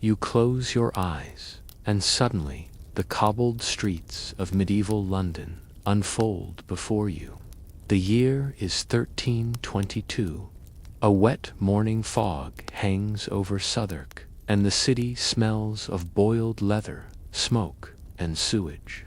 You close your eyes, and suddenly the cobbled streets of medieval London unfold before you. The year is 1322. A wet morning fog hangs over Southwark, and the city smells of boiled leather, smoke, and sewage.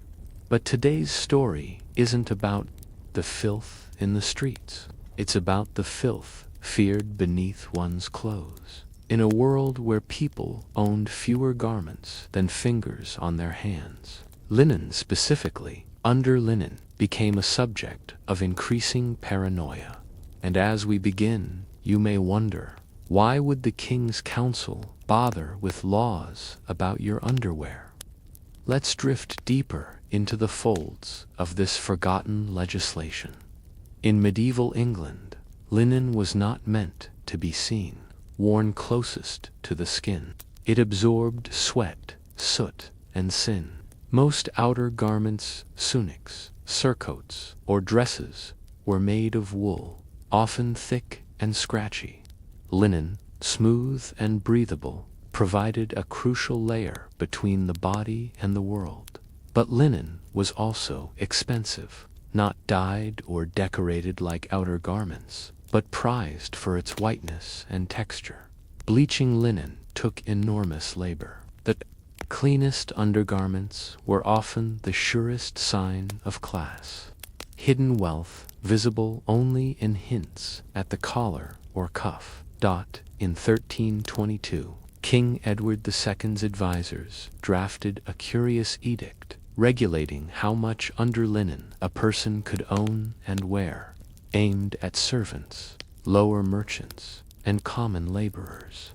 But today's story isn't about the filth in the streets. It's about the filth feared beneath one's clothes. In a world where people owned fewer garments than fingers on their hands, linen specifically, underlinen, became a subject of increasing paranoia. And as we begin, you may wonder, why would the King's Council bother with laws about your underwear? Let's drift deeper into the folds of this forgotten legislation. In medieval England, linen was not meant to be seen. Worn closest to the skin, it absorbed sweat, soot, and sin. Most outer garments, tunics, surcoats, or dresses, were made of wool, often thick and scratchy. Linen, smooth and breathable, provided a crucial layer between the body and the world. But linen was also expensive, not dyed or decorated like outer garments, but prized for its whiteness and texture. Bleaching linen took enormous labor. The cleanest undergarments were often the surest sign of class. Hidden wealth, visible only in hints at the collar or cuff. In 1322, King Edward II's advisors drafted a curious edict regulating how much underlinen a person could own and wear, aimed at servants, lower merchants, and common laborers.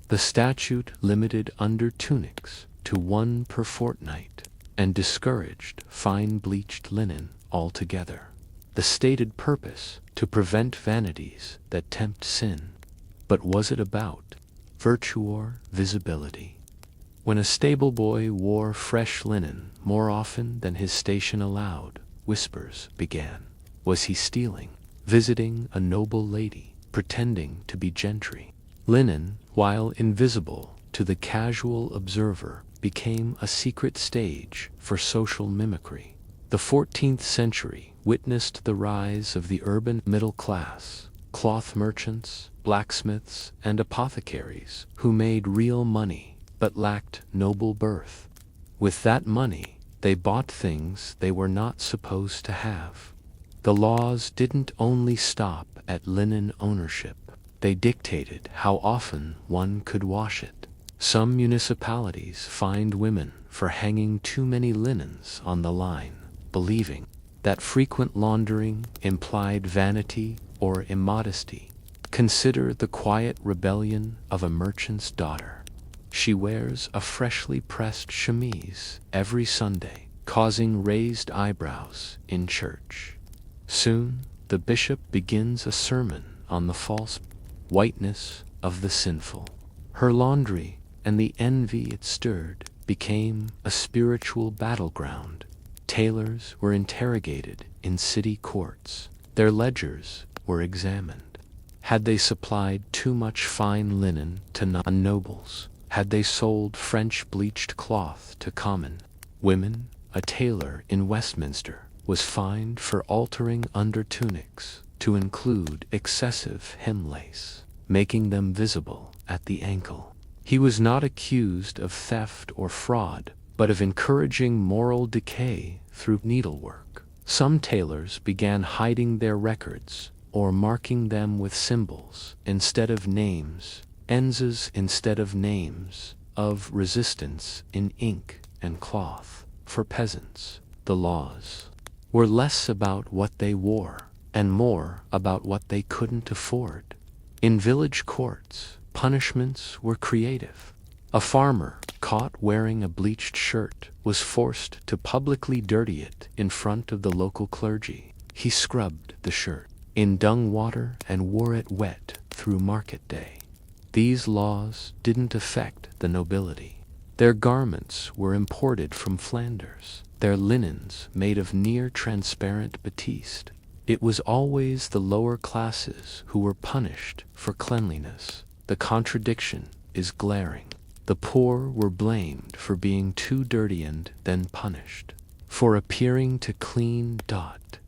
The statute limited under-tunics to 1 per fortnight and discouraged fine bleached linen altogether. The stated purpose, to prevent vanities that tempt sin. But was it about virtue or visibility? When a stable boy wore fresh linen more often than his station allowed, whispers began. Was he stealing? Visiting a noble lady, pretending to be gentry? Linen, while invisible to the casual observer, became a secret stage for social mimicry. The 14th century witnessed the rise of the urban middle class, cloth merchants, blacksmiths, and apothecaries who made real money but lacked noble birth. With that money, they bought things they were not supposed to have. The laws didn't only stop at linen ownership. They dictated how often one could wash it. Some municipalities fined women for hanging too many linens on the line, believing that frequent laundering implied vanity or immodesty. Consider the quiet rebellion of a merchant's daughter. She wears a freshly pressed chemise every Sunday, causing raised eyebrows in church. Soon, the bishop begins a sermon on the false whiteness of the sinful. Her laundry and the envy it stirred became a spiritual battleground. Tailors were interrogated in city courts. Their ledgers were examined. Had they supplied too much fine linen to non-nobles? Had they sold French bleached cloth to common women? A tailor in Westminster was fined for altering undertunics to include excessive hem lace, making them visible at the ankle. He was not accused of theft or fraud, but of encouraging moral decay through needlework. Some tailors began hiding their records or marking them with symbols instead of names, enzas instead of names, of resistance in ink and cloth. For peasants, the laws were less about what they wore and more about what they couldn't afford. In village courts, punishments were creative. A farmer caught wearing a bleached shirt was forced to publicly dirty it in front of the local clergy. He scrubbed the shirt in dung water and wore it wet through market day. These laws didn't affect the nobility. Their garments were imported from Flanders, their linens made of near-transparent batiste. It was always the lower classes who were punished for cleanliness. The contradiction is glaring. The poor were blamed for being too dirty and then punished for appearing to clean.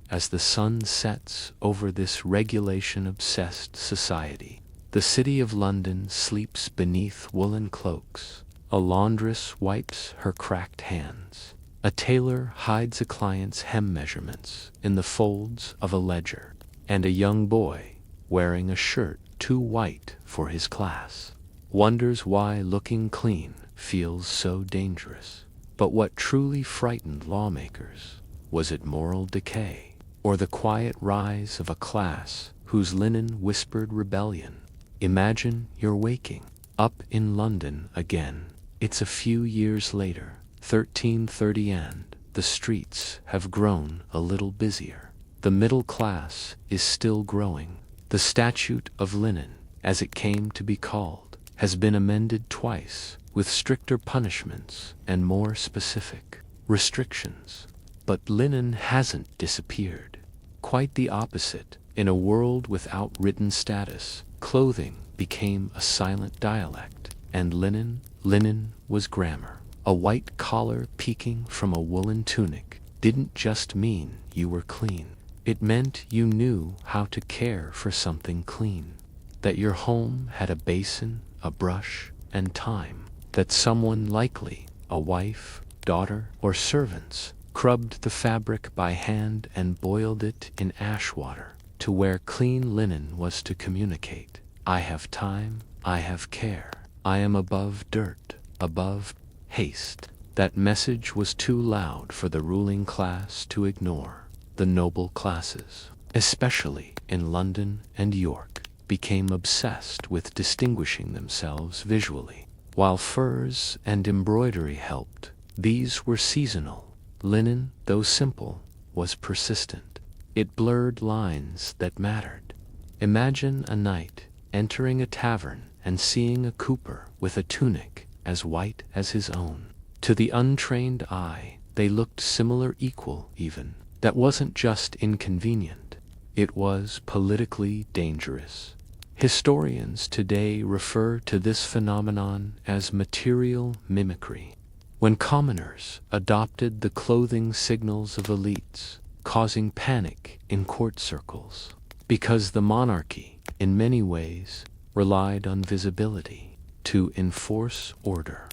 As the sun sets over this regulation-obsessed society, the city of London sleeps beneath woolen cloaks. A laundress wipes her cracked hands. A tailor hides a client's hem measurements in the folds of a ledger. And a young boy, wearing a shirt too white for his class, wonders why looking clean feels so dangerous. But what truly frightened lawmakers? Was it moral decay, or the quiet rise of a class whose linen whispered rebellion? Imagine you're waking up in London again. It's a few years later, 1330, and the streets have grown a little busier. The middle class is still growing. The Statute of Linen, as it came to be called, has been amended twice, with stricter punishments and more specific restrictions. But linen hasn't disappeared. Quite the opposite. In a world without written status, clothing became a silent dialect, and linen was grammar. A white collar peeking from a woolen tunic didn't just mean you were clean. It meant you knew how to care for something clean. That your home had a basin, a brush, and time. That someone, likely a wife, daughter, or servants, scrubbed the fabric by hand and boiled it in ash water. To wear clean linen was to communicate. I have time, I have care. I am above dirt, above haste. That message was too loud for the ruling class to ignore. The noble classes, especially in London and York, became obsessed with distinguishing themselves visually. While furs and embroidery helped, these were seasonal. Linen, though simple, was persistent. It blurred lines that mattered. Imagine a knight entering a tavern and seeing a cooper with a tunic as white as his own. To the untrained eye, they looked similar, equal even. That wasn't just inconvenient, it was politically dangerous. Historians today refer to this phenomenon as material mimicry. When commoners adopted the clothing signals of elites, causing panic in court circles, because the monarchy, in many ways, relied on visibility to enforce order.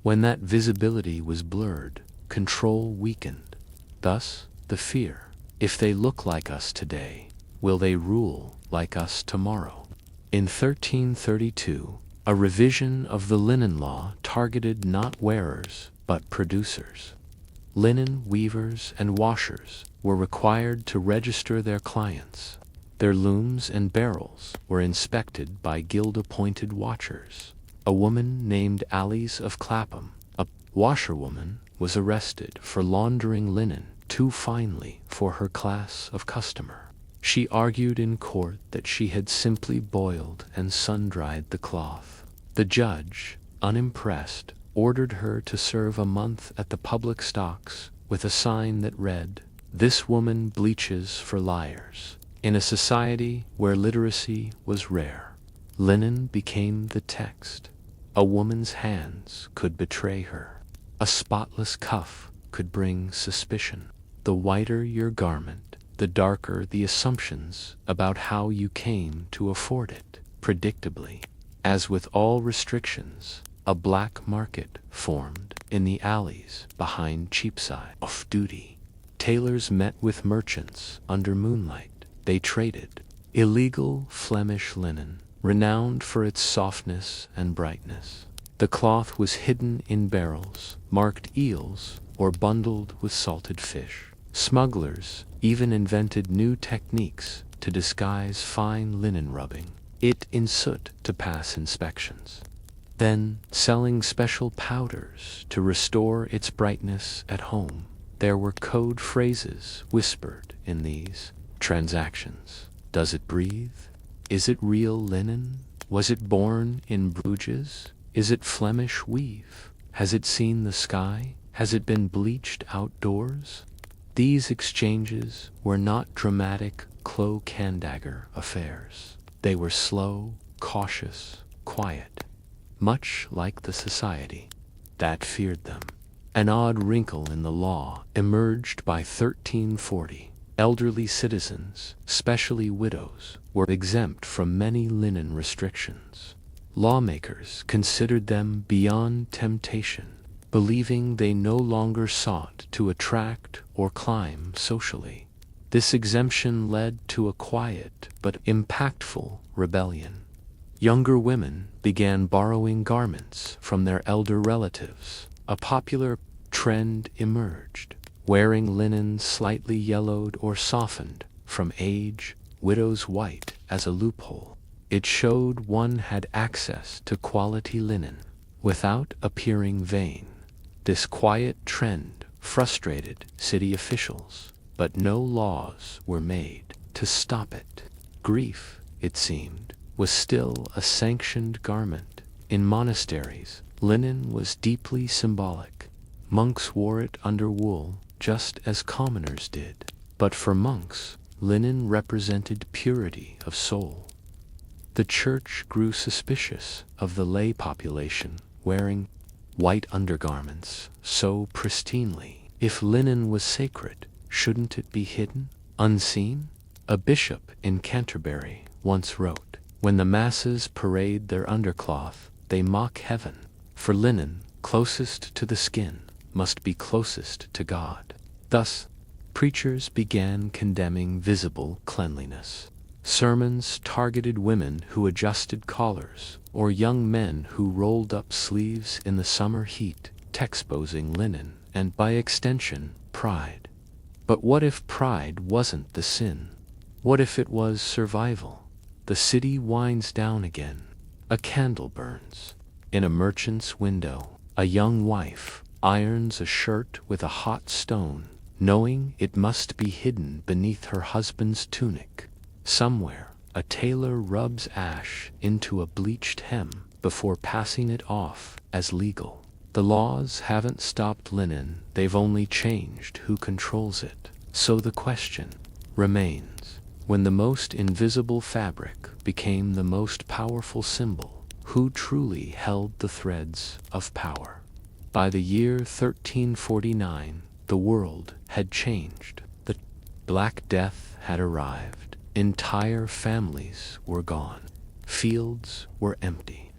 When that visibility was blurred, control weakened. Thus, the fear: if they look like us today, will they rule like us tomorrow? In 1332, a revision of the linen law targeted not wearers, but producers. Linen weavers and washers were required to register their clients. Their looms and barrels were inspected by guild-appointed watchers. A woman named Alice of Clapham, a washerwoman, was arrested for laundering linen too finely for her class of customer. She argued in court that she had simply boiled and sun-dried the cloth. The judge, unimpressed, ordered her to serve a month at the public stocks with a sign that read, "This woman bleaches for liars." In a society where literacy was rare, linen became the text. A woman's hands could betray her. A spotless cuff could bring suspicion. The whiter your garment, the darker the assumptions about how you came to afford it. Predictably, as with all restrictions, a black market formed in the alleys behind Cheapside. Off-duty tailors met with merchants under moonlight. They traded illegal Flemish linen, renowned for its softness and brightness. The cloth was hidden in barrels, marked eels, or bundled with salted fish. Smugglers even invented new techniques to disguise fine linen, rubbing it in soot to pass inspections, then selling special powders to restore its brightness at home. There were code phrases whispered in these transactions. Does it breathe? Is it real linen? Was it born in Bruges? Is it Flemish weave? Has it seen the sky? Has it been bleached outdoors? These exchanges were not dramatic cloak-and-dagger affairs. They were slow, cautious, quiet. much like the society that feared them. An odd wrinkle in the law emerged by 1340. Elderly citizens, especially widows, were exempt from many linen restrictions. Lawmakers considered them beyond temptation, believing they no longer sought to attract or climb socially. This exemption led to a quiet but impactful rebellion. Younger women began borrowing garments from their elder relatives. A popular trend emerged, wearing linen slightly yellowed or softened from age, widow's white as a loophole. It showed one had access to quality linen without appearing vain. This quiet trend frustrated city officials, but no laws were made to stop it. Grief, it seemed, was still a sanctioned garment. In monasteries, linen was deeply symbolic. Monks wore it under wool, just as commoners did. But for monks, linen represented purity of soul. The church grew suspicious of the lay population wearing white undergarments so pristinely. If linen was sacred, shouldn't it be hidden, unseen? A bishop in Canterbury once wrote, "When the masses parade their undercloth, they mock heaven, for linen, closest to the skin, must be closest to God." Thus, preachers began condemning visible cleanliness. Sermons targeted women who adjusted collars, or young men who rolled up sleeves in the summer heat, exposing linen, and by extension, pride. But what if pride wasn't the sin? What if it was survival? The city winds down again. A candle burns. In a merchant's window, a young wife irons a shirt with a hot stone, knowing it must be hidden beneath her husband's tunic. Somewhere, a tailor rubs ash into a bleached hem before passing it off as legal. The laws haven't stopped linen, they've only changed who controls it. So the question remains, when the most invisible fabric became the most powerful symbol, who truly held the threads of power? By the year 1349, the world had changed. The Black Death had arrived. Entire families were gone. Fields were empty.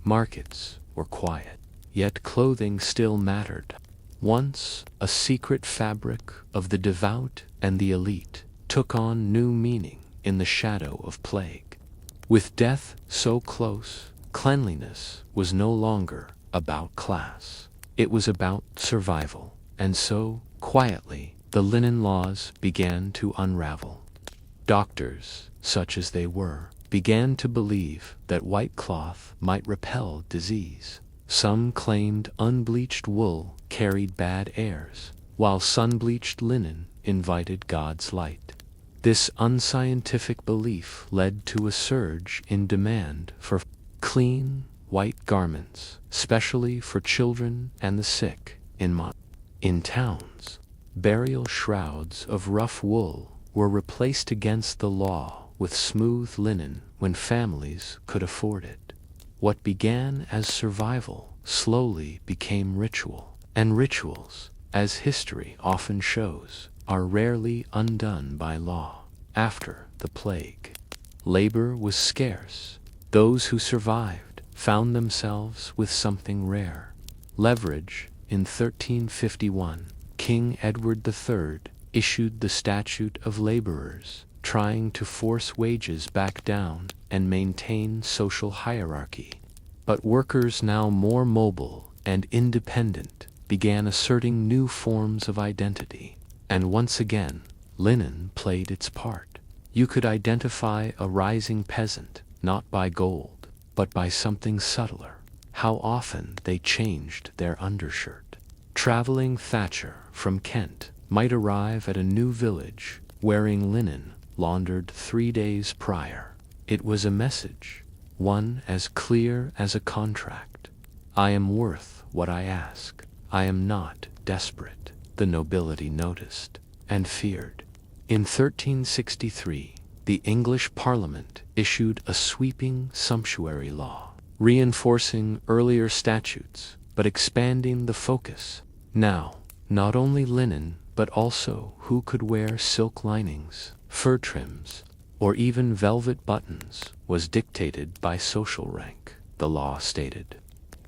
Markets were quiet. Yet clothing still mattered. Once a secret fabric of the devout and the elite took on new meaning in the shadow of plague. With death so close, cleanliness was no longer about class. It was about survival. And so, quietly, the linen laws began to unravel. Doctors, such as they were, began to believe that white cloth might repel disease. Some claimed unbleached wool carried bad airs, while sun-bleached linen invited God's light. This unscientific belief led to a surge in demand for clean, white garments, especially for children and the sick. In towns, burial shrouds of rough wool were replaced against the law with smooth linen when families could afford it. What began as survival slowly became ritual, and rituals, as history often shows, are rarely undone by law. After the plague, labor was scarce. Those who survived found themselves with something rare: leverage. In 1351, King Edward III issued the Statute of Laborers, trying to force wages back down and maintain social hierarchy. But workers, now more mobile and independent, began asserting new forms of identity. And once again, linen played its part. You could identify a rising peasant not by gold, but by something subtler: how often they changed their undershirt. Traveling Thatcher from Kent might arrive at a new village wearing linen laundered 3 days prior. It was a message, one as clear as a contract. I am worth what I ask. I am not desperate. The nobility noticed and feared. In 1363, the English Parliament issued a sweeping sumptuary law. reinforcing earlier statutes, but expanding the focus. Now, not only linen, but also who could wear silk linings, fur trims, or even velvet buttons was dictated by social rank. The law stated,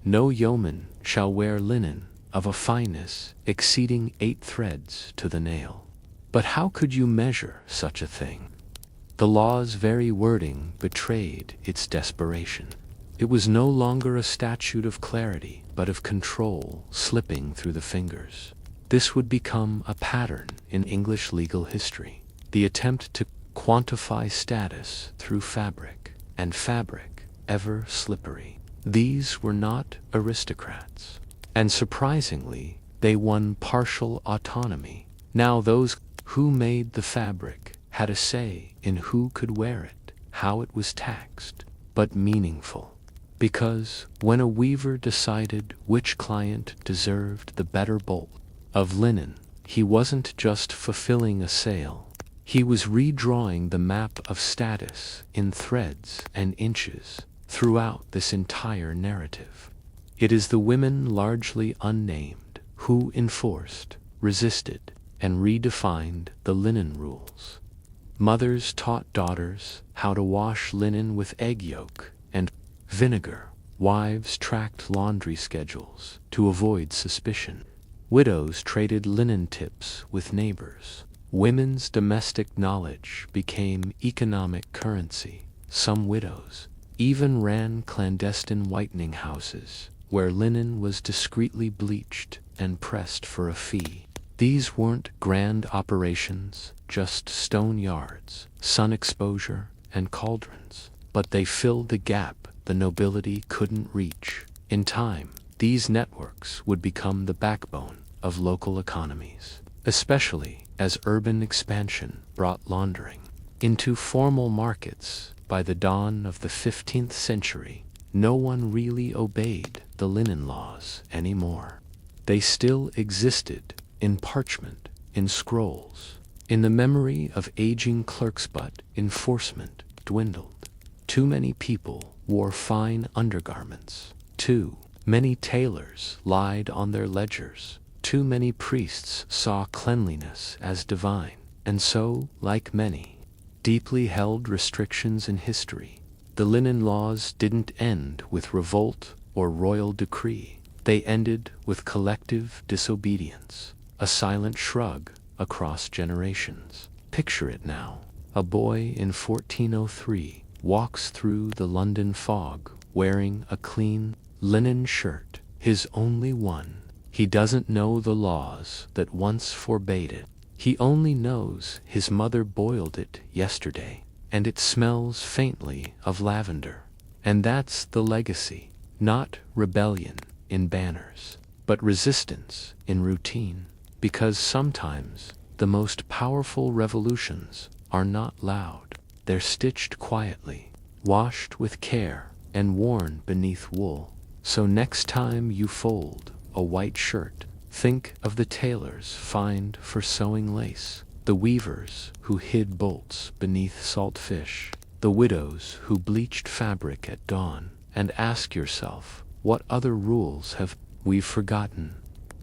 "No yeoman shall wear linen of a fineness exceeding 8 threads to the nail." But how could you measure such a thing? The law's very wording betrayed its desperation. It was no longer a statute of clarity, but of control slipping through the fingers. This would become a pattern in English legal history, the attempt to quantify status through fabric, and fabric ever slippery. These were not aristocrats, and surprisingly, they won partial autonomy. Now those who made the fabric had a say in who could wear it, how it was taxed, but meaningful. Because when a weaver decided which client deserved the better bolt of linen, he wasn't just fulfilling a sale, he was redrawing the map of status in threads and inches throughout this entire narrative. It is the women largely unnamed who enforced, resisted, and redefined the linen rules. Mothers taught daughters how to wash linen with egg yolk and vinegar. Wives tracked laundry schedules to avoid suspicion. Widows traded linen tips with neighbors. Women's domestic knowledge became economic currency. Some widows even ran clandestine whitening houses, where linen was discreetly bleached and pressed for a fee. These weren't grand operations, just stone yards, sun exposure, and cauldrons, but they filled the gap the nobility couldn't reach. In time, these networks would become the backbone of local economies, especially as urban expansion brought laundering into formal markets. By the dawn of the 15th century, no one really obeyed the linen laws anymore. They still existed in parchment, in scrolls, in the memory of aging clerks, but enforcement dwindled. Too many people wore fine undergarments. Too many tailors lied on their ledgers. Too many priests saw cleanliness as divine. And so, like many deeply held restrictions in history, the linen laws didn't end with revolt or royal decree. They ended with collective disobedience, a silent shrug across generations. Picture it now. A boy in 1403 walks through the London fog wearing a clean linen shirt, his only one. He doesn't know the laws that once forbade it. He only knows his mother boiled it yesterday, and it smells faintly of lavender. And that's the legacy, not rebellion in banners, but resistance in routine. Because sometimes the most powerful revolutions are not loud. They're stitched quietly, washed with care, and worn beneath wool. So next time you fold a white shirt, think of the tailors fined for sewing lace, the weavers who hid bolts beneath salt fish, the widows who bleached fabric at dawn, and ask yourself, what other rules have we forgotten?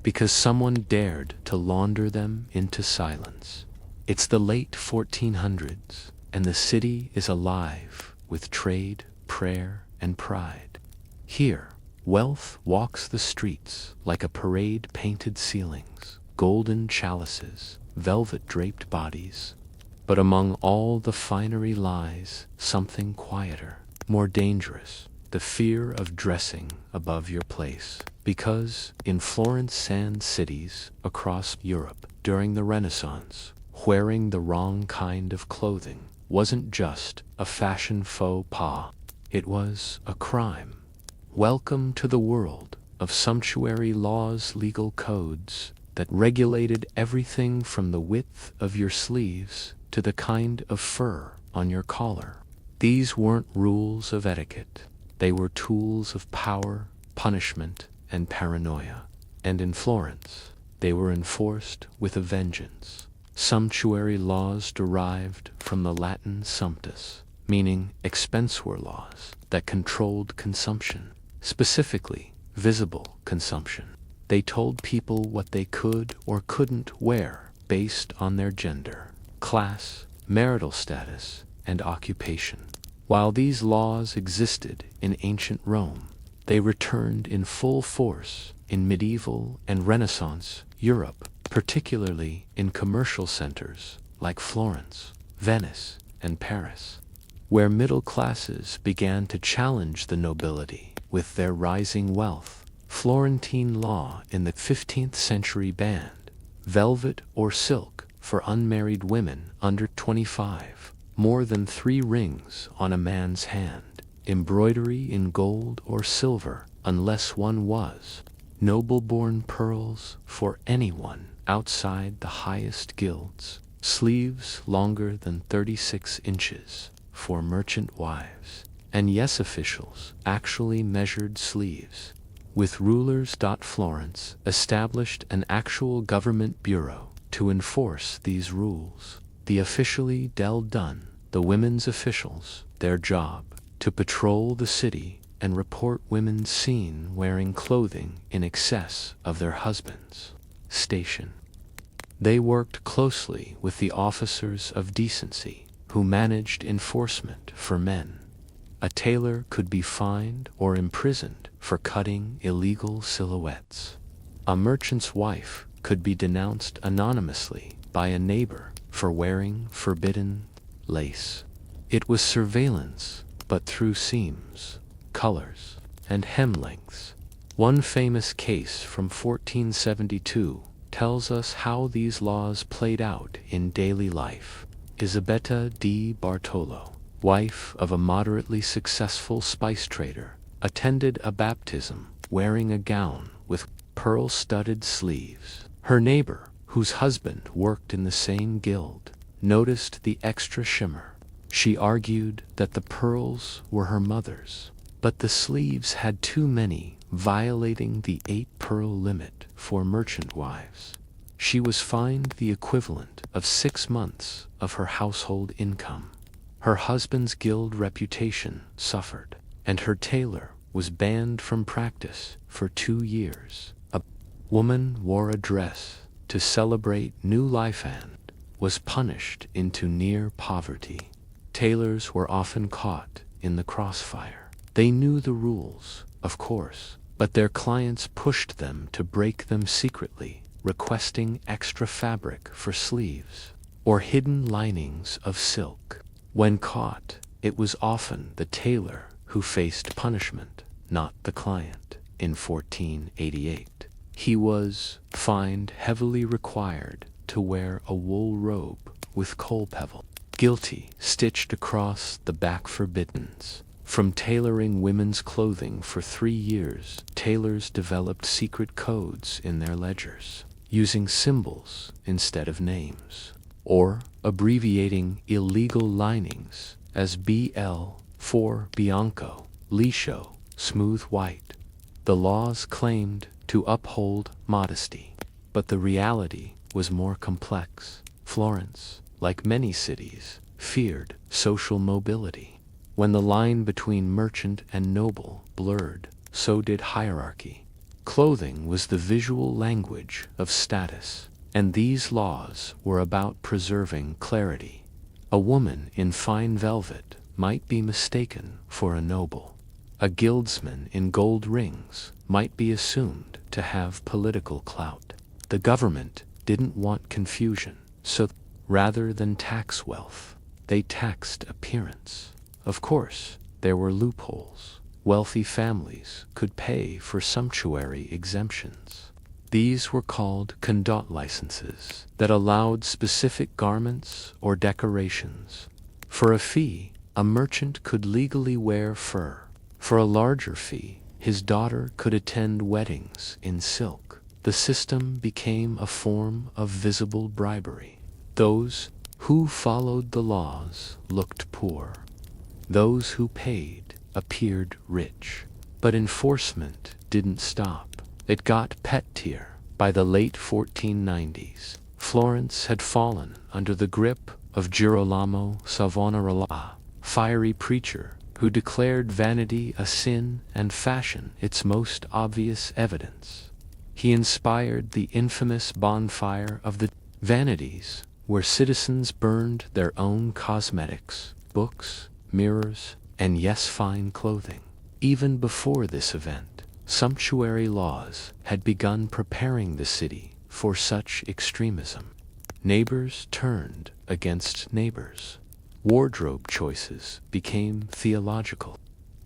Because someone dared to launder them into silence. It's the late 1400s, and the city is alive with trade, prayer, and pride. Here, wealth walks the streets like a parade, painted ceilings, golden chalices, velvet-draped bodies. But among all the finery lies something quieter, more dangerous, the fear of dressing above your place. Because in Florence and cities across Europe during the Renaissance, wearing the wrong kind of clothing wasn't just a fashion faux pas, it was a crime. Welcome to the world of sumptuary laws, legal codes that regulated everything from the width of your sleeves to the kind of fur on your collar. These weren't rules of etiquette. They were tools of power, punishment, and paranoia. And in Florence, they were enforced with a vengeance. Sumptuary laws derived from the Latin sumptus, meaning expensor laws that controlled consumption, specifically visible consumption. They told people what they could or couldn't wear based on their gender, class, marital status, and occupation. While these laws existed in ancient Rome, they returned in full force in medieval and Renaissance Europe, particularly in commercial centers like Florence, Venice, and Paris, where middle classes began to challenge the nobility with their rising wealth. Florentine law in the 15th century banned velvet or silk for unmarried women under 25, more than 3 rings on a man's hand, embroidery in gold or silver unless one was noble-born, pearls for anyone outside the highest guilds, sleeves longer than 36 inches for merchant wives, and yes, officials actually measured sleeves with rulers. Florence established an actual government bureau to enforce these rules. The officially done, the women's officials, their job to patrol the city and report women seen wearing clothing in excess of their husband's station. They worked closely with the officers of decency who managed enforcement for men. A tailor could be fined or imprisoned for cutting illegal silhouettes. A merchant's wife could be denounced anonymously by a neighbor for wearing forbidden lace. It was surveillance, but through seams, colors, and hem lengths. One famous case from 1472 tells us how these laws played out in daily life. Isabetta di Bartolo, wife of a moderately successful spice trader, attended a baptism wearing a gown with pearl-studded sleeves. Her neighbor, whose husband worked in the same guild, noticed the extra shimmer. She argued that the pearls were her mother's, but the sleeves had too many, violating the 8-pearl limit for merchant wives. She was fined the equivalent of 6 months of her household income. Her husband's guild reputation suffered, and her tailor was banned from practice for 2 years. A woman wore a dress to celebrate new life and was punished into near poverty. Tailors were often caught in the crossfire. They knew the rules, of course, but their clients pushed them to break them secretly, requesting extra fabric for sleeves or hidden linings of silk. When caught, it was often the tailor who faced punishment, not the client. In 1488, he was fined heavily, required to wear a wool robe with colpevel, guilty stitched across the back. Forbiddens from tailoring women's clothing for 3 years. Tailors developed secret codes in their ledgers, using symbols instead of names, or abbreviating illegal linings as BL for bianco, liscio, smooth white. The laws claimed to uphold modesty, but the reality was more complex. Florence, like many cities, feared social mobility. When the line between merchant and noble blurred, so did hierarchy. Clothing was the visual language of status, and these laws were about preserving clarity. A woman in fine velvet might be mistaken for a noble. A guildsman in gold rings might be assumed to have political clout. The government didn't want confusion, so rather than tax wealth, they taxed appearance. Of course, there were loopholes. Wealthy families could pay for sumptuary exemptions. These were called condot licenses that allowed specific garments or decorations. For a fee, a merchant could legally wear fur. For a larger fee, his daughter could attend weddings in silk. The system became a form of visible bribery. Those who followed the laws looked poor. Those who paid appeared rich. But enforcement didn't stop. It got pet-tier. By the late 1490s, Florence had fallen under the grip of Girolamo Savonarola, fiery preacher who declared vanity a sin and fashion its most obvious evidence. He inspired the infamous bonfire of the vanities, where citizens burned their own cosmetics, books, mirrors, and yes, fine clothing. Even before this event, sumptuary laws had begun preparing the city for such extremism. Neighbors turned against neighbors. Wardrobe choices became theological.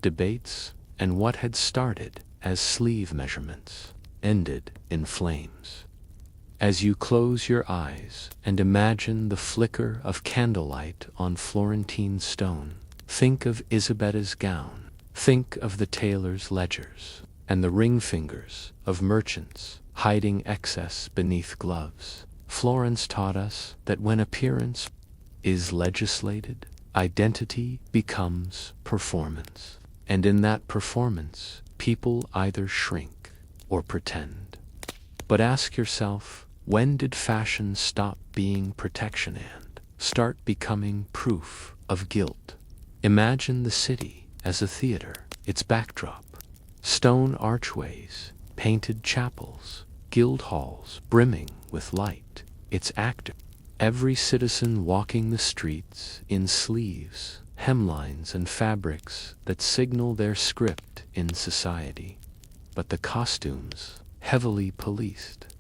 Debates and what had started as sleeve measurements ended in flames. As you close your eyes and imagine the flicker of candlelight on Florentine stone, think of Isabetta's gown, think of the tailor's ledgers, and the ring fingers of merchants hiding excess beneath gloves. Florence taught us that when appearance is legislated, identity becomes performance. And in that performance, people either shrink or pretend. But ask yourself, when did fashion stop being protection and start becoming proof of guilt? Imagine the city as a theater, its backdrop. Stone archways, painted chapels, guild halls brimming with light, its actor. Every citizen walking the streets in sleeves, hemlines, and fabrics that signal their script in society. But the costumes, heavily policed.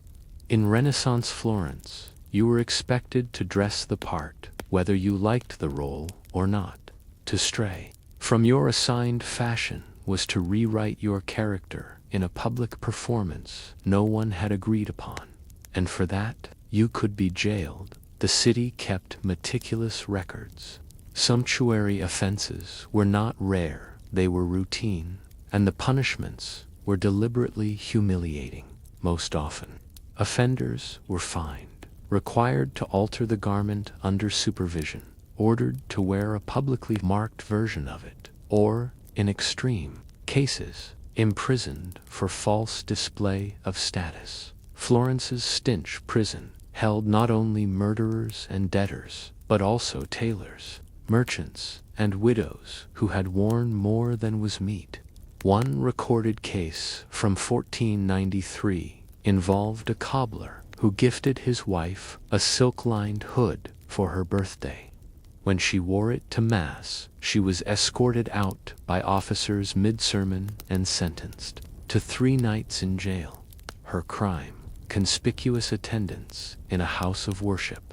In Renaissance Florence, you were expected to dress the part, whether you liked the role or not. To stray from your assigned fashion was to rewrite your character in a public performance no one had agreed upon. And for that, you could be jailed. The city kept meticulous records. Sumptuary offenses were not rare, they were routine, and the punishments were deliberately humiliating. Most often, offenders were fined, required to alter the garment under supervision, ordered to wear a publicly marked version of it, or, in extreme cases, imprisoned for false display of status. Florence's Stinch prison held not only murderers and debtors, but also tailors, merchants, and widows who had worn more than was meet. One recorded case from 1493 involved a cobbler who gifted his wife a silk-lined hood for her birthday. When she wore it to Mass, she was escorted out by officers mid-sermon and sentenced to 3 nights in jail. Her crime: conspicuous attendance in a house of worship.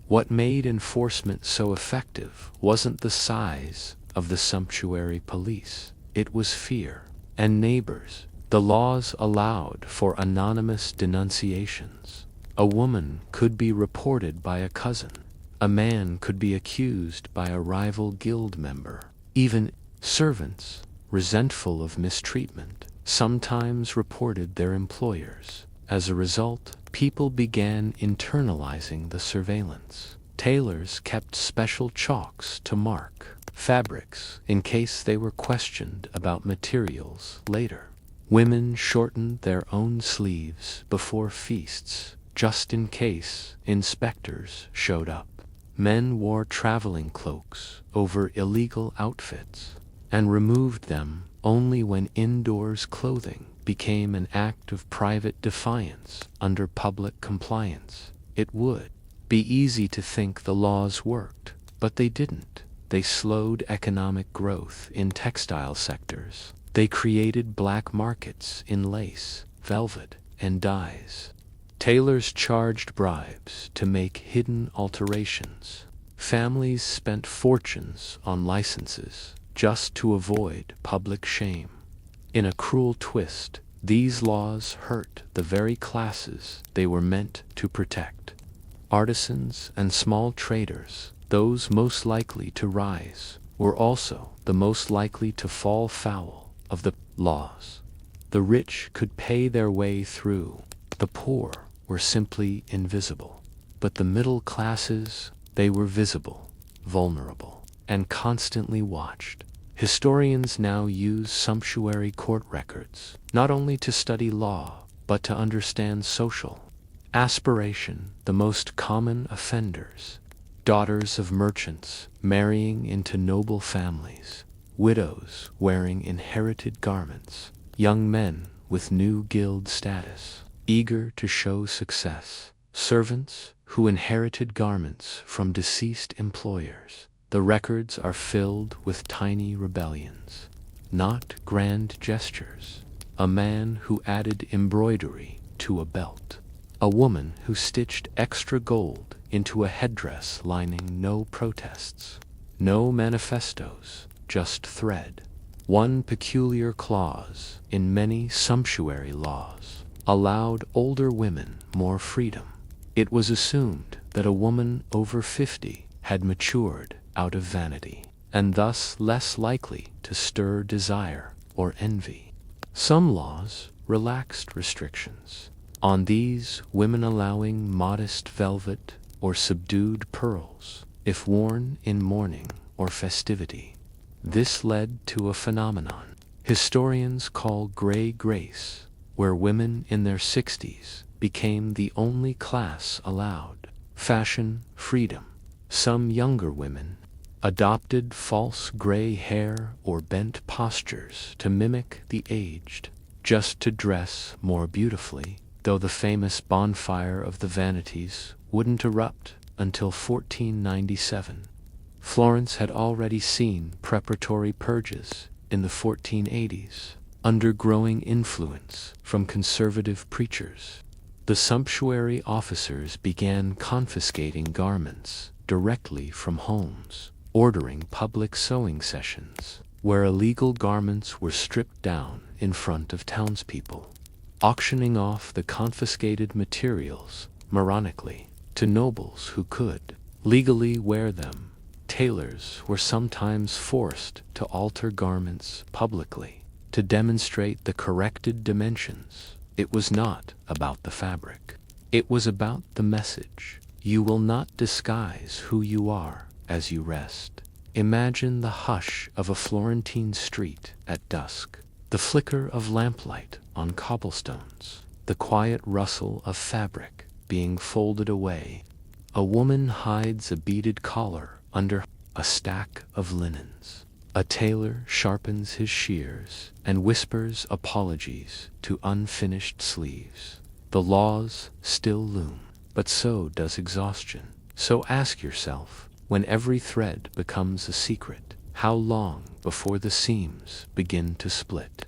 What made enforcement so effective wasn't the size of the sumptuary police, it was fear. And neighbors. The laws allowed for anonymous denunciations. A woman could be reported by a cousin. A man could be accused by a rival guild member. Even servants, resentful of mistreatment, sometimes reported their employers. As a result, people began internalizing the surveillance. Tailors kept special chalks to mark fabrics in case they were questioned about materials later. Women shortened their own sleeves before feasts, just in case inspectors showed up. Men wore traveling cloaks over illegal outfits and removed them only when indoors clothing became an act of private defiance under public compliance. It would be easy to think the laws worked, but they didn't. They slowed economic growth in textile sectors. They created black markets in lace, velvet, and dyes. Tailors charged bribes to make hidden alterations. Families spent fortunes on licenses just to avoid public shame. In a cruel twist, these laws hurt the very classes they were meant to protect. Artisans and small traders, those most likely to rise, were also the most likely to fall foul of the laws. The rich could pay their way through. The poor were simply invisible. But the middle classes, they were visible, vulnerable, and constantly watched. Historians now use sumptuary court records, not only to study law, but to understand social aspiration. The most common offenders daughters of merchants marrying into noble families, widows wearing inherited garments, young men with new guild status, eager to show success, servants who inherited garments from deceased employers. The records are filled with tiny rebellions, not grand gestures. A man who added embroidery to a belt. A woman who stitched extra gold into a headdress lining. No protests, no manifestos, just thread. One peculiar clause in many sumptuary laws allowed older women more freedom. It was assumed that a woman over 50 had matured out of vanity, and thus less likely to stir desire or envy. Some laws relaxed restrictions. On these, women allowing modest velvet or subdued pearls if worn in mourning or festivity. This led to a phenomenon historians call gray grace, where women in their 60s became the only class allowed. Fashion freedom. Some younger women adopted false gray hair or bent postures to mimic the aged, just to dress more beautifully, though the famous bonfire of the vanities wouldn't erupt until 1497. Florence had already seen preparatory purges in the 1480s, under growing influence from conservative preachers. The sumptuary officers began confiscating garments directly from homes, ordering public sewing sessions, where illegal garments were stripped down in front of townspeople, auctioning off the confiscated materials, moronically, to nobles who could legally wear them. Tailors were sometimes forced to alter garments publicly to demonstrate the corrected dimensions. It was not about the fabric. It was about the message. You will not disguise who you are as you rest. Imagine the hush of a Florentine street at dusk, the flicker of lamplight on cobblestones, the quiet rustle of fabric being folded away. A woman hides a beaded collar under a stack of linens. A tailor sharpens his shears and whispers apologies to unfinished sleeves. The laws still loom, but so does exhaustion. So ask yourself, when every thread becomes a secret, how long before the seams begin to split?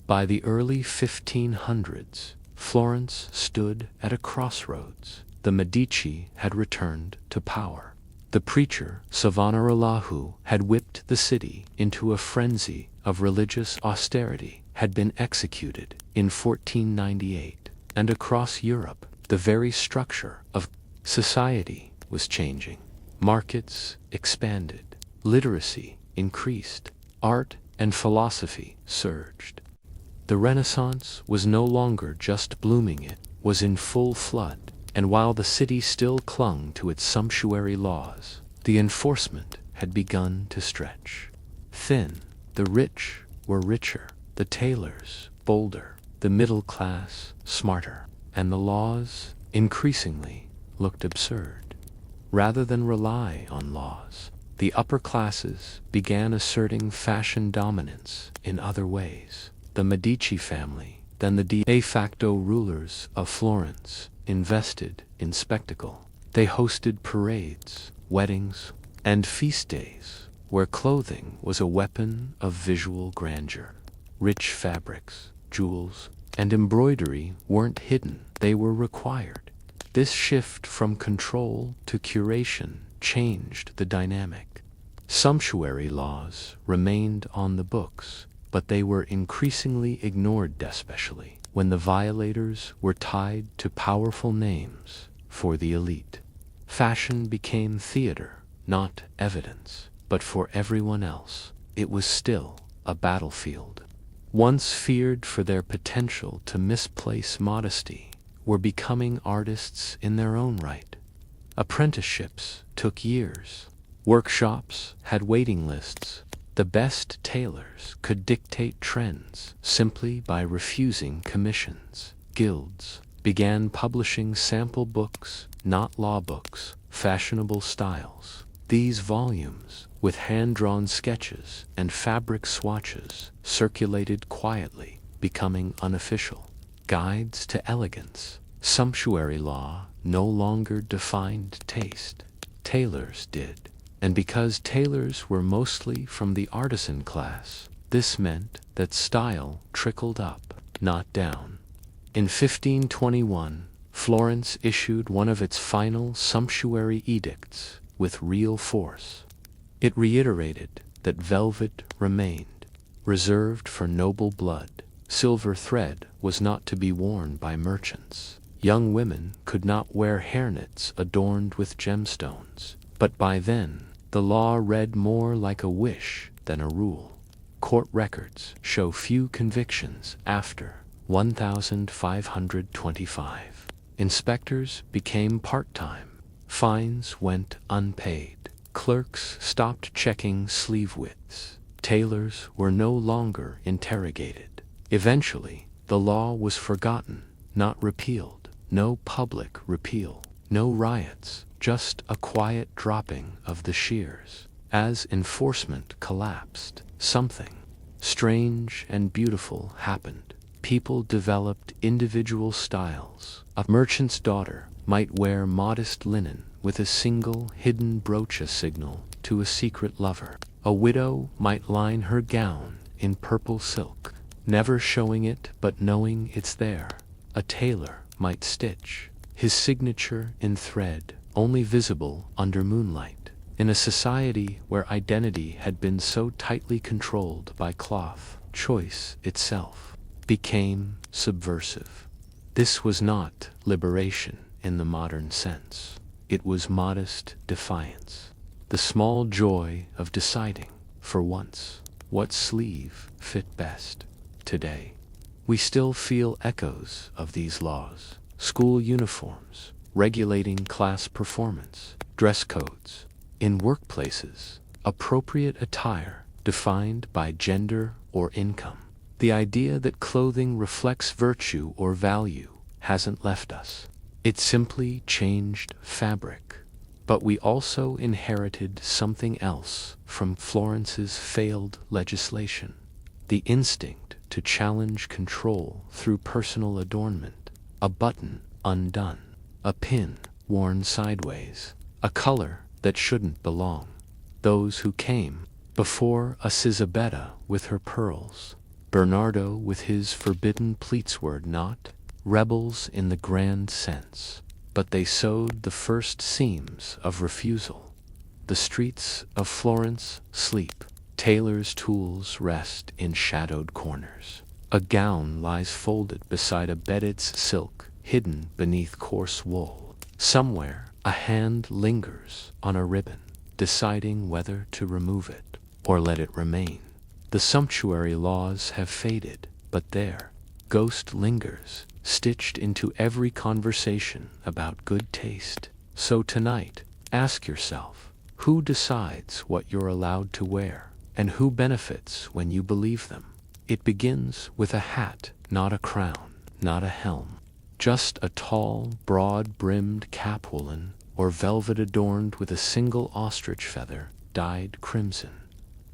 By the early 1500s, Florence stood at a crossroads. The Medici had returned to power. The preacher, Savonarola, had whipped the city into a frenzy of religious austerity, had been executed in 1498, and across Europe, the very structure of society was changing. Markets expanded, literacy increased, art and philosophy surged. The Renaissance was no longer just blooming, it was in full flood, and while the city still clung to its sumptuary laws, the enforcement had begun to stretch thin. The rich were richer, the tailors bolder, the middle class smarter, and the laws increasingly looked absurd. Rather than rely on laws, the upper classes began asserting fashion dominance in other ways. The Medici family, then the de facto rulers of Florence, invested in spectacle. They hosted parades, weddings, and feast days, where clothing was a weapon of visual grandeur. Rich fabrics, jewels, and embroidery weren't hidden, they were required. This shift from control to curation changed the dynamic. Sumptuary laws remained on the books, but they were increasingly ignored, especially when the violators were tied to powerful names for the elite. Fashion became theater, not evidence, but for everyone else, it was still a battlefield. Once feared for their potential to misplace modesty, were becoming artists in their own right. Apprenticeships took years. Workshops had waiting lists. The best tailors could dictate trends simply by refusing commissions. Guilds began publishing sample books, not law books. fashionable styles. These volumes, with hand-drawn sketches and fabric swatches, circulated quietly, becoming unofficial guides to elegance. Sumptuary law no longer defined taste. Tailors did. And because tailors were mostly from the artisan class, this meant that style trickled up, not down. In 1521, Florence issued one of its final sumptuary edicts with real force. It reiterated that velvet remained reserved for noble blood. Silver thread was not to be worn by merchants. Young women could not wear hairnets adorned with gemstones. But by then, the law read more like a wish than a rule. Court records show few convictions after 1525. Inspectors became part-time. Fines went unpaid. Clerks stopped checking sleeve widths. Tailors were no longer interrogated. Eventually, the law was forgotten, not repealed. No public repeal. No riots, just a quiet dropping of the shears. As enforcement collapsed, something strange and beautiful happened. People developed individual styles. A merchant's daughter might wear modest linen with a single hidden brooch, a signal to a secret lover. A widow might line her gown in purple silk, never showing it but knowing it's there. A tailor might stitch his signature in thread, only visible under moonlight. In a society where identity had been so tightly controlled by cloth, choice itself became subversive. This was not liberation in the modern sense. It was modest defiance. The small joy of deciding, for once, what sleeve fit best. Today, we still feel echoes of these laws. School uniforms, regulating class performance, dress codes. In workplaces, appropriate attire defined by gender or income. The idea that clothing reflects virtue or value hasn't left us. It simply changed fabric. But we also inherited something else from Florence's failed legislation. The instinct to challenge control through personal adornment. A button undone. A pin worn sideways. A color that shouldn't belong. Those who came before us, Isabella with her pearls, Bernardo with his forbidden pleats, were not rebels in the grand sense, but they sowed the first seams of refusal. The streets of Florence sleep. Tailors' tools rest in shadowed corners. A gown lies folded beside a bed, its silk hidden beneath coarse wool. Somewhere, a hand lingers on a ribbon, deciding whether to remove it or let it remain. The sumptuary laws have faded, but their ghost lingers, stitched into every conversation about good taste. So tonight, ask yourself, who decides what you're allowed to wear, and who benefits when you believe them? It begins with a hat, not a crown, not a helm. Just a tall, broad-brimmed cap, woolen or velvet, adorned with a single ostrich feather dyed crimson.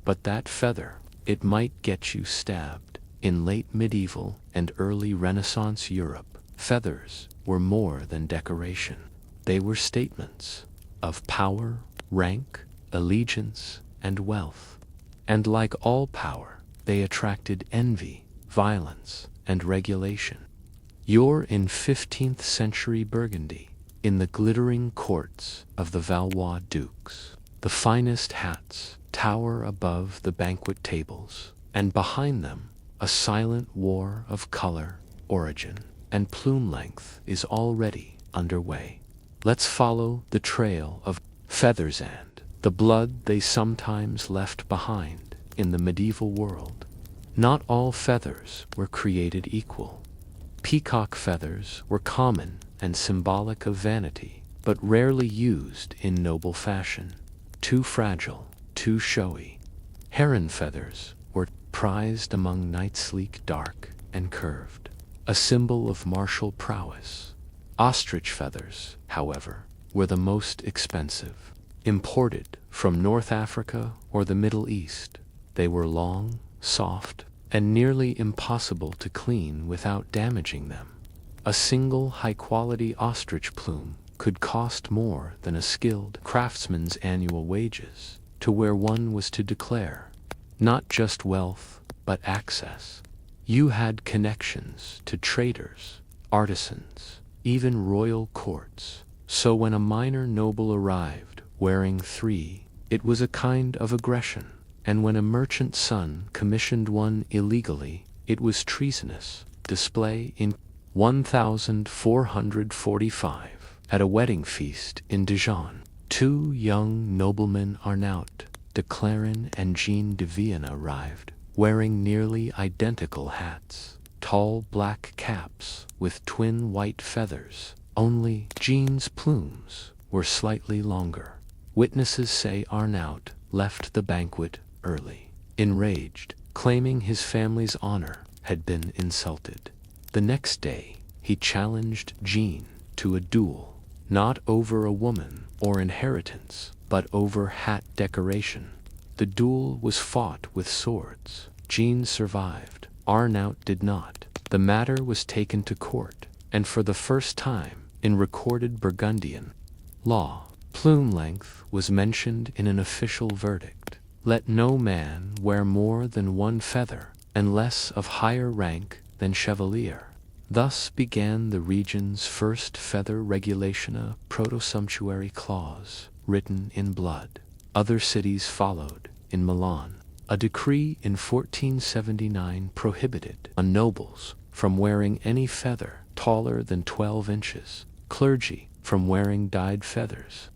But that feather, it might get you stabbed. In late medieval and early Renaissance Europe, feathers were more than decoration. They were statements of power, rank, allegiance, and wealth. And like all power, they attracted envy, violence, and regulation. You're in 15th century Burgundy, in the glittering courts of the Valois dukes. The finest hats tower above the banquet tables, and behind them, a silent war of color, origin, and plume length is already underway. Let's follow the trail of feathers and the blood they sometimes left behind in the medieval world. Not all feathers were created equal. Peacock feathers were common and symbolic of vanity, but rarely used in noble fashion. Too fragile, too showy. Heron feathers were prized among knights, sleek, dark, and curved, a symbol of martial prowess. Ostrich feathers, however, were the most expensive. Imported from North Africa or the Middle East, they were long, soft, and nearly impossible to clean without damaging them. A single high-quality ostrich plume could cost more than a skilled craftsman's annual wages, to where one was to declare not just wealth, but access. You had connections to traders, artisans, even royal courts. So when a minor noble arrived wearing 3, it was a kind of aggression, and when a merchant's son commissioned one illegally, it was treasonous. Display in 1445. At a wedding feast in Dijon, 2 young noblemen Arnaut de Clarin and Jean de Vienne arrived, wearing nearly identical hats, tall black caps with twin white feathers. Only Jean's plumes were slightly longer. Witnesses say Arnaut left the banquet early, enraged, claiming his family's honor had been insulted. The next day, he challenged Jean to a duel, not over a woman or inheritance, but over hat decoration. The duel was fought with swords. Jean survived. Arnaut did not. The matter was taken to court, and for the first time in recorded Burgundian law, plume length was mentioned in an official verdict. Let no man wear more than 1 feather, unless of higher rank than chevalier. Thus began the region's first feather regulation, a proto-sumptuary clause written in blood. Other cities followed. In Milan, a decree in 1479 prohibited nobles from wearing any feather taller than 12 inches, clergy from wearing dyed feathers,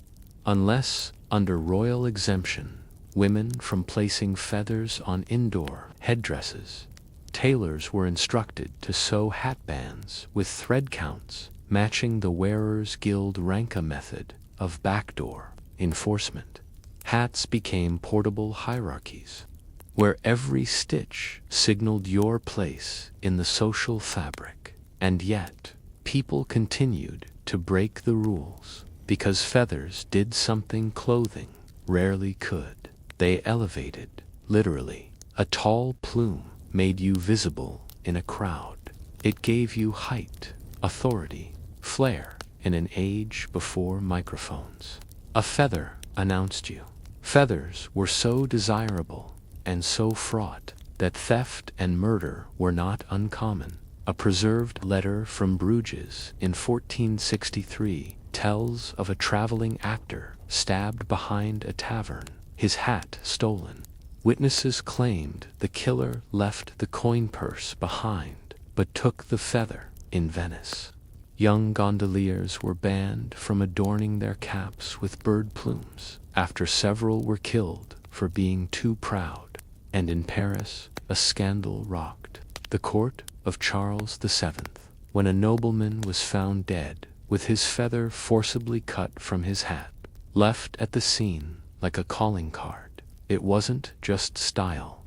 unless under royal exemption, women from placing feathers on indoor headdresses. Tailors were instructed to sew hatbands with thread counts matching the wearer's guild ranka method of backdoor enforcement. Hats became portable hierarchies, where every stitch signaled your place in the social fabric. And yet, people continued to break the rules, because feathers did something clothing rarely could. They elevated, literally. A tall plume made you visible in a crowd. It gave you height, authority, flair in an age before microphones. A feather announced you. Feathers were so desirable and so fraught that theft and murder were not uncommon. A preserved letter from Bruges in 1463 tells of a traveling actor stabbed behind a tavern, his hat stolen. Witnesses claimed the killer left the coin purse behind, but took the feather in Venice. Young gondoliers were banned from adorning their caps with bird plumes, after several were killed for being too proud. And in Paris, a scandal rocked the court of Charles VII, when a nobleman was found dead, with his feather forcibly cut from his hat, left at the scene like a calling card. It wasn't just style.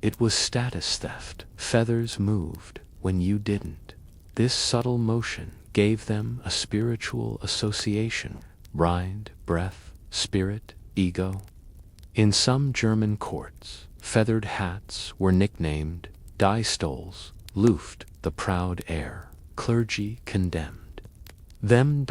It was status theft. Feathers moved when you didn't. This subtle motion gave them a spiritual association: mind, breath, spirit, ego. In some German courts, feathered hats were nicknamed Die Stols, Luft, the proud air. Clergy condemned them.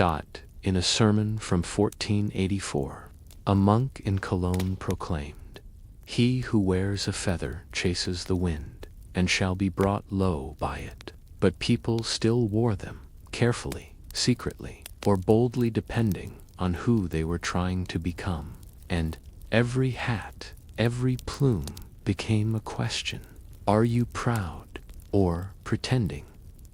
In a sermon from 1484, a monk in Cologne proclaimed, "He who wears a feather chases the wind, and shall be brought low by it." But people still wore them, carefully, secretly, or boldly, depending on who they were trying to become. And every hat, every plume became a question. Are you proud or pretending?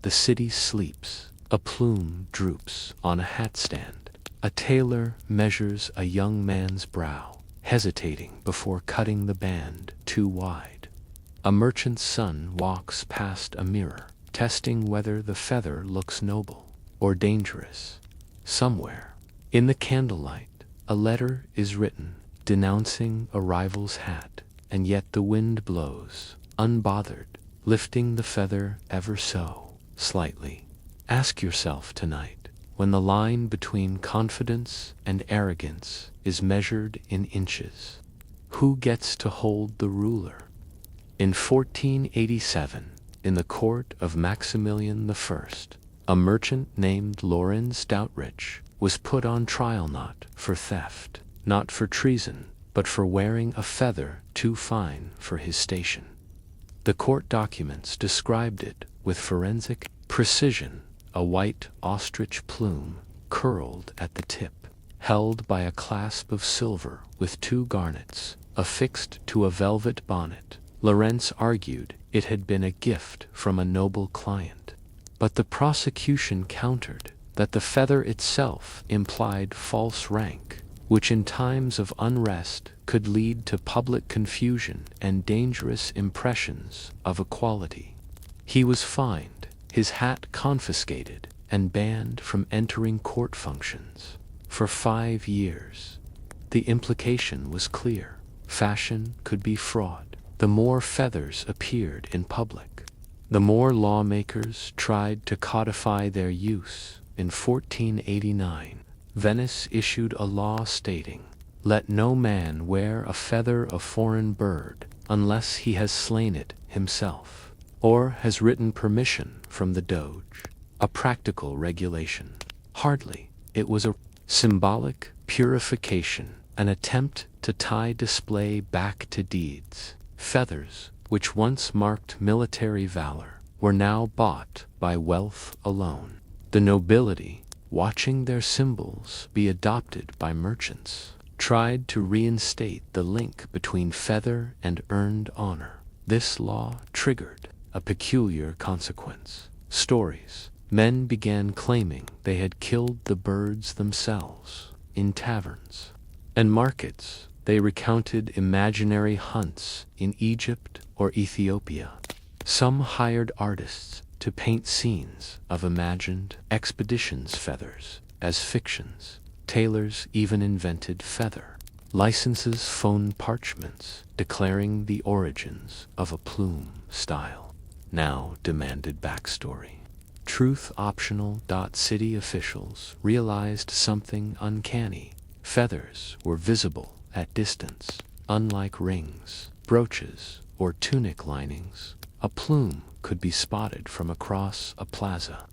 The city sleeps. A plume droops on a hat stand. A tailor measures a young man's brow, hesitating before cutting the band too wide. A merchant's son walks past a mirror, testing whether the feather looks noble or dangerous. Somewhere, in the candlelight, a letter is written, denouncing a rival's hat, and yet the wind blows, unbothered, lifting the feather ever so slightly. Ask yourself tonight, when the line between confidence and arrogance is measured in inches. Who gets to hold the ruler? In 1487, in the court of Maximilian I, a merchant named Lorenz Doutrich was put on trial not for theft, not for treason, but for wearing a feather too fine for his station. The court documents described it with forensic precision: a white ostrich plume, curled at the tip, held by a clasp of silver with 2 garnets, affixed to a velvet bonnet. Lorenz argued it had been a gift from a noble client. But the prosecution countered that the feather itself implied false rank, which in times of unrest could lead to public confusion and dangerous impressions of equality. He was fined, his hat confiscated, and banned from entering court functions for 5 years. The implication was clear: fashion could be fraud. The more feathers appeared in public, the more lawmakers tried to codify their use. In 1489, Venice issued a law stating, "Let no man wear a feather of foreign bird unless he has slain it himself, or has written permission from the Doge." A practical regulation. Hardly. It was a symbolic purification, an attempt to tie display back to deeds. Feathers, which once marked military valor, were now bought by wealth alone. The nobility, watching their symbols be adopted by merchants, tried to reinstate the link between feather and earned honor. This law triggered a peculiar consequence. Stories. Men began claiming they had killed the birds themselves. In taverns and markets, they recounted imaginary hunts in Egypt or Ethiopia. Some hired artists to paint scenes of imagined expeditions' feathers as fictions. Tailors even invented feather licenses, phone parchments declaring the origins of a plume style. Now demanded backstory. Truth optional. City officials realized something uncanny. Feathers were visible at distance. Unlike rings, brooches, or tunic linings, a plume could be spotted from across a plaza.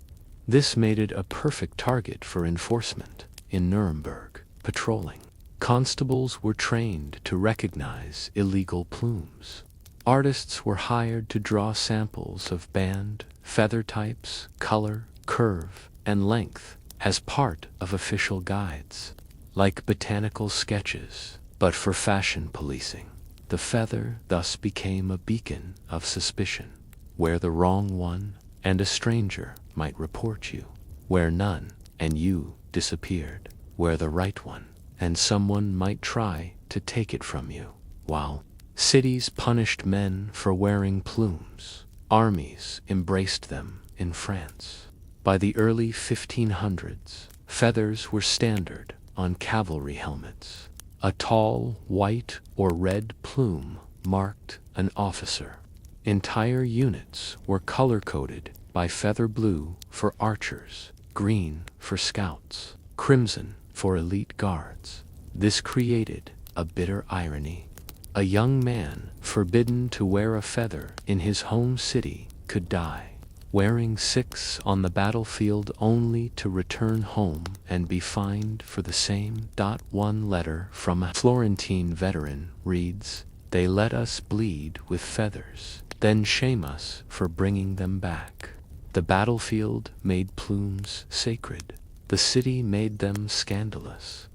This made it a perfect target for enforcement. In Nuremberg, patrolling constables were trained to recognize illegal plumes. Artists were hired to draw samples of band, feather types, color, curve, and length as part of official guides, like botanical sketches, but for fashion policing. The feather thus became a beacon of suspicion. Wear the wrong one, and a stranger might report you. Wear none, and you disappeared. Wear the right one, and someone might try to take it from you. While cities punished men for wearing plumes, armies embraced them in France. By the early 1500s, feathers were standard on cavalry helmets. A tall white or red plume marked an officer. Entire units were color-coded by feather blue for archers, green for scouts, crimson for elite guards. This created a bitter irony. A young man forbidden to wear a feather in his home city could die, wearing 6 on the battlefield only to return home and be fined for the same. One letter from a Florentine veteran reads, "They let us bleed with feathers, then shame us for bringing them back." The battlefield made plumes sacred. The city made them scandalous.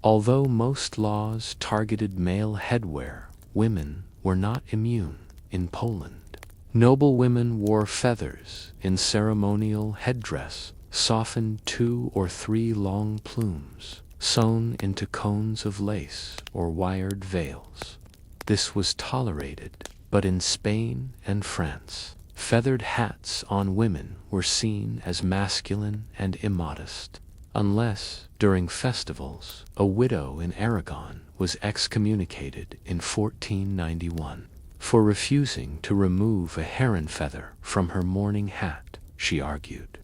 Although most laws targeted male headwear, women were not immune. In Poland, noble women wore feathers in ceremonial headdress, softened 2 or 3 long plumes, sewn into cones of lace or wired veils. This was tolerated, but in Spain and France, feathered hats on women were seen as masculine and immodest. Unless, during festivals, a widow in Aragon was excommunicated in 1491 for refusing to remove a heron feather from her mourning hat, she argued.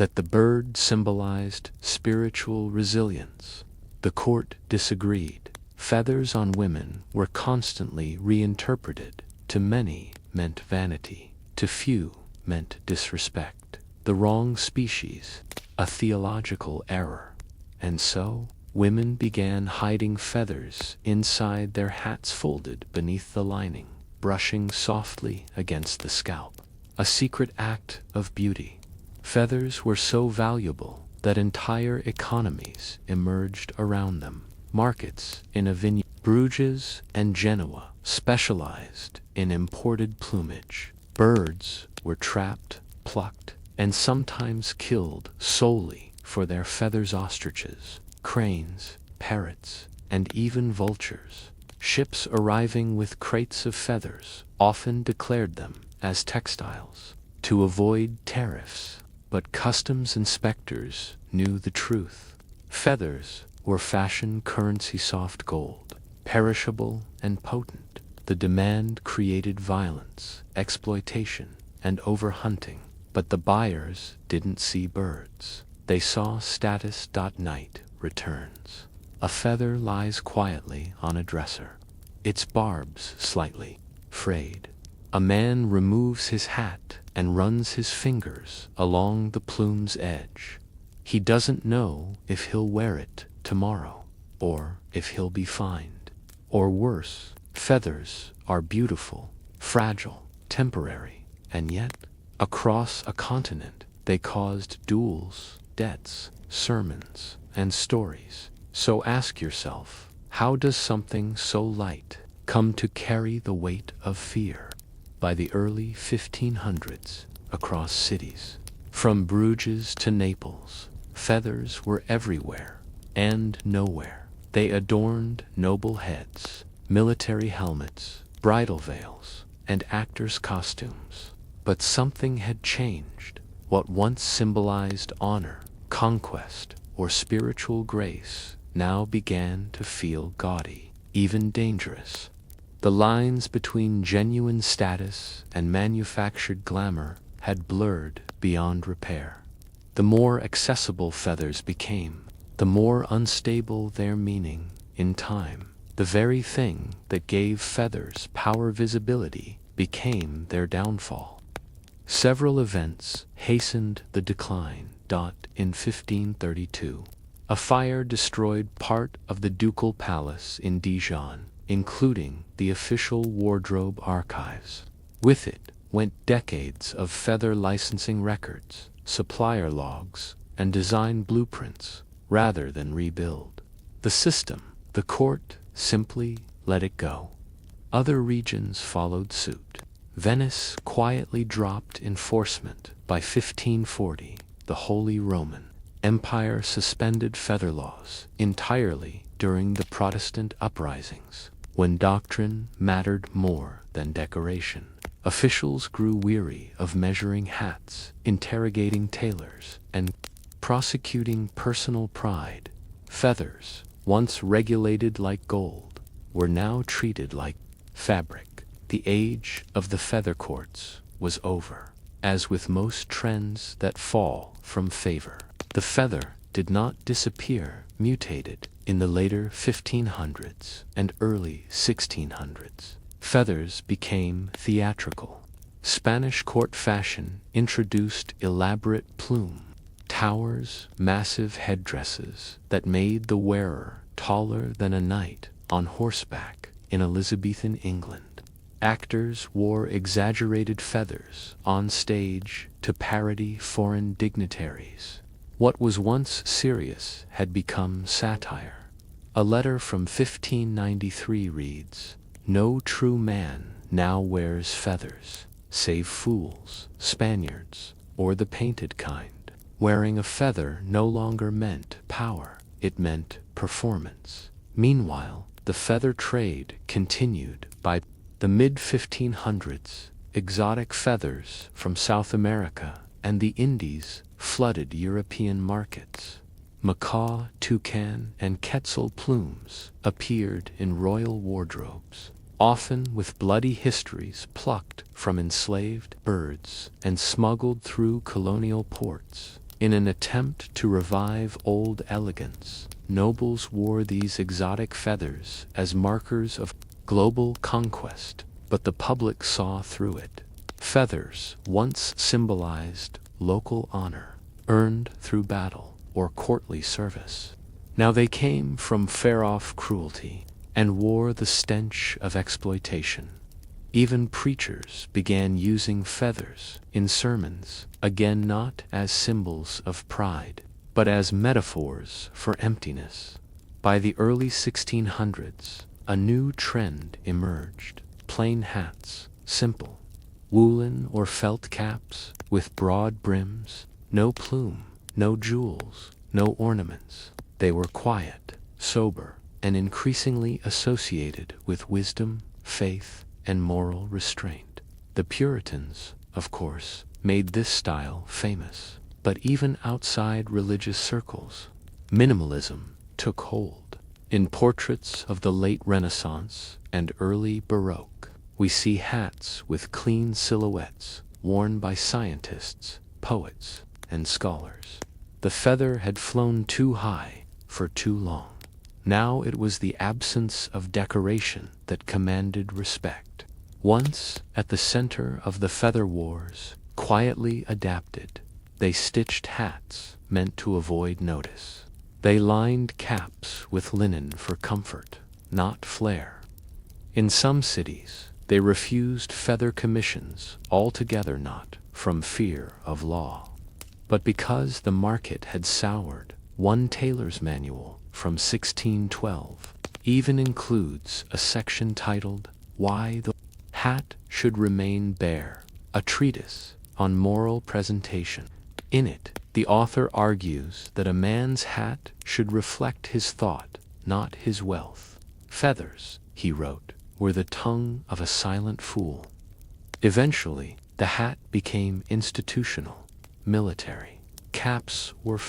that the bird symbolized spiritual resilience. The court disagreed. Feathers on women were constantly reinterpreted. To many meant vanity, to few meant disrespect, the wrong species, a theological error. And so, women began hiding feathers inside their hats folded beneath the lining, brushing softly against the scalp. A secret act of beauty. Feathers were so valuable that entire economies emerged around them. Markets in Avignon, Bruges, and Genoa specialized in imported plumage. Birds were trapped, plucked, and sometimes killed solely for their feathers. Ostriches, cranes, parrots, and even vultures. Ships arriving with crates of feathers often declared them as textiles to avoid tariffs, but customs inspectors knew the truth. Feathers were fashion currency. Soft gold, perishable and potent. The demand created violence, exploitation, and overhunting, but the buyers didn't see birds. They saw status. Night returns. A feather lies quietly on a dresser, its barbs slightly frayed. A man removes his hat and runs his fingers along the plume's edge. He doesn't know if he'll wear it tomorrow, or if he'll be fined. Or worse, feathers are beautiful, fragile, temporary, and yet, across a continent, they caused duels, debts, sermons, and stories. So ask yourself, how does something so light come to carry the weight of fear? By the early 1500s, across cities, from Bruges to Naples, feathers were everywhere and nowhere. They adorned noble heads, military helmets, bridal veils, and actors' costumes. But something had changed. What once symbolized honor, conquest, or spiritual grace now began to feel gaudy, even dangerous. The lines between genuine status and manufactured glamour had blurred beyond repair. The more accessible feathers became, the more unstable their meaning in time. The very thing that gave feathers power, visibility, became their downfall. Several events hastened the decline. In 1532, a fire destroyed part of the ducal palace in Dijon, including the official wardrobe archives. With it went decades of feather licensing records, supplier logs, and design blueprints. Rather than rebuild the system, the court simply let it go. Other regions followed suit. Venice quietly dropped enforcement. By 1540, the Holy Roman Empire suspended feather laws entirely during the Protestant uprisings, when doctrine mattered more than decoration. Officials grew weary of measuring hats, interrogating tailors, and prosecuting personal pride. Feathers, once regulated like gold, were now treated like fabric. The age of the feather courts was over. As with most trends that fall from favor, the feather did not disappear, mutated. In the later 1500s and early 1600s, feathers became theatrical. Spanish court fashion introduced elaborate plume, towers, massive headdresses that made the wearer taller than a knight on horseback in Elizabethan England. Actors wore exaggerated feathers on stage to parody foreign dignitaries. What was once serious had become satire. A letter from 1593 reads, "No true man now wears feathers, save fools, Spaniards, or the painted kind." Wearing a feather no longer meant power, it meant performance. Meanwhile, the feather trade continued. By the mid-1500s, exotic feathers from South America and the Indies flooded European markets. Macaw, toucan, and quetzal plumes appeared in royal wardrobes, often with bloody histories plucked from enslaved birds and smuggled through colonial ports. In an attempt to revive old elegance, nobles wore these exotic feathers as markers of global conquest, but the public saw through it. Feathers once symbolized local honor, earned through battle or courtly service. Now they came from far-off cruelty and wore the stench of exploitation. Even preachers began using feathers in sermons, again not as symbols of pride, but as metaphors for emptiness. By the early 1600s, a new trend emerged: plain hats, simple, woolen or felt caps with broad brims, no plume, no jewels, no ornaments. They were quiet, sober, and increasingly associated with wisdom, faith, and moral restraint. The Puritans, of course, made this style famous, but even outside religious circles, minimalism took hold. In portraits of the late Renaissance and early Baroque, we see hats with clean silhouettes worn by scientists, poets, and scholars. The feather had flown too high for too long. Now it was the absence of decoration that commanded respect. Once at the center of the feather wars, quietly adapted, they stitched hats meant to avoid notice. They lined caps with linen for comfort, not flair. In some cities, they refused feather commissions altogether, not from fear of law, but because the market had soured. One tailor's manual from 1612 even includes a section titled "Why the Hat Should Remain Bare," a treatise on moral presentation. In it, the author argues that a man's hat should reflect his thought, not his wealth. Feathers, he wrote, were the tongue of a silent fool. Eventually, the hat became institutional, military. Caps were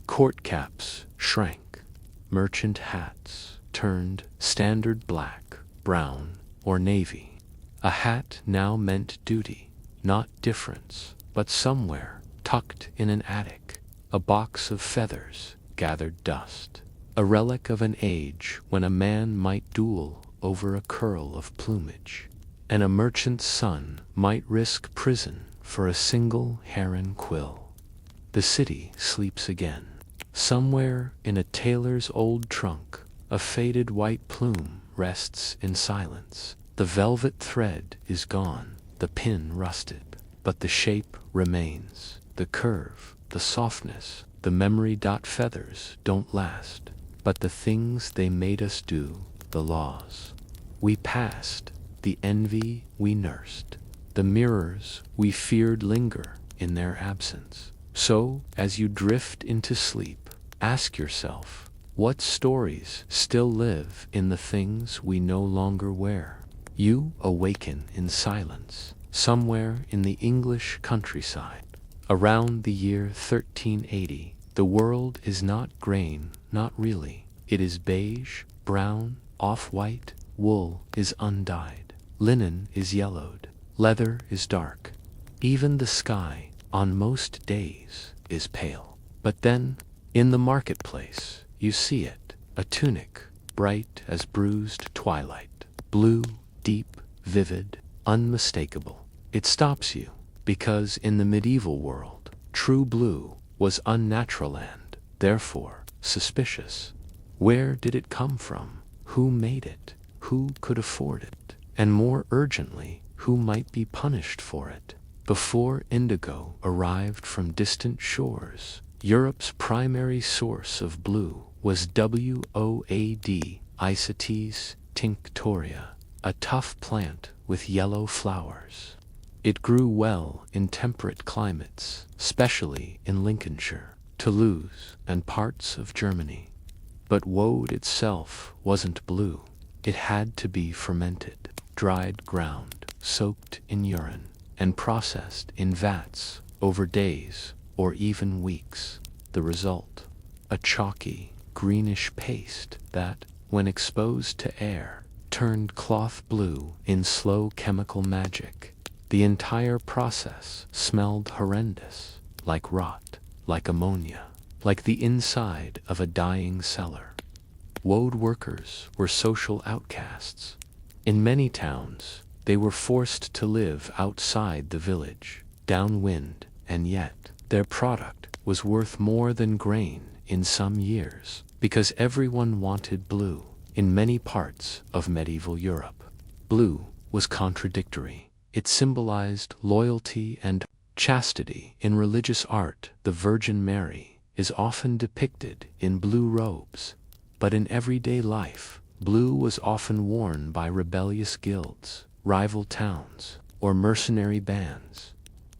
court caps shrank. Merchant hats turned standard black, brown, or navy. A hat now meant duty, not difference, but somewhere, tucked in an attic, a box of feathers gathered dust, a relic of an age when a man might duel over a curl of plumage, and a merchant's son might risk prison for a single heron quill. The city sleeps again. Somewhere in a tailor's old trunk, a faded white plume rests in silence. The velvet thread is gone, the pin rusted, but the shape remains. The curve, the softness, the memory. Feathers don't last, but the things they made us do, the laws we passed, the envy we nursed, the mirrors we feared linger in their absence. So, as you drift into sleep, ask yourself, what stories still live in the things we no longer wear? You awaken in silence, somewhere in the English countryside. Around the year 1380, the world is not grain, not really. It is beige, brown, off-white. Wool is undyed. Linen is yellowed. Leather is dark. Even the sky, on most days, is pale. But then, in the marketplace, you see it, a tunic, bright as bruised twilight, blue, deep, vivid, unmistakable. It stops you, because in the medieval world, true blue was unnatural and, therefore, suspicious. Where did it come from? Who made it? Who could afford it? And more urgently, who might be punished for it? Before indigo arrived from distant shores, Europe's primary source of blue was woad, Isotes tinctoria, a tough plant with yellow flowers. It grew well in temperate climates, especially in Lincolnshire, Toulouse, and parts of Germany. But woad itself wasn't blue. It had to be fermented, dried, ground, soaked in urine, and processed in vats over days or even weeks. The result, a chalky, greenish paste that, when exposed to air, turned cloth blue in slow chemical magic. The entire process smelled horrendous, like rot, like ammonia, like the inside of a dying cellar. Woad workers were social outcasts. In many towns, they were forced to live outside the village, downwind, and yet their product was worth more than grain in some years, because everyone wanted blue. In many parts of medieval Europe, blue was contradictory. It symbolized loyalty and chastity. In religious art, the Virgin Mary is often depicted in blue robes, but in everyday life, blue was often worn by rebellious guilds, rival towns, or mercenary bands.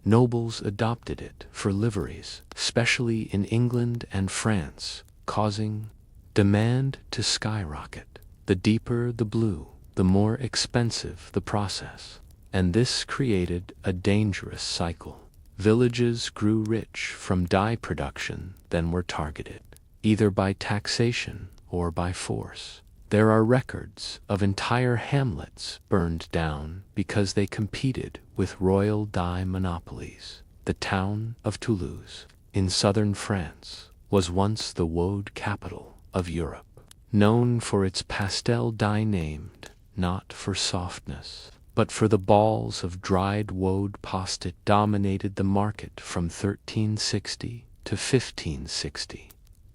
Nobles adopted it for liveries, especially in England and France, causing demand to skyrocket. The deeper the blue, the more expensive the process, and this created a dangerous cycle. Villages grew rich from dye production, then were targeted, either by taxation or by force. There are records of entire hamlets burned down because they competed with royal dye monopolies. The town of Toulouse, in southern France, was once the woad capital of Europe, known for its pastel dye, named not for softness, but for the balls of dried woad paste. It dominated the market from 1360 to 1560.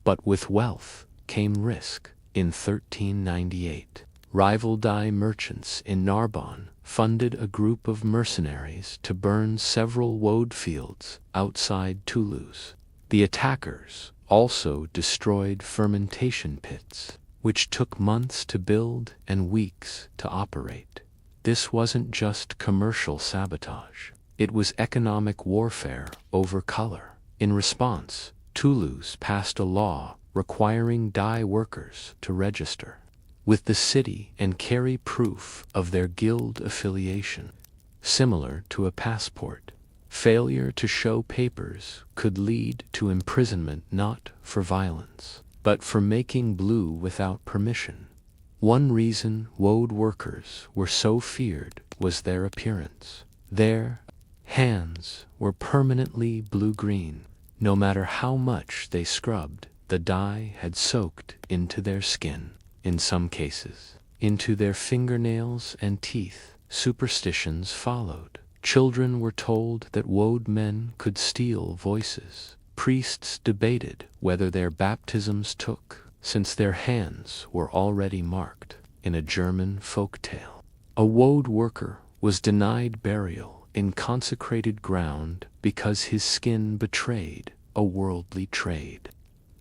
But with wealth came risk. In 1398, rival dye merchants in Narbonne funded a group of mercenaries to burn several woad fields outside Toulouse. The attackers also destroyed fermentation pits, which took months to build and weeks to operate. This wasn't just commercial sabotage, it was economic warfare over color. In response, Toulouse passed a law requiring dye workers to register with the city and carry proof of their guild affiliation, similar to a passport. Failure to show papers could lead to imprisonment, not for violence, but for making blue without permission. One reason woad workers were so feared was their appearance. Their hands were permanently blue-green. No matter how much they scrubbed, the dye had soaked into their skin, in some cases, into their fingernails and teeth. Superstitions followed. Children were told that woad men could steal voices. Priests debated whether their baptisms took, since their hands were already marked. In a German folk tale, a woad worker was denied burial in consecrated ground because his skin betrayed a worldly trade.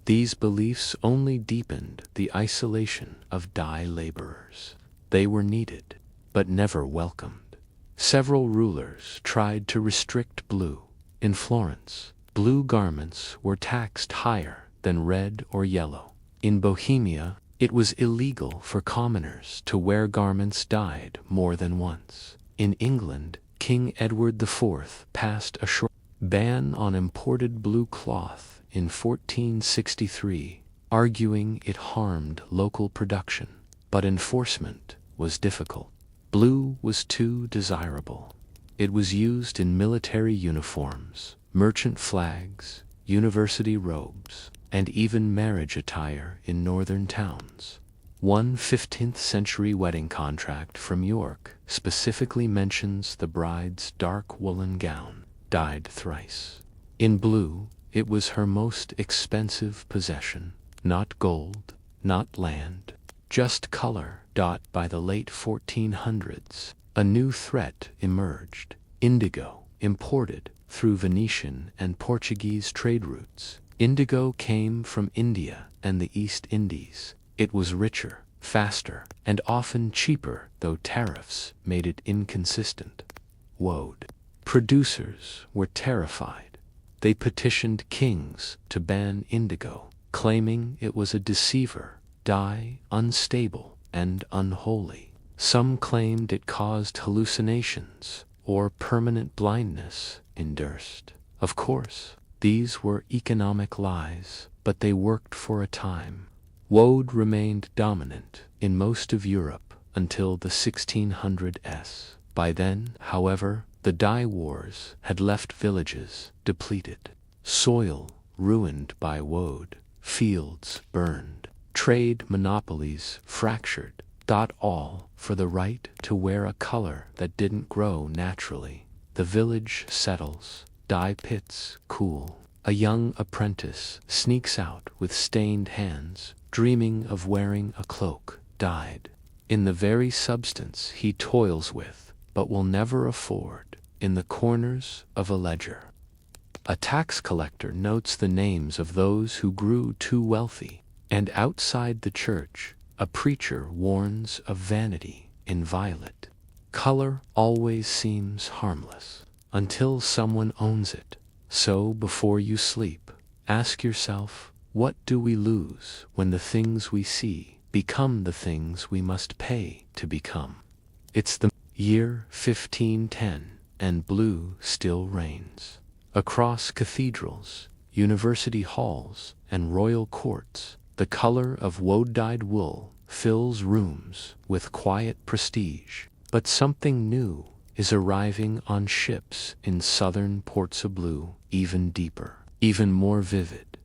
These beliefs only deepened the isolation of dye laborers. They were needed, but never welcomed. Several rulers tried to restrict blue. In Florence, blue garments were taxed higher than red or yellow. In Bohemia, it was illegal for commoners to wear garments dyed more than once. In England, King Edward IV passed a short ban on imported blue cloth in 1463, arguing it harmed local production, but enforcement was difficult. Blue was too desirable. It was used in military uniforms, merchant flags, university robes, and even marriage attire in northern towns. One 15th-century wedding contract from York specifically mentions the bride's dark woolen gown, dyed thrice in blue. It was her most expensive possession, not gold, not land, just color. By the late 1400s, a new threat emerged: indigo, imported through Venetian and Portuguese trade routes. Indigo came from India and the East Indies. It was richer, faster, and often cheaper, though tariffs made it inconsistent. Woad producers were terrified. They petitioned kings to ban indigo, claiming it was a deceiver, dye unstable and unholy. Some claimed it caused hallucinations or permanent blindness in Durst. Of course, these were economic lies, but they worked for a time. Woad remained dominant in most of Europe until the 1600s. By then, however, the dye wars had left villages depleted. Soil ruined by woad, fields burned, trade monopolies fractured, all for the right to wear a color that didn't grow naturally. The village settles, dye pits cool. A young apprentice sneaks out with stained hands, dreaming of wearing a cloak dyed in the very substance he toils with, but will never afford, in the corners of a ledger. A tax collector notes the names of those who grew too wealthy, and outside the church, a preacher warns of vanity in violet. Color always seems harmless until someone owns it. So before you sleep, ask yourself, what do we lose when the things we see become the things we must pay to become? It's the year 1510, and blue still reigns. Across cathedrals, university halls, and royal courts, the color of woad-dyed wool fills rooms with quiet prestige. But something new is arriving on ships in southern ports of blue, even deeper, even more vivid.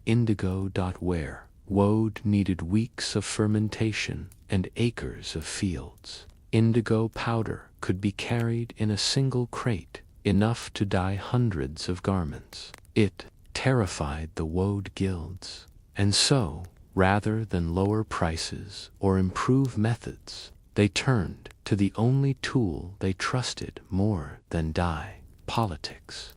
Indigo. Where woad needed weeks of fermentation and acres of fields, indigo powder could be carried in a single crate, enough to dye hundreds of garments. It terrified the woad guilds, and so, rather than lower prices or improve methods, they turned to the only tool they trusted more than dye: politics.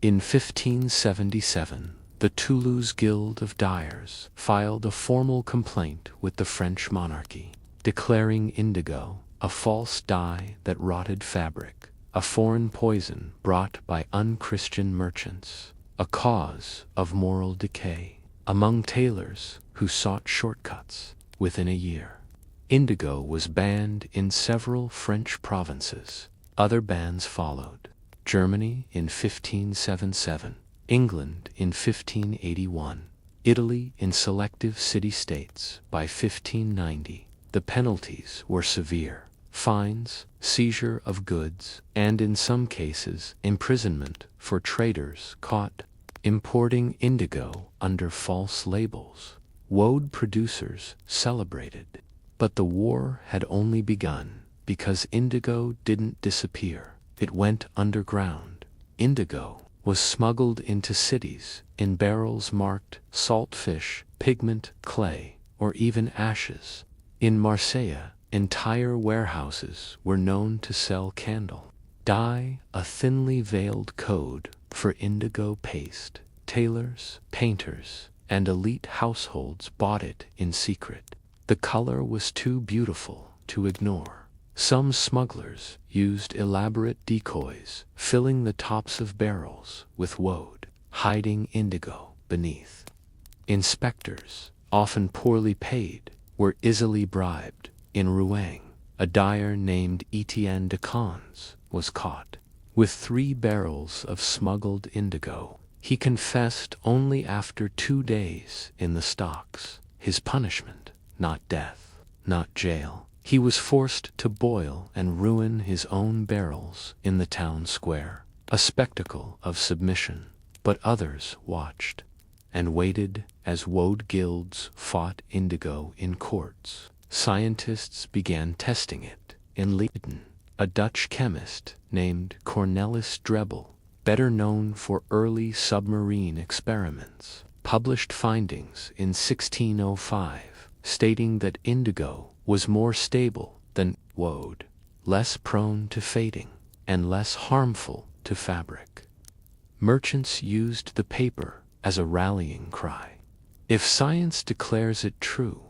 In 1577, the Toulouse Guild of Dyers filed a formal complaint with the French monarchy, declaring indigo a false dye that rotted fabric, a foreign poison brought by unchristian merchants, a cause of moral decay among tailors who sought shortcuts. Within a year, indigo was banned in several French provinces. Other bans followed: Germany in 1577, England in 1581, Italy in selective city-states by 1590. The penalties were severe: fines, seizure of goods, and in some cases imprisonment for traders caught importing indigo under false labels. Woad producers celebrated. But the war had only begun, because indigo didn't disappear. It went underground. Indigo was smuggled into cities in barrels marked saltfish, pigment, clay, or even ashes. In Marseille, entire warehouses were known to sell candle dye, a thinly veiled code for indigo paste. Tailors, painters, and elite households bought it in secret. The color was too beautiful to ignore. Some smugglers used elaborate decoys, filling the tops of barrels with woad, hiding indigo beneath. Inspectors, often poorly paid, were easily bribed. In Rouen, a dyer named Etienne de Cons was caught with 3 barrels of smuggled indigo. He confessed only after 2 days in the stocks. His punishment: not death, not jail. He was forced to boil and ruin his own barrels in the town square, a spectacle of submission. But others watched and waited as woad guilds fought indigo in courts. Scientists began testing it. In Leiden, a Dutch chemist named Cornelis Drebbel, better known for early submarine experiments, published findings in 1605, stating that indigo was more stable than woad, less prone to fading, and less harmful to fabric. Merchants used the paper as a rallying cry. If science declares it true,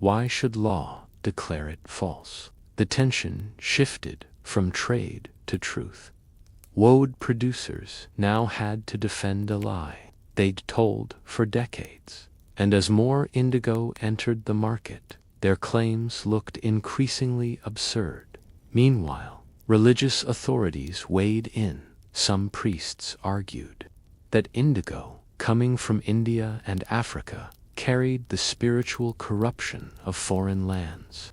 why should law declare it false? The tension shifted from trade to truth. Woad producers now had to defend a lie they'd told for decades, and as more indigo entered the market, their claims looked increasingly absurd. Meanwhile, religious authorities weighed in. Some priests argued that indigo, coming from India and Africa, carried the spiritual corruption of foreign lands.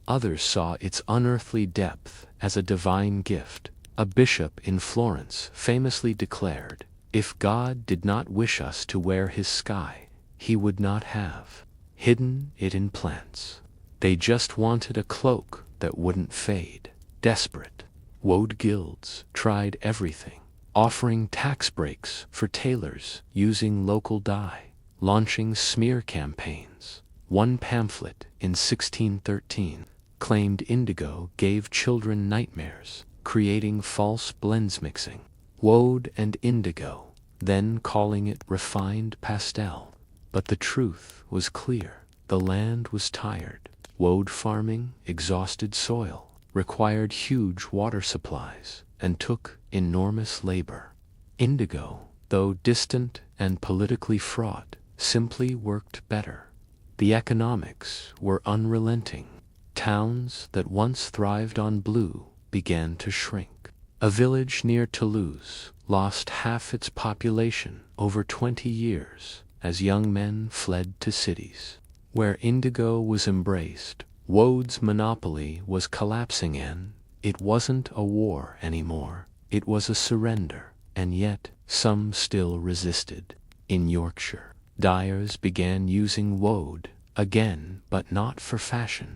Others saw its unearthly depth as a divine gift. A bishop in Florence famously declared, If God did not wish us to wear his sky, he would not have hidden it in plants. They just wanted a cloak that wouldn't fade. Desperate, woad guilds tried everything, offering tax breaks for tailors using local dye, launching smear campaigns. One pamphlet in 1613 claimed indigo gave children nightmares, creating false blends mixing woad and indigo, then calling it refined pastel. But the truth was clear. The land was tired. Woad farming exhausted soil, required huge water supplies, and took enormous labor. Indigo, though distant and politically fraught, simply worked better. The economics were unrelenting. Towns that once thrived on blue began to shrink. A village near Toulouse lost half its population over 20 years as young men fled to cities. Where indigo was embraced, woad's monopoly was collapsing and it wasn't a war anymore, it was a surrender, and yet some still resisted. In Yorkshire, dyers began using woad again, but not for fashion.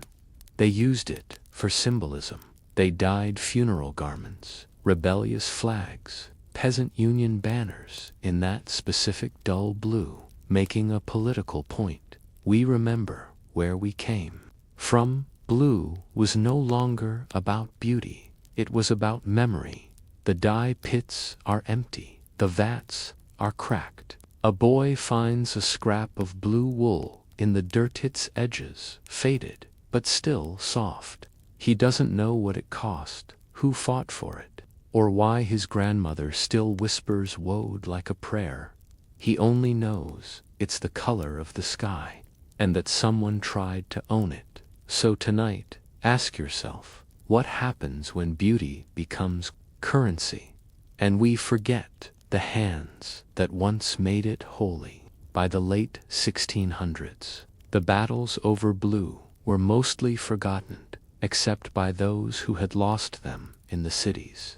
They used it for symbolism. They dyed funeral garments, rebellious flags, peasant union banners in that specific dull blue, making a political point. We remember where we came from. Blue was no longer about beauty, it was about memory. The dye pits are empty, the vats are cracked. A boy finds a scrap of blue wool in the dirt, its edges faded, but still soft. He doesn't know what it cost, who fought for it, or why his grandmother still whispers woad like a prayer. He only knows it's the color of the sky, and that someone tried to own it. So tonight, ask yourself, what happens when beauty becomes currency, and we forget the hands that once made it holy? By the late 1600s, the battles over blue were mostly forgotten, except by those who had lost them in the cities.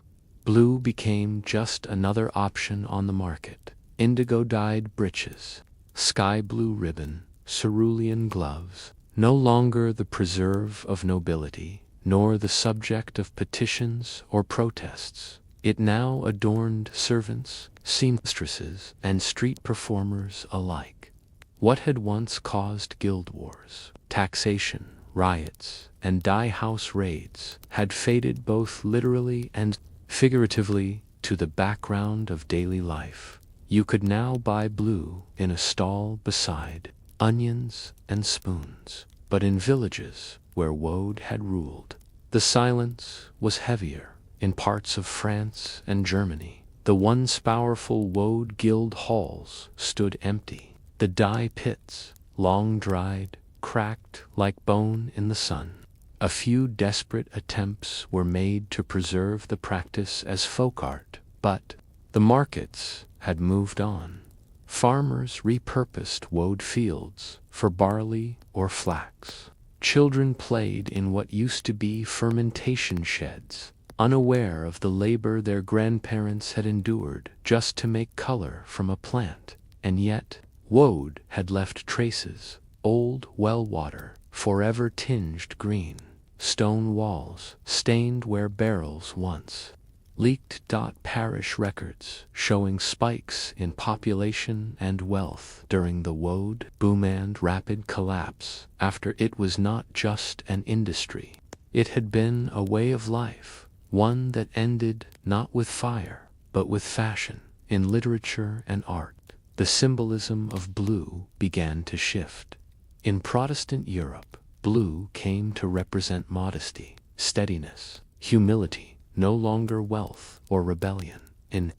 Blue became just another option on the market. Indigo-dyed breeches, sky blue ribbon, cerulean gloves, no longer the preserve of nobility, nor the subject of petitions or protests. It now adorned servants, seamstresses, and street performers alike. What had once caused guild wars, taxation, riots, and dye house raids had faded both literally and figuratively to the background of daily life. You could now buy blue in a stall beside onions and spoons. But in villages where woad had ruled, the silence was heavier. In parts of France and Germany, the once powerful woad guild halls stood empty. The dye pits, long dried, cracked like bone in the sun. A few desperate attempts were made to preserve the practice as folk art, but the markets had moved on. Farmers repurposed woad fields for barley or flax. Children played in what used to be fermentation sheds, unaware of the labor their grandparents had endured just to make color from a plant. And yet, woad had left traces. Old well water, forever tinged green. Stone walls, stained where barrels once leaked. Parish records showing spikes in population and wealth during the woad boom and rapid collapse. After it was not just an industry, it had been a way of life, one that ended not with fire, but with fashion. In literature and art, the symbolism of blue began to shift. In Protestant Europe, blue came to represent modesty, steadiness, humility, no longer wealth or rebellion. In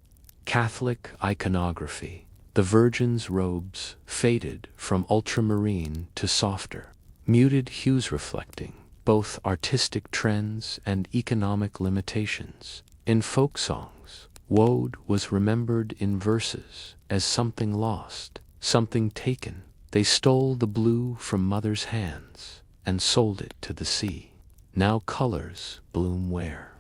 Catholic iconography, the Virgin's robes faded from ultramarine to softer, muted hues reflecting both artistic trends and economic limitations. In folk songs, woad was remembered in verses as something lost, something taken. They stole the blue from mother's hands and sold it to the sea. Now colors bloom where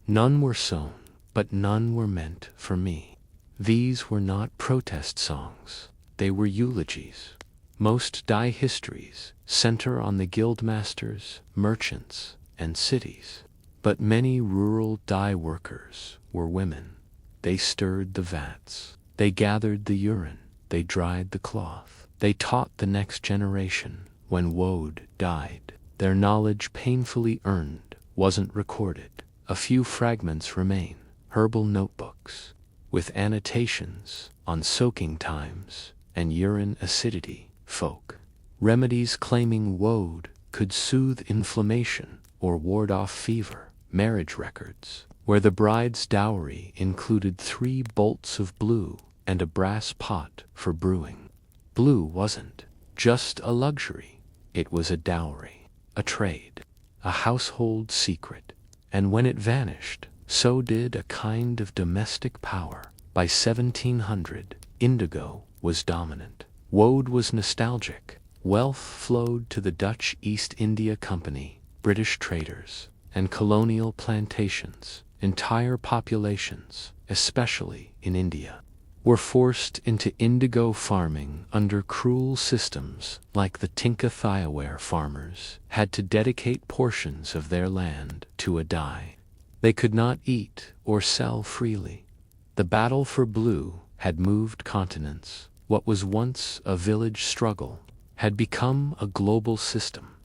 none were sown, but none were meant for me. These were not protest songs, they were eulogies. Most dye histories center on the guildmasters, merchants, and cities. But many rural dye workers were women. They stirred the vats, they gathered the urine, they dried the cloth, they taught the next generation. When Woad died, their knowledge painfully earned wasn't recorded. A few fragments remain, herbal notebooks, with annotations on soaking times and urine acidity, folk remedies claiming Woad could soothe inflammation or ward off fever, marriage records, where the bride's dowry included 3 bolts of blue and a brass pot for brewing. Blue wasn't just a luxury, it was a dowry, a trade, a household secret, and when it vanished, so did a kind of domestic power. By 1700, indigo was dominant. Woad was nostalgic. Wealth flowed to the Dutch East India Company, British traders, and colonial plantations. Entire populations, especially in India, were forced into indigo farming under cruel systems. Like the Tinka Thiaware farmers had to dedicate portions of their land to a dye. They could not eat or sell freely. The battle for blue had moved continents. What was once a village struggle had become a global system,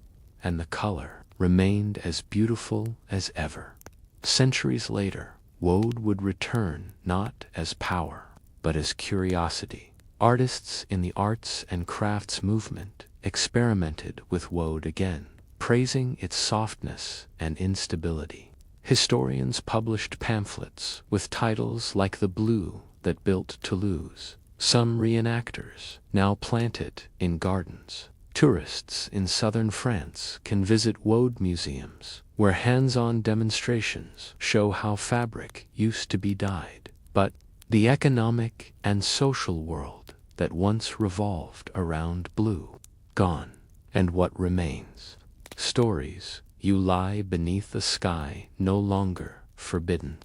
and the color remained as beautiful as ever. Centuries later, Woad would return not as power, but as curiosity. Artists in the arts and crafts movement experimented with Woad again, praising its softness and instability. Historians published pamphlets with titles like The Blue That Built Toulouse. Some reenactors now plant it in gardens. Tourists in southern France can visit Woad museums, where hands-on demonstrations show how fabric used to be dyed. But the economic and social world that once revolved around blue, gone. And what remains? Stories. You lie beneath the sky, no longer forbidden.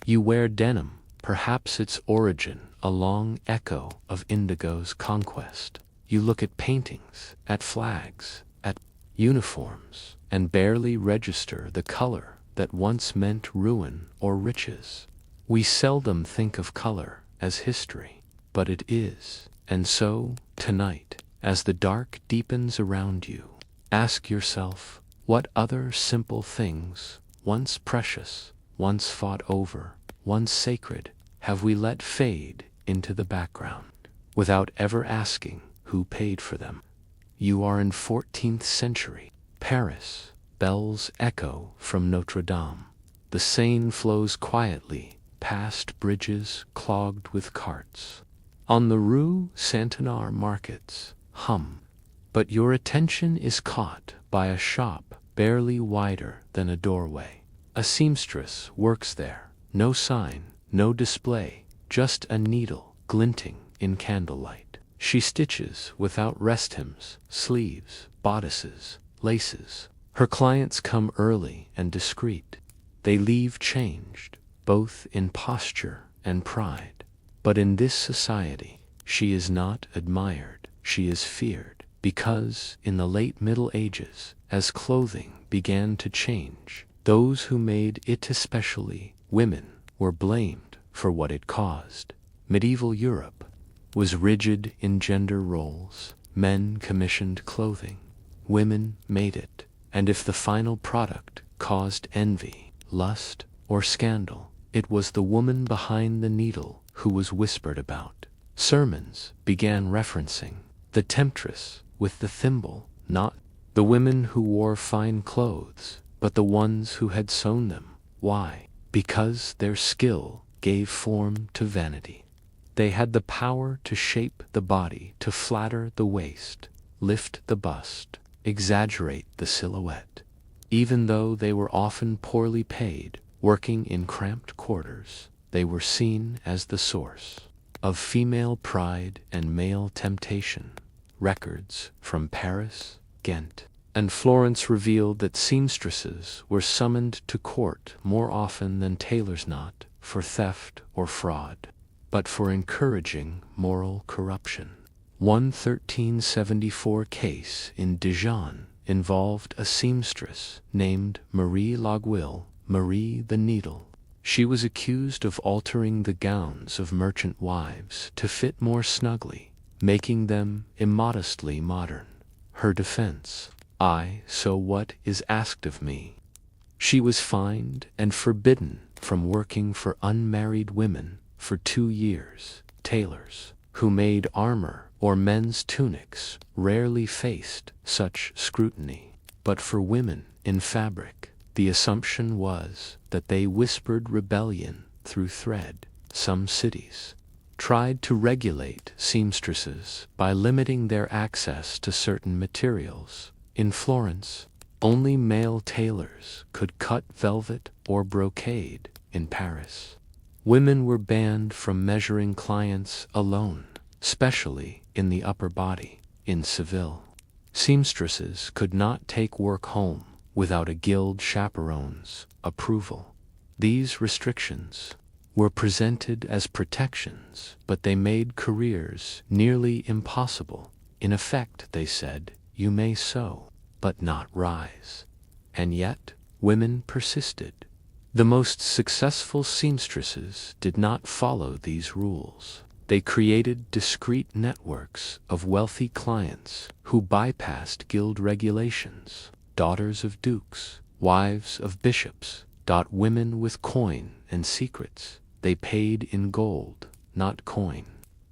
You wear denim, perhaps its origin a long echo of indigo's conquest. You look at paintings, at flags, at uniforms, and barely register the color that once meant ruin or riches. We seldom think of color as history, but it is. And so, tonight, as the dark deepens around you, ask yourself, what other simple things, once precious, once fought over, once sacred, have we let fade into the background, without ever asking who paid for them? You are in 14th century Paris. Bells echo from Notre Dame. The Seine flows quietly past bridges clogged with carts. On the Rue Saint-Honore markets hum. But your attention is caught by a shop barely wider than a doorway. A seamstress works there. No sign, no display, just a needle glinting in candlelight. She stitches without rest hems, sleeves, bodices, laces. Her clients come early and discreet. They leave changed, both in posture and pride. But in this society, she is not admired, she is feared, because in the late Middle Ages, as clothing began to change, those who made it, especially women, were blamed for what it caused. Medieval Europe was rigid in gender roles. Men commissioned clothing, women made it, and if the final product caused envy, lust, or scandal, it was the woman behind the needle who was whispered about. Sermons began referencing the temptress with the thimble, not the women who wore fine clothes, but the ones who had sewn them. Why? Because their skill gave form to vanity. They had the power to shape the body, to flatter the waist, lift the bust, exaggerate the silhouette. Even though they were often poorly paid, working in cramped quarters, they were seen as the source of female pride and male temptation. Records from Paris, Ghent, and Florence revealed that seamstresses were summoned to court more often than tailors, not for theft or fraud, but for encouraging moral corruption. One 1374 case in Dijon involved a seamstress named Marie Laguille, Marie the Needle. She was accused of altering the gowns of merchant wives to fit more snugly, making them immodestly modern. Her defense: I sew what is asked of me. She was fined and forbidden from working for unmarried women for 2 years. Tailors who made armor or men's tunics rarely faced such scrutiny, but for women in fabric, the assumption was that they whispered rebellion through thread. Some cities tried to regulate seamstresses by limiting their access to certain materials. In Florence, only male tailors could cut velvet or brocade. In Paris, women were banned from measuring clients alone, especially in the upper body. In Seville, seamstresses could not take work home without a guild chaperone's approval. These restrictions were presented as protections, but they made careers nearly impossible. In effect, they said, you may sew, but not rise. And yet, women persisted. The most successful seamstresses did not follow these rules. They created discreet networks of wealthy clients who bypassed guild regulations. Daughters of dukes, wives of bishops, women with coin and secrets. They paid in gold, not coin.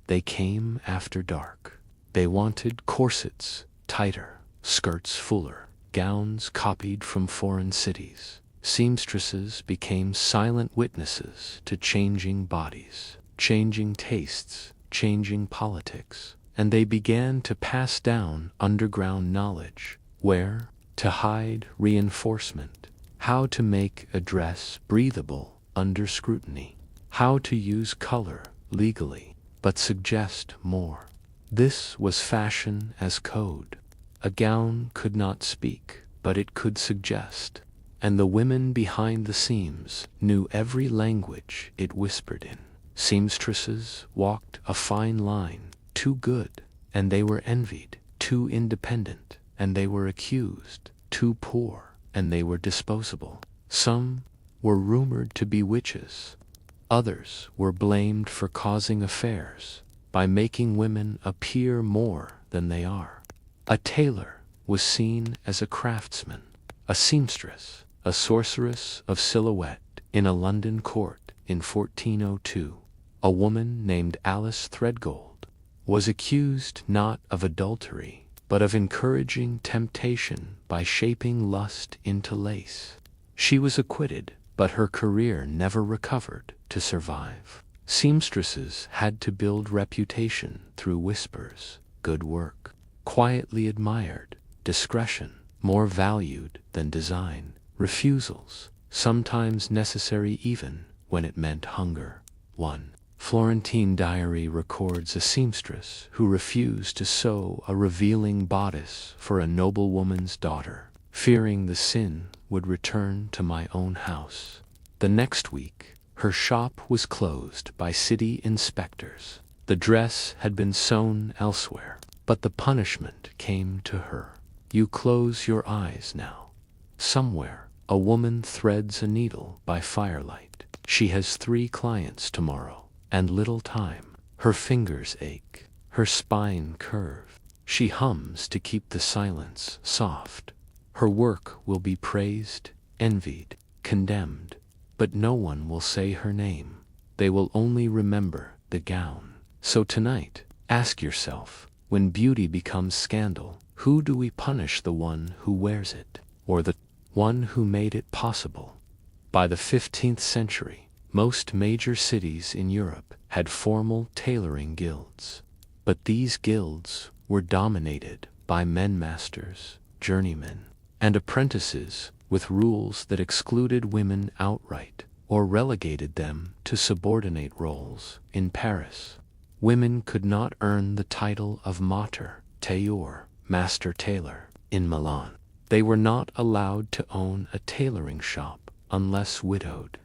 They came after dark. They wanted corsets tighter, skirts fuller, gowns copied from foreign cities. Seamstresses became silent witnesses to changing bodies, changing tastes, changing politics, and they began to pass down underground knowledge: where to hide reinforcement, how to make a dress breathable under scrutiny, how to use color legally but suggest more. This was fashion as code. A gown could not speak, but it could suggest, and the women behind the seams knew every language it whispered in. Seamstresses walked a fine line: too good, and they were envied; too independent, and they were accused; too poor, and they were disposable. Some were rumored to be witches. Others were blamed for causing affairs by making women appear more than they are. A tailor was seen as a craftsman, a seamstress, a sorceress of silhouette. In a London court in 1402, a woman named Alice Threadgold was accused not of adultery, but of encouraging temptation by shaping lust into lace. She was acquitted, but her career never recovered to survive. Seamstresses had to build reputation through whispers: good work, quietly admired; discretion, more valued than design; refusals, sometimes necessary even when it meant hunger. One Florentine diary records a seamstress who refused to sew a revealing bodice for a noblewoman's daughter, fearing the sin would return to my own house. The next week, her shop was closed by city inspectors. The dress had been sewn elsewhere, but the punishment came to her. You close your eyes now. Somewhere, a woman threads a needle by firelight. She has 3 clients tomorrow, and little time. Her fingers ache, her spine curve. She hums to keep the silence soft. Her work will be praised, envied, condemned, but no one will say her name. They will only remember the gown. So tonight, ask yourself, when beauty becomes scandal, who do we punish? The one who wears it, or the one who made it possible? By the 15th century, most major cities in Europe had formal tailoring guilds, but these guilds were dominated by men masters, journeymen, and apprentices, with rules that excluded women outright or relegated them to subordinate roles. In Paris, women could not earn the title of mater, tailleur, master tailor. In Milan, they were not allowed to own a tailoring shop unless widowed.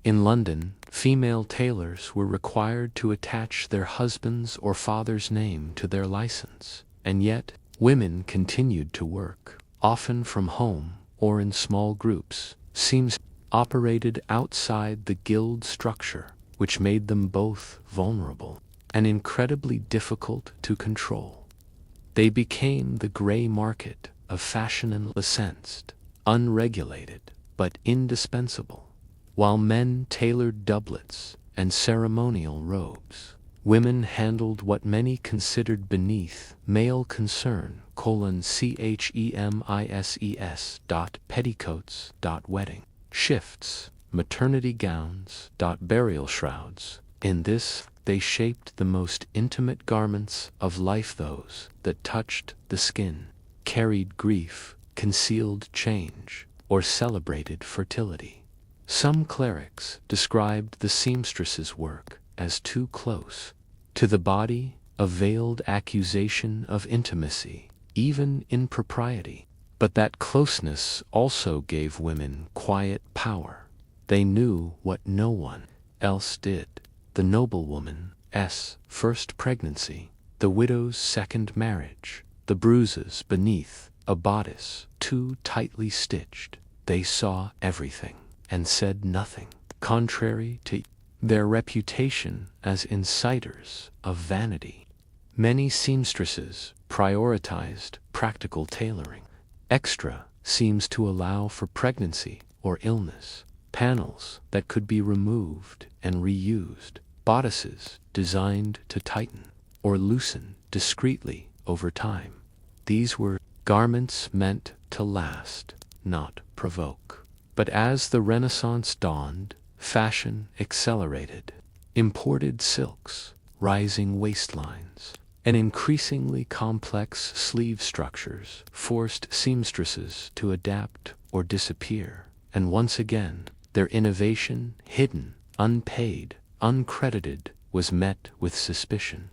In London, female tailors were required to attach their husband's or father's name to their license, and yet women continued to work, often from home or in small groups. Seams operated outside the guild structure, which made them both vulnerable and incredibly difficult to control. They became the gray market of fashion and licensed, unregulated, but indispensable. While men tailored doublets and ceremonial robes, women handled what many considered beneath male concern: petticoats, wedding shifts, maternity gowns, burial shrouds. In this, they shaped the most intimate garments of life, those that touched the skin, carried grief, concealed change, or celebrated fertility. Some clerics described the seamstress's work as too close to the body, a veiled accusation of intimacy, even impropriety. But that closeness also gave women quiet power. They knew what no one else did: the noblewoman's first pregnancy, the widow's second marriage, the bruises beneath a bodice too tightly stitched. They saw everything and said nothing, contrary to their reputation as inciters of vanity. Many seamstresses prioritized practical tailoring. Extra seams to allow for pregnancy or illness, panels that could be removed and reused, bodices designed to tighten or loosen discreetly over time. These were garments meant to last, not provoke. But as the Renaissance dawned, fashion accelerated. Imported silks, rising waistlines, and increasingly complex sleeve structures forced seamstresses to adapt or disappear. And once again, their innovation, hidden, unpaid, uncredited, was met with suspicion.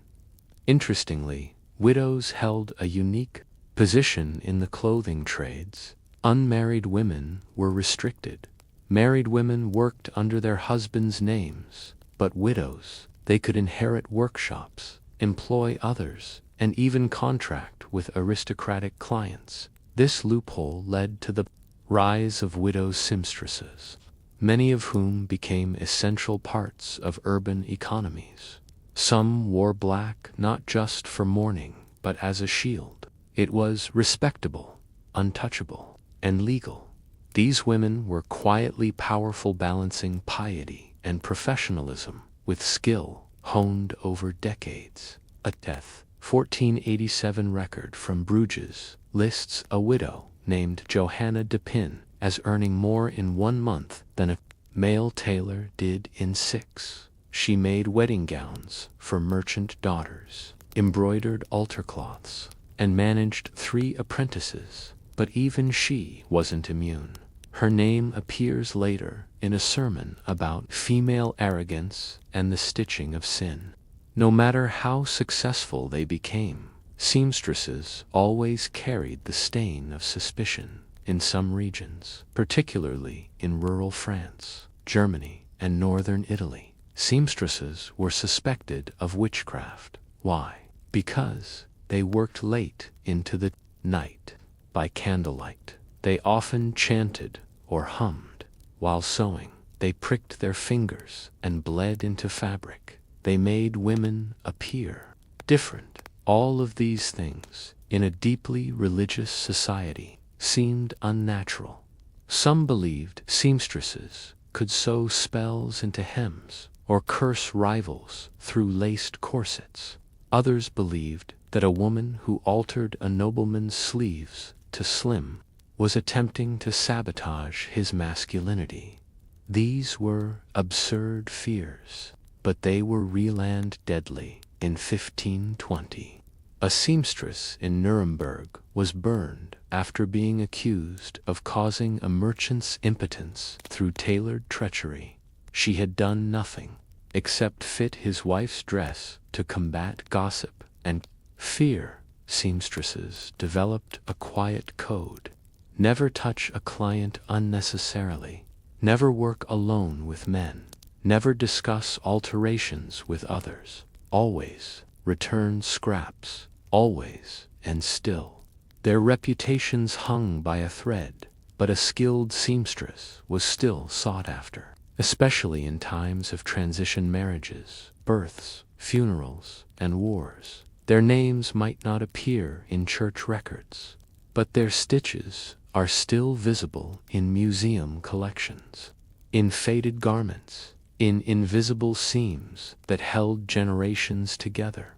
Interestingly, widows held a unique position in the clothing trades. Unmarried women were restricted. Married women worked under their husbands' names, but widows, they could inherit workshops, employ others, and even contract with aristocratic clients. This loophole led to the rise of widow seamstresses, many of whom became essential parts of urban economies. Some wore black not just for mourning, but as a shield. It was respectable, untouchable, and legal. These women were quietly powerful, balancing piety and professionalism with skill honed over decades. A 1487 record from Bruges lists a widow named Johanna de Pin as earning more in 1 month than a male tailor did in 6. She made wedding gowns for merchant daughters, embroidered altar cloths, and managed 3 apprentices. But even she wasn't immune. Her name appears later in a sermon about female arrogance and the stitching of sin. No matter how successful they became, seamstresses always carried the stain of suspicion. In some regions, particularly in rural France, Germany, and northern Italy, seamstresses were suspected of witchcraft. Why? Because they worked late into the night. By candlelight, they often chanted or hummed. While sewing, they pricked their fingers and bled into fabric. They made women appear different. All of these things, in a deeply religious society, seemed unnatural. Some believed seamstresses could sew spells into hems or curse rivals through laced corsets. Others believed that a woman who altered a nobleman's sleeves to slim was attempting to sabotage his masculinity. These were absurd fears, but they were real and deadly. In 1520, a seamstress in Nuremberg was burned after being accused of causing a merchant's impotence through tailored treachery. She had done nothing except fit his wife's dress to combat gossip and fear. Seamstresses developed a quiet code: never touch a client unnecessarily, Never work alone with men. Never discuss alterations with others. Always return scraps. Always and still. Their reputations hung by a thread, but a skilled seamstress was still sought after, especially in times of transition marriages, births, funerals, and wars. Their names might not appear in church records, but their stitches are still visible in museum collections, in faded garments, in invisible seams that held generations together.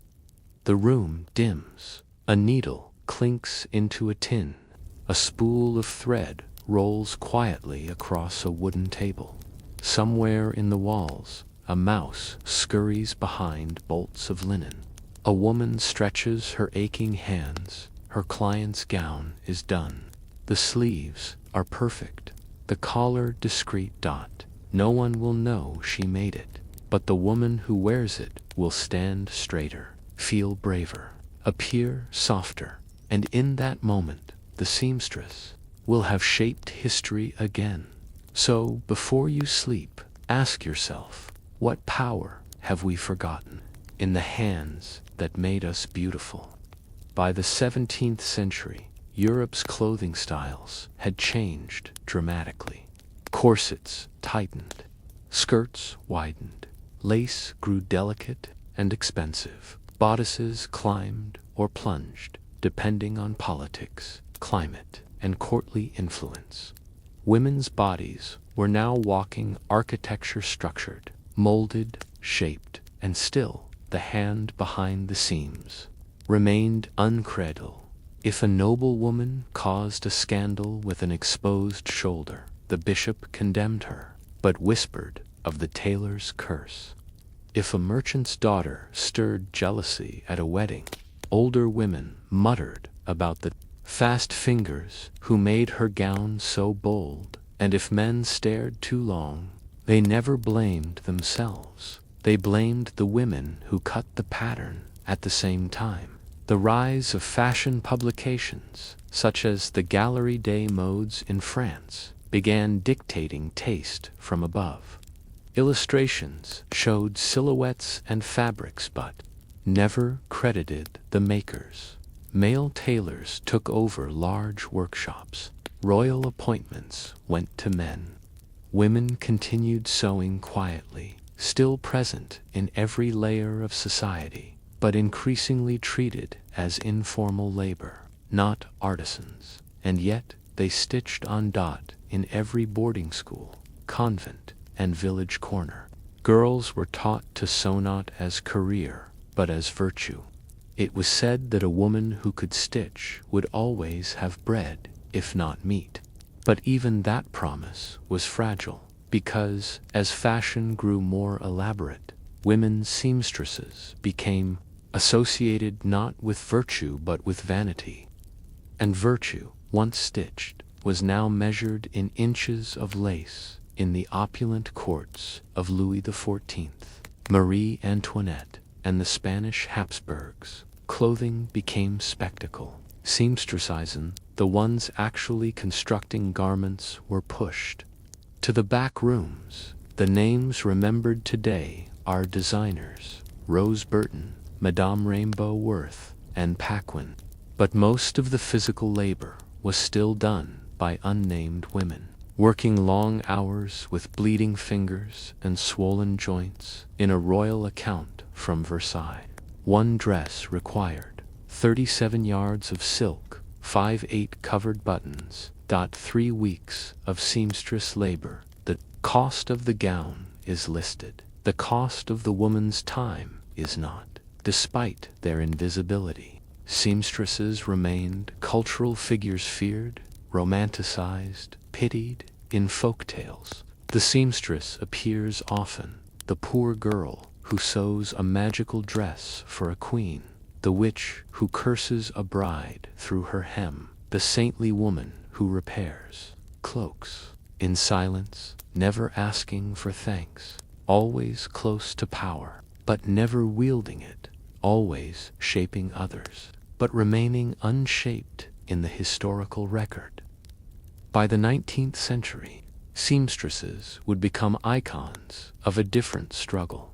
The room dims. A needle clinks into a tin. A spool of thread rolls quietly across a wooden table. Somewhere in the walls, a mouse scurries behind bolts of linen. A woman stretches her aching hands. Her client's gown is done. The sleeves are perfect. The collar discreet. No one will know she made it, but the woman who wears it will stand straighter, feel braver, appear softer, and in that moment, the seamstress will have shaped history again. So, before you sleep, ask yourself, what power have we forgotten in the hands that made us beautiful? By the 17th century, Europe's clothing styles had changed dramatically. Corsets tightened, skirts widened, lace grew delicate and expensive, bodices climbed or plunged, depending on politics, climate, and courtly influence. Women's bodies were now walking architecture structured, molded, shaped, and still the hand behind the seams remained uncradled. If a noble woman caused a scandal with an exposed shoulder, the bishop condemned her, but whispered of the tailor's curse. If a merchant's daughter stirred jealousy at a wedding, older women muttered about the fast fingers who made her gown so bold, and if men stared too long, they never blamed themselves. They blamed the women who cut the pattern at the same time. The rise of fashion publications, such as the Galerie des Modes in France, began dictating taste from above. Illustrations showed silhouettes and fabrics but never credited the makers. Male tailors took over large workshops. Royal appointments went to men. Women continued sewing quietly, still present in every layer of society, but increasingly treated as informal labor, not artisans. And yet they stitched on dot in every boarding school, convent, and village corner. Girls were taught to sew not as career, but as virtue. It was said that a woman who could stitch would always have bread, if not meat. But even that promise was fragile, because as fashion grew more elaborate, women's seamstresses became associated not with virtue but with vanity. And virtue, once stitched, was now measured in inches of lace in the opulent courts of Louis XIV, Marie Antoinette, and the Spanish Habsburgs. Clothing became spectacle. Seamstresses, the ones actually constructing garments, were pushed to the back rooms. The names remembered today are designers, Rose Burton, Madame Rainbow Worth, and Paquin. But most of the physical labor was still done by unnamed women, working long hours with bleeding fingers and swollen joints. In a royal account from Versailles, one dress required 37 yards of silk, 5/8 covered buttons. 3 weeks of seamstress labor. The cost of the gown is listed. The cost of the woman's time is not. Despite their invisibility, seamstresses remained cultural figures, feared, romanticized, pitied in folk tales. The seamstress appears often, the poor girl who sews a magical dress for a queen, the witch who curses a bride through her hem, the saintly woman who repairs cloaks in silence, never asking for thanks, always close to power, but never wielding it, always shaping others, but remaining unshaped in the historical record. By the 19th century, seamstresses would become icons of a different struggle.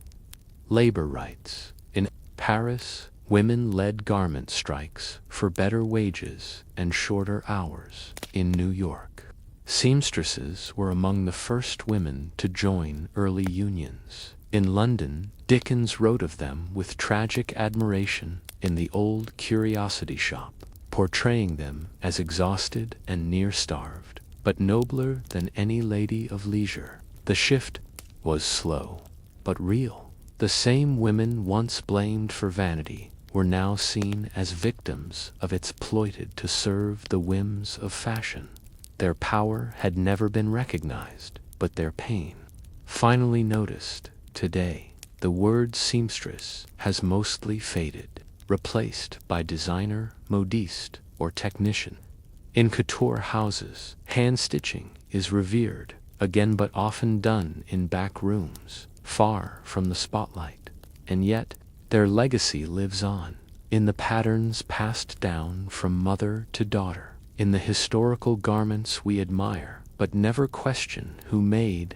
Labor rights. In Paris, women led garment strikes for better wages and shorter hours. In New York, seamstresses were among the first women to join early unions. In London, Dickens wrote of them with tragic admiration in The Old Curiosity Shop, portraying them as exhausted and near-starved, but nobler than any lady of leisure. The shift was slow, but real. The same women once blamed for vanity were now seen as victims of its exploited to serve the whims of fashion. Their power had never been recognized, but their pain finally noticed. Today, the word seamstress has mostly faded, replaced by designer, modiste, or technician. In couture houses, hand-stitching is revered, again but often done in back rooms, far from the spotlight. And yet, their legacy lives on, in the patterns passed down from mother to daughter, in the historical garments we admire, but never question who made.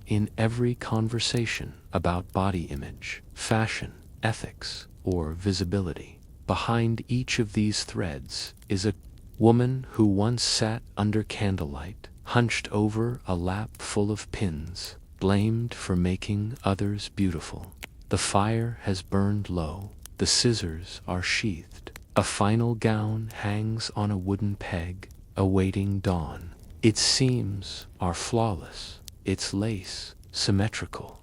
In every conversation about body image, fashion, ethics, or visibility, behind each of these threads is a woman who once sat under candlelight, hunched over a lap full of pins, blamed for making others beautiful. The fire has burned low, the scissors are sheathed, a final gown hangs on a wooden peg, awaiting dawn. Its seams are flawless, its lace symmetrical.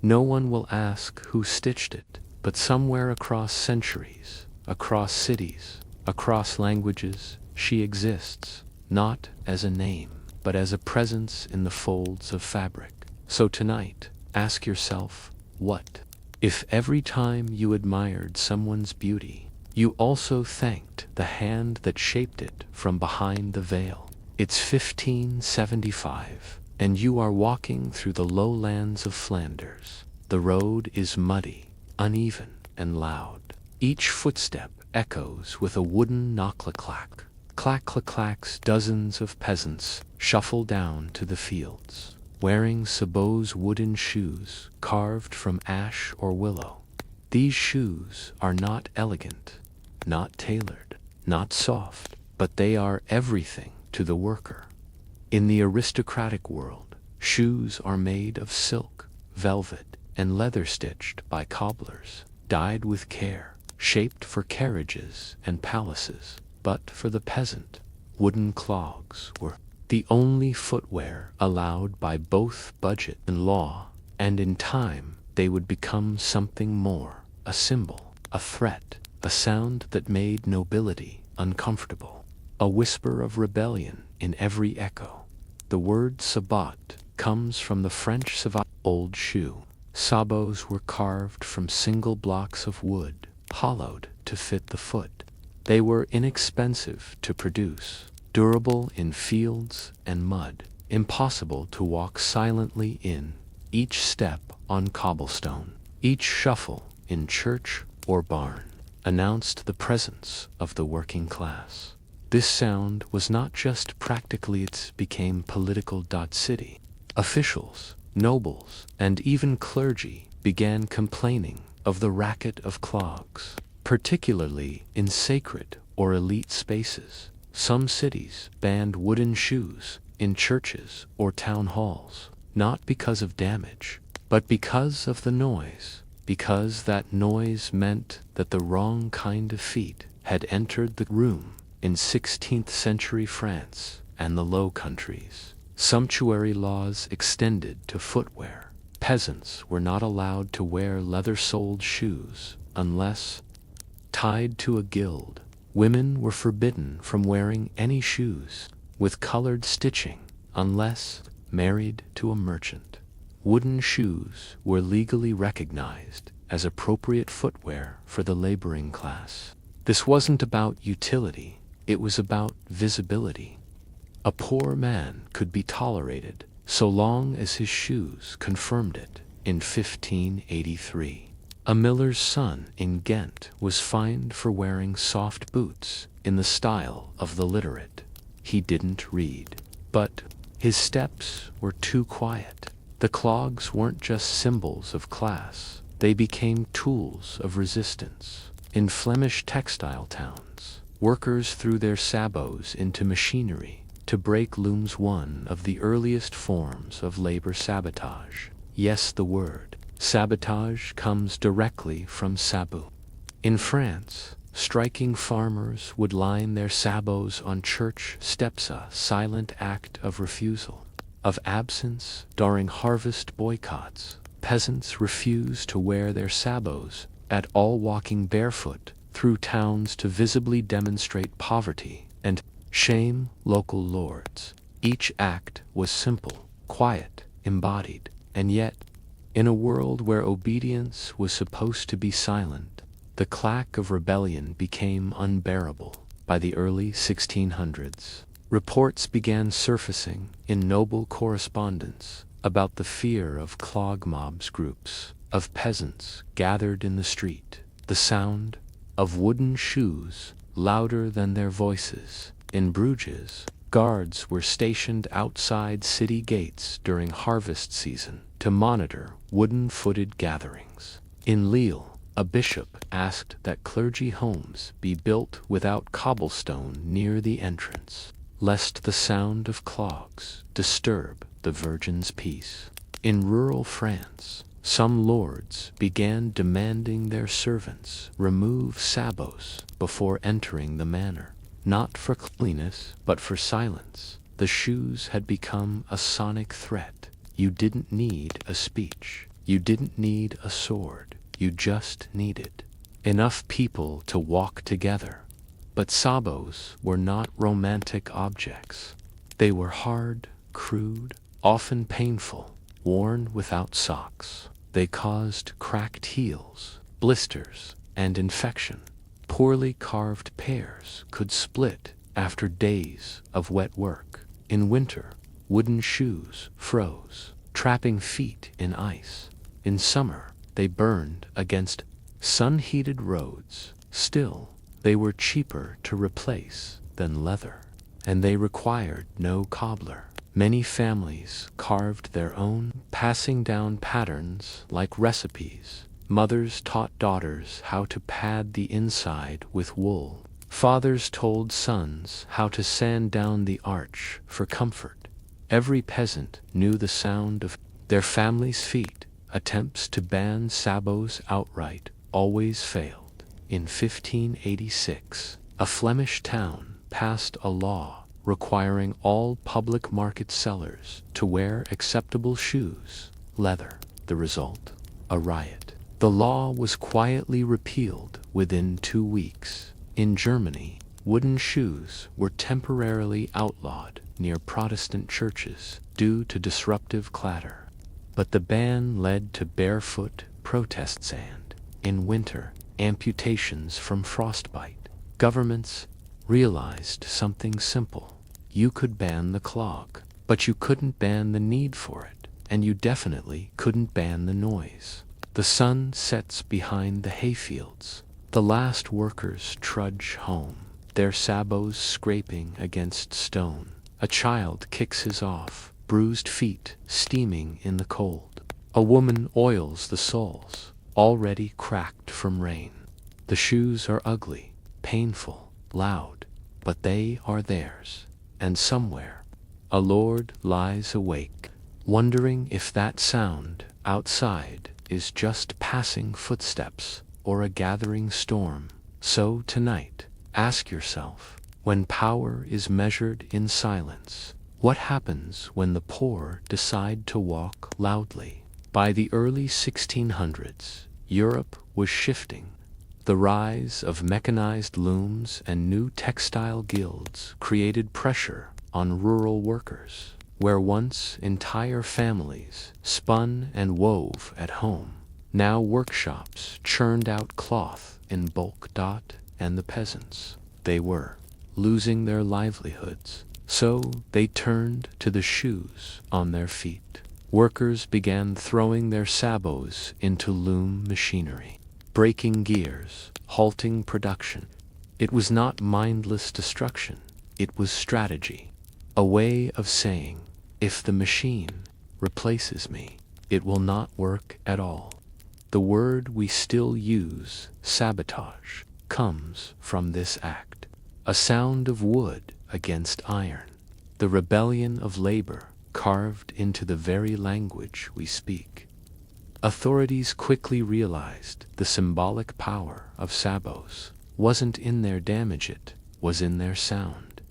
No one will ask who stitched it, but somewhere across centuries, across cities, across languages, she exists, not as a name, but as a presence in the folds of fabric. So tonight, ask yourself, what if every time you admired someone's beauty, you also thanked the hand that shaped it from behind the veil? It's 1575, and you are walking through the lowlands of Flanders. The road is muddy, uneven, and loud. Each footstep echoes with a wooden knock-clack. Clack-clacks. Dozens of peasants shuffle down to the fields, wearing sabots, wooden shoes carved from ash or willow. These shoes are not elegant, not tailored, not soft, but they are everything to the worker. In the aristocratic world, shoes are made of silk, velvet, and leather stitched by cobblers, dyed with care, shaped for carriages and palaces. But for the peasant, wooden clogs were the only footwear allowed by both budget and law, and in time they would become something more, a symbol, a threat, a sound that made nobility uncomfortable, a whisper of rebellion in every echo. The word sabot comes from the French sabat, old shoe. Sabots were carved from single blocks of wood, hollowed to fit the foot. They were inexpensive to produce, durable in fields and mud, impossible to walk silently in, each step on cobblestone, each shuffle in church or barn, announced the presence of the working class. This sound was not just practically, it became political. City officials, nobles, and even clergy began complaining of the racket of clogs, particularly in sacred or elite spaces. Some cities banned wooden shoes in churches or town halls, not because of damage, but because of the noise, because that noise meant that the wrong kind of feet had entered the room. In 16th century France and the Low Countries, sumptuary laws extended to footwear. Peasants were not allowed to wear leather-soled shoes unless tied to a guild. Women were forbidden from wearing any shoes with colored stitching unless married to a merchant. Wooden shoes were legally recognized as appropriate footwear for the laboring class. This wasn't about utility, it was about visibility. A poor man could be tolerated so long as his shoes confirmed it. In 1583, a miller's son in Ghent was fined for wearing soft boots in the style of the literate. He didn't read, but His steps were too quiet. The clogs weren't just symbols of class, they became tools of resistance. In Flemish textile towns, workers threw their sabots into machinery to break looms, one of the earliest forms of labor sabotage. Yes, the word sabotage comes directly from sabot. In France, striking farmers would line their sabots on church steps, a silent act of refusal, of absence. During harvest boycotts, peasants refused to wear their sabots at all, walking barefoot through towns to visibly demonstrate poverty and shame local lords. Each act was simple, quiet, embodied, and yet, in a world where obedience was supposed to be silent, the clack of rebellion became unbearable. By the early 1600s, reports began surfacing in noble correspondence about the fear of clog mobs, groups of peasants gathered in the street, the sound of wooden shoes louder than their voices. In Bruges, guards were stationed outside city gates during harvest season to monitor wooden-footed gatherings. In Lille, a bishop asked that clergy homes be built without cobblestone near the entrance, lest the sound of clogs disturb the Virgin's peace. In rural France, some lords began demanding their servants remove sabots before entering the manor, not for cleanliness but for silence. The shoes had become a sonic threat. You didn't need a speech. You didn't need a sword. You just needed enough people to walk together. But sabots were not romantic objects. They were hard, crude, often painful, worn without socks. They caused cracked heels, blisters, and infection. Poorly carved pears could split after days of wet work. In winter, wooden shoes froze, trapping feet in ice. In summer, they burned against sun-heated roads. Still, they were cheaper to replace than leather, and they required no cobbler. Many families carved their own, passing down patterns like recipes. Mothers taught daughters how to pad the inside with wool. Fathers told sons how to sand down the arch for comfort. Every peasant knew the sound of their family's feet. Attempts to ban sabots outright always failed. In 1586, a Flemish town passed a law requiring all public market sellers to wear acceptable shoes, leather. The result? A riot. The law was quietly repealed within 2 weeks. In Germany, wooden shoes were temporarily outlawed near Protestant churches due to disruptive clatter. But the ban led to barefoot protests and, in winter, amputations from frostbite. Governments realized something simple. You could ban the clog, but you couldn't ban the need for it, and you definitely couldn't ban the noise. The sun sets behind the hayfields. The last workers trudge home, their sabots scraping against stone. A child kicks his off, bruised feet steaming in the cold. A woman oils the soles, already cracked from rain. The shoes are ugly, painful, loud, but they are theirs. And somewhere, a lord lies awake, wondering if that sound outside is just passing footsteps or a gathering storm. So tonight, ask yourself, when power is measured in silence, what happens when the poor decide to walk loudly? By the early 1600s, Europe was shifting. The rise of mechanized looms and new textile guilds created pressure on rural workers. Where once entire families spun and wove at home, now workshops churned out cloth in bulk. And the peasants, they were losing their livelihoods, so they turned to the shoes on their feet. Workers began throwing their sabots into loom machinery, breaking gears, halting production. It was not mindless destruction, it was strategy, a way of saying, If the machine replaces me, it will not work at all. The word we still use, sabotage, comes from this act. A sound of wood against iron. The rebellion of labor carved into the very language we speak. Authorities quickly realized the symbolic power of sabos wasn't in their damage, it was in their sound.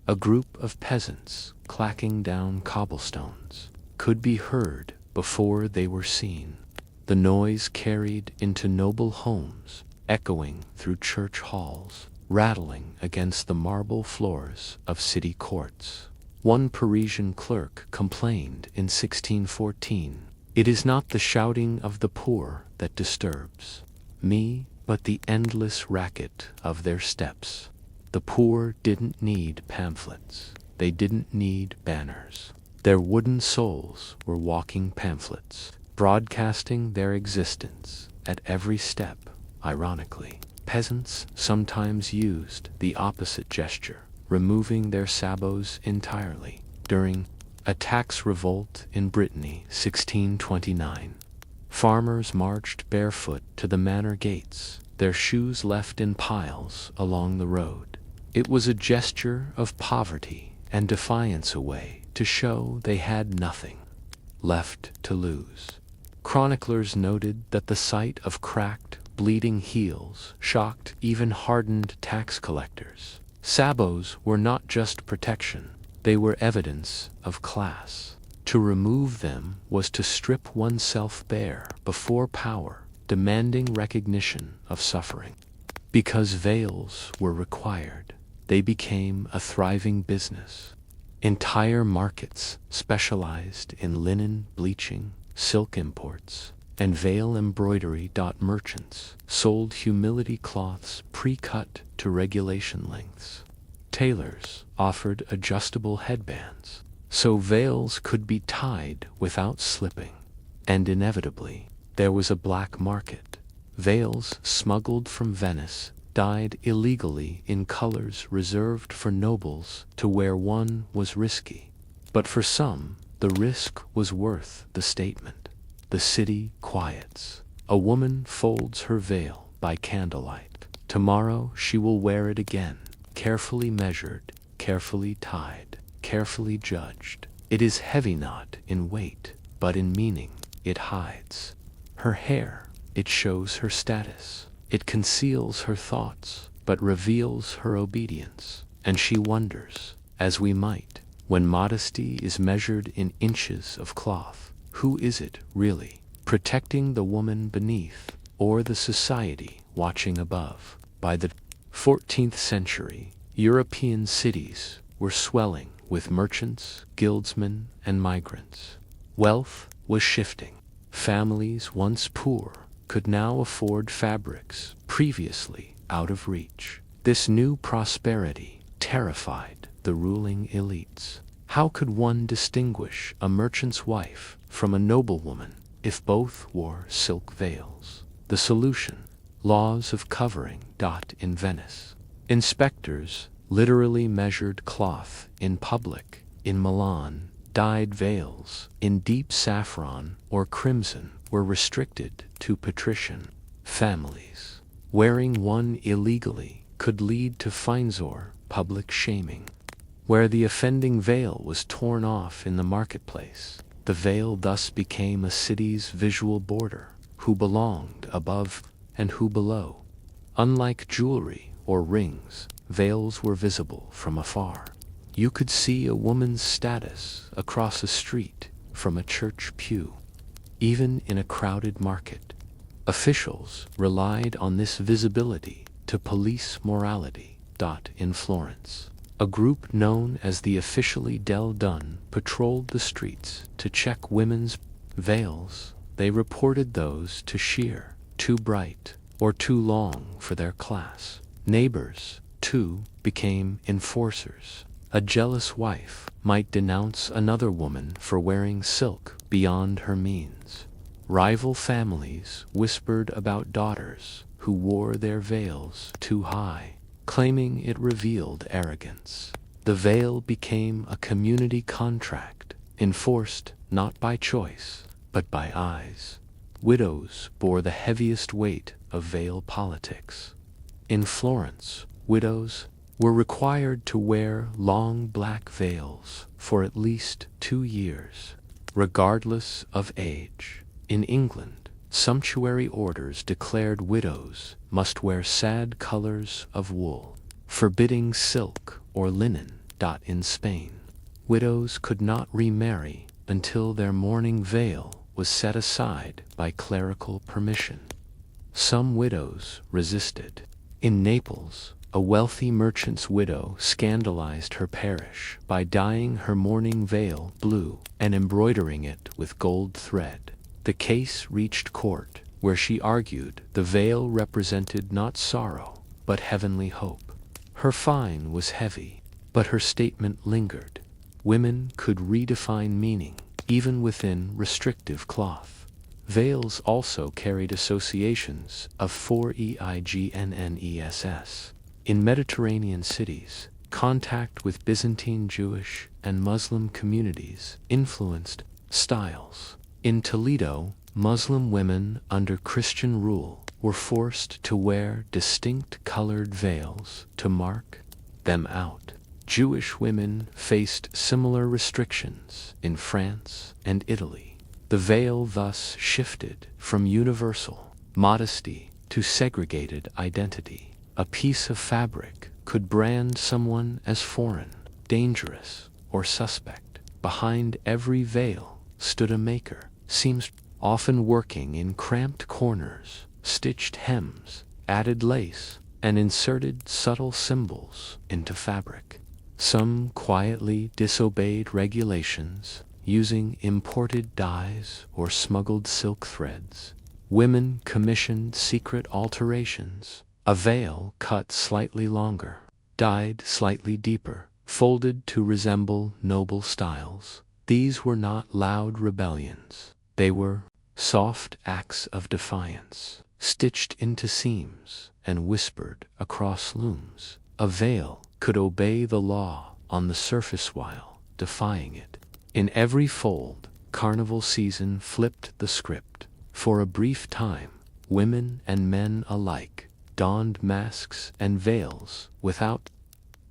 A group of peasants clacking down cobblestones could be heard before they were seen. The noise carried into noble homes, echoing through church halls, rattling against the marble floors of city courts. One Parisian clerk complained in 1614, "It is not the shouting of the poor that disturbs me, but the endless racket of their steps." The poor didn't need pamphlets. They didn't need banners. Their wooden souls were walking pamphlets, broadcasting their existence at every step. Ironically, peasants sometimes used the opposite gesture, removing their sabots entirely. During a tax revolt in Brittany, 1629, farmers marched barefoot to the manor gates, their shoes left in piles along the road. It was a gesture of poverty and defiance, a way to show they had nothing left to lose. Chroniclers noted that the sight of cracked, bleeding heels shocked even hardened tax collectors. Sabots were not just protection, they were evidence of class. To remove them was to strip oneself bare before power, demanding recognition of suffering. Because veils were required, they became a thriving business. Entire markets specialized in linen bleaching, silk imports, and veil embroidery. Merchants sold humility cloths pre-cut to regulation lengths. Tailors offered adjustable headbands, so veils could be tied without slipping. And inevitably, there was a black market. Veils smuggled from Venice, dyed illegally in colors reserved for nobles to wear. One was risky, but for some, the risk was worth the statement. The city quiets. A woman folds her veil by candlelight. Tomorrow she will wear it again, carefully measured, carefully tied, carefully judged. It is heavy not in weight, but in meaning. It hides her hair, it shows her status. It conceals her thoughts, but reveals her obedience. And she wonders, as we might, when modesty is measured in inches of cloth, who is it really, protecting the woman beneath, or the society watching above? By the 14th century, European cities were swelling with merchants, guildsmen, and migrants. Wealth was shifting. Families once poor could now afford fabrics previously out of reach. This new prosperity terrified the ruling elites. How could one distinguish a merchant's wife from a noblewoman if both wore silk veils? The solution: laws of covering. In Venice, inspectors literally measured cloth in public. In Milan, dyed veils in deep saffron or crimson were restricted to patrician families. Wearing one illegally could lead to fines or public shaming. Where the offending veil was torn off in the marketplace, the veil thus became a city's visual border: who belonged above and who below. Unlike jewelry or rings, veils were visible from afar. You could see a woman's status across a street from a church pew. Even in a crowded market, officials relied on this visibility to police morality. In Florence, a group known as the Officiali del Dun patrolled the streets to check women's veils. They reported those too sheer, too bright, or too long for their class. Neighbors, too, became enforcers. A jealous wife might denounce another woman for wearing silk beyond her means. Rival families whispered about daughters who wore their veils too high, claiming it revealed arrogance. The veil became a community contract enforced not by choice, but by eyes. Widows bore the heaviest weight of veil politics. In Florence, widows were required to wear long black veils for at least 2 years, regardless of age. In England, sumptuary orders declared widows must wear sad colors of wool, forbidding silk or linen. In Spain, widows could not remarry until their mourning veil was set aside by clerical permission. Some widows resisted. In Naples, a wealthy merchant's widow scandalized her parish by dyeing her mourning veil blue and embroidering it with gold thread. The case reached court, where she argued the veil represented not sorrow, but heavenly hope. Her fine was heavy, but her statement lingered. Women could redefine meaning, even within restrictive cloth. Veils also carried associations of 4eignness. In Mediterranean cities, contact with Byzantine Jewish and Muslim communities influenced styles. In Toledo, Muslim women under Christian rule were forced to wear distinct colored veils to mark them out. Jewish women faced similar restrictions in France and Italy. The veil thus shifted from universal modesty to segregated identity. A piece of fabric could brand someone as foreign, dangerous, or suspect. Behind every veil stood a maker, seamstress, often working in cramped corners, stitched hems, added lace, and inserted subtle symbols into fabric. Some quietly disobeyed regulations, using imported dyes or smuggled silk threads. Women commissioned secret alterations. A veil cut slightly longer, dyed slightly deeper, folded to resemble noble styles. These were not loud rebellions. They were soft acts of defiance, stitched into seams and whispered across looms. A veil could obey the law on the surface while defying it. In every fold, carnival season flipped the script. For a brief time, women and men alike donned masks and veils without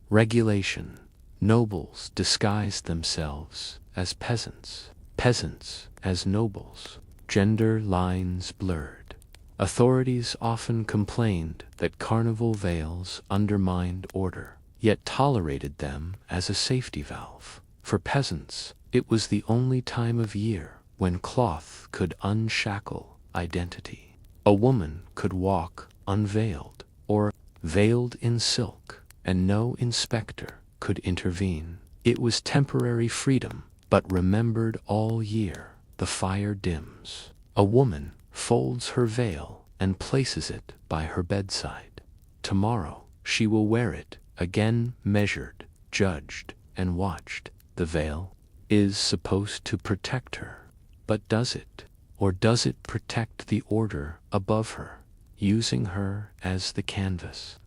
regulation. Nobles disguised themselves as peasants, peasants as nobles. Gender lines blurred. Authorities often complained that carnival veils undermined order, yet tolerated them as a safety valve. For peasants, it was the only time of year when cloth could unshackle identity. A woman could walk unveiled or veiled in silk, and no inspector could intervene. It was temporary freedom, but remembered all year. The fire dims. A woman folds her veil and places it by her bedside. Tomorrow she will wear it, again measured, judged, and watched. The veil is supposed to protect her, but does it? Or does it protect the order above her, using her as the canvas?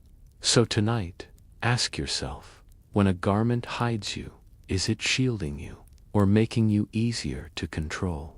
So tonight, ask yourself, when a garment hides you, is it shielding you, or making you easier to control?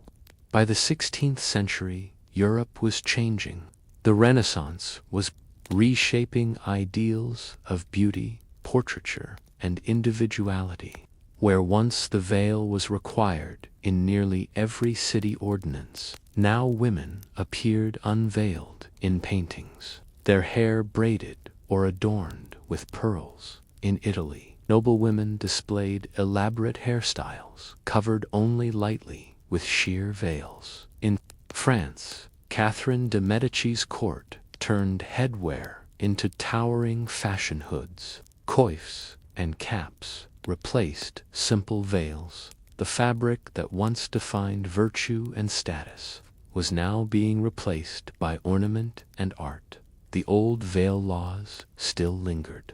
By the 16th century, Europe was changing. The Renaissance was reshaping ideals of beauty, portraiture, and individuality. Where once the veil was required in nearly every city ordinance, now women appeared unveiled in paintings, their hair braided or adorned with pearls. In Italy, noblewomen displayed elaborate hairstyles, covered only lightly with sheer veils. In France, Catherine de' Medici's court turned headwear into towering fashion hoods. Coifs and caps replaced simple veils. The fabric that once defined virtue and status was now being replaced by ornament and art. The old veil laws still lingered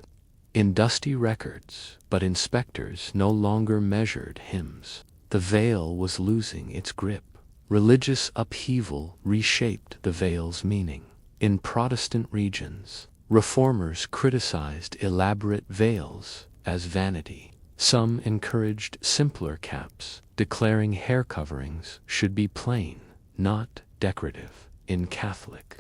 in dusty records, but inspectors no longer measured hymns. The veil was losing its grip. Religious upheaval reshaped the veil's meaning. In Protestant regions, reformers criticized elaborate veils as vanity. Some encouraged simpler caps, declaring hair coverings should be plain, not decorative. In Catholic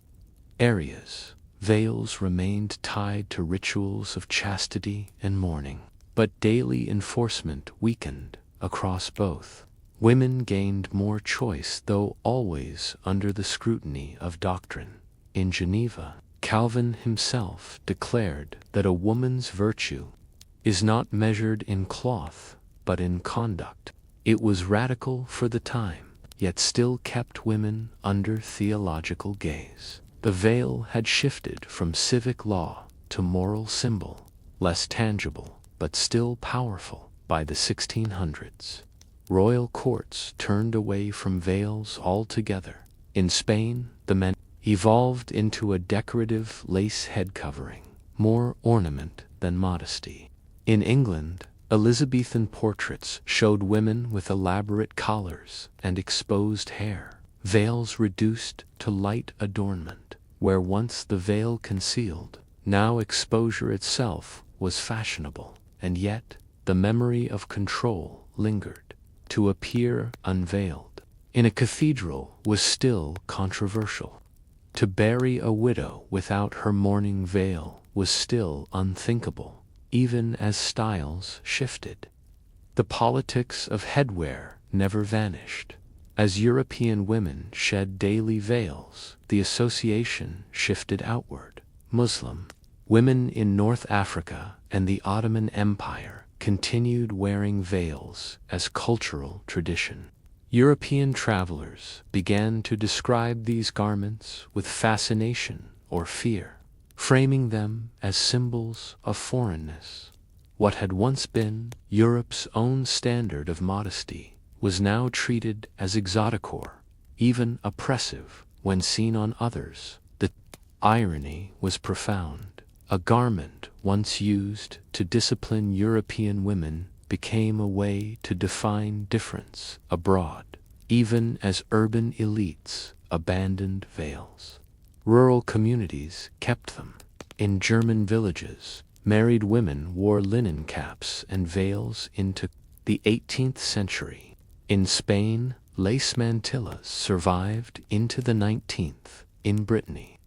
areas, veils remained tied to rituals of chastity and mourning, but daily enforcement weakened across both. Women gained more choice, though always under the scrutiny of doctrine. In Geneva, Calvin himself declared that a woman's virtue is not measured in cloth, but in conduct. It was radical for the time, yet still kept women under theological gaze. The veil had shifted from civic law to moral symbol, less tangible, but still powerful. By the 1600s, royal courts turned away from veils altogether. In Spain, the men evolved into a decorative lace head covering, more ornament than modesty. In England, Elizabethan portraits showed women with elaborate collars and exposed hair, veils reduced to light adornment. Where once the veil concealed, now exposure itself was fashionable, and yet the memory of control lingered. To appear unveiled in a cathedral was still controversial. To bury a widow without her mourning veil was still unthinkable, even as styles shifted. The politics of headwear never vanished. As European women shed daily veils, the association shifted outward. Muslim women in North Africa and the Ottoman Empire continued wearing veils as cultural tradition. European travelers began to describe these garments with fascination or fear, framing them as symbols of foreignness. What had once been Europe's own standard of modesty was now treated as exotic or even oppressive when seen on others. The irony was profound. A garment once used to discipline European women became a way to define difference abroad, even as urban elites abandoned veils. Rural communities kept them. In German villages, married women wore linen caps and veils into the 18th century. In Spain, lace mantillas survived into the 19th. In Brittany,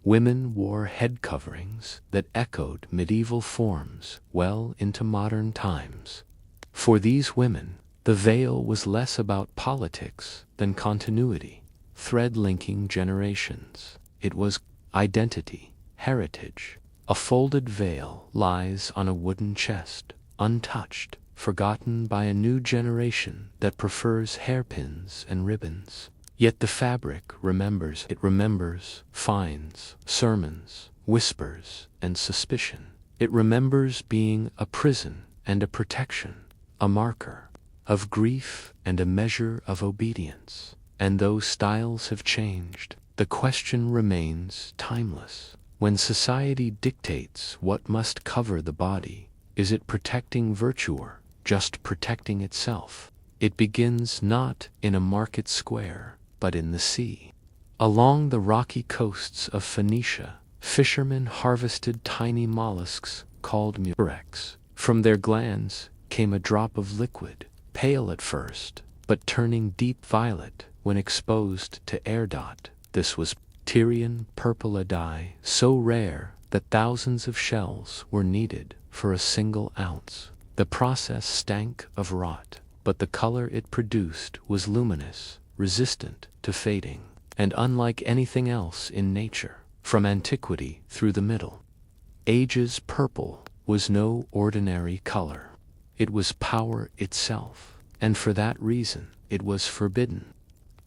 women wore head coverings that echoed medieval forms well into modern times. For these women, the veil was less about politics than continuity, thread linking generations. It was identity, heritage. A folded veil lies on a wooden chest, untouched, forgotten by a new generation that prefers hairpins and ribbons. Yet the fabric remembers. It remembers fines, sermons, whispers, and suspicion. It remembers being a prison and a protection, a marker of grief and a measure of obedience. And though styles have changed, the question remains timeless. When society dictates what must cover the body, is it protecting virtue or just protecting itself? It begins not in a market square, but in the sea. Along the rocky coasts of Phoenicia, fishermen harvested tiny mollusks called murex. From their glands came a drop of liquid, pale at first, but turning deep violet when exposed to air. This was Tyrian purpura dye, so rare that thousands of shells were needed for a single ounce. The process stank of rot, but the color it produced was luminous, resistant to fading, and unlike anything else in nature. From antiquity through the Middle Ages, purple was no ordinary color. It was power itself, and for that reason it was forbidden.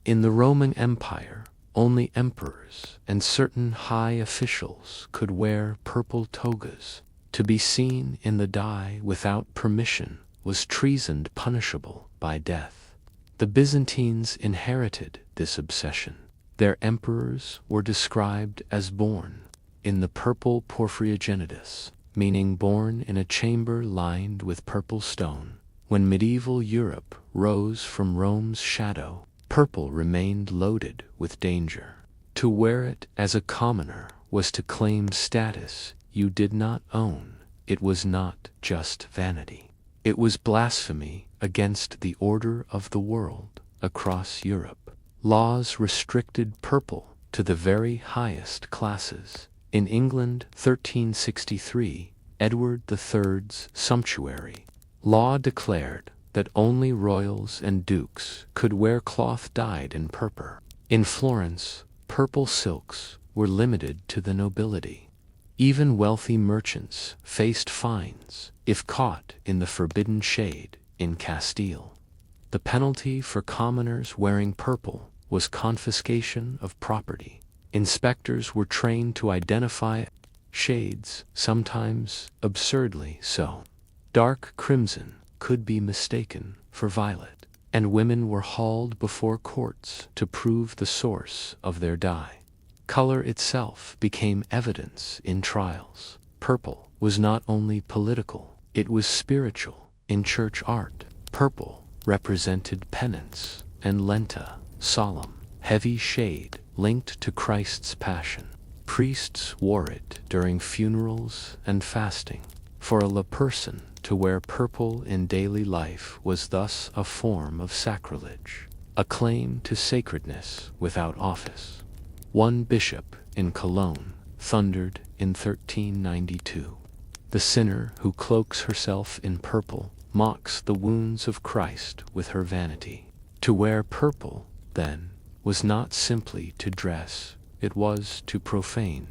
In the Roman Empire, only emperors and certain high officials could wear purple togas. To be seen in the dye without permission was treason, punishable by death. The Byzantines inherited this obsession. Their emperors were described as born in the purple porphyrogenitus, meaning born in a chamber lined with purple stone. When medieval Europe rose from Rome's shadow, purple remained loaded with danger. To wear it as a commoner was to claim status you did not own. It was not just vanity. It was blasphemy against the order of the world across Europe. Laws restricted purple to the very highest classes. In England, 1363, Edward III's sumptuary law declared that only royals and dukes could wear cloth dyed in purple. In Florence, purple silks were limited to the nobility. Even wealthy merchants faced fines if caught in the forbidden shade. In Castile, the penalty for commoners wearing purple was confiscation of property. Inspectors were trained to identify shades, sometimes absurdly so. Dark crimson could be mistaken for violet, and women were hauled before courts to prove the source of their dye. Color itself became evidence in trials. Purple was not only political, it was spiritual. In church art, purple represented penance and lenta, solemn, heavy shade linked to Christ's passion. Priests wore it during funerals and fasting. For a layperson to wear purple in daily life was thus a form of sacrilege, a claim to sacredness without office. One bishop in Cologne thundered in 1392, "The sinner who cloaks herself in purple mocks the wounds of Christ with her vanity." To wear purple, then, was not simply to dress, it was to profane.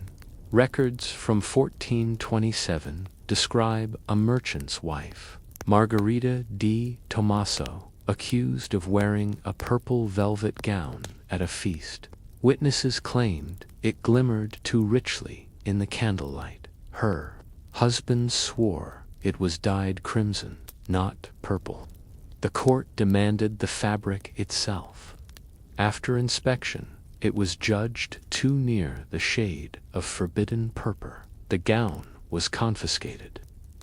Records from 1427 describe a merchant's wife, Margarita di Tommaso, accused of wearing a purple velvet gown at a feast. Witnesses claimed it glimmered too richly in the candlelight. Her husband swore it was dyed crimson, not purple. The court demanded the fabric itself. After inspection, it was judged too near the shade of forbidden purple. The gown was confiscated.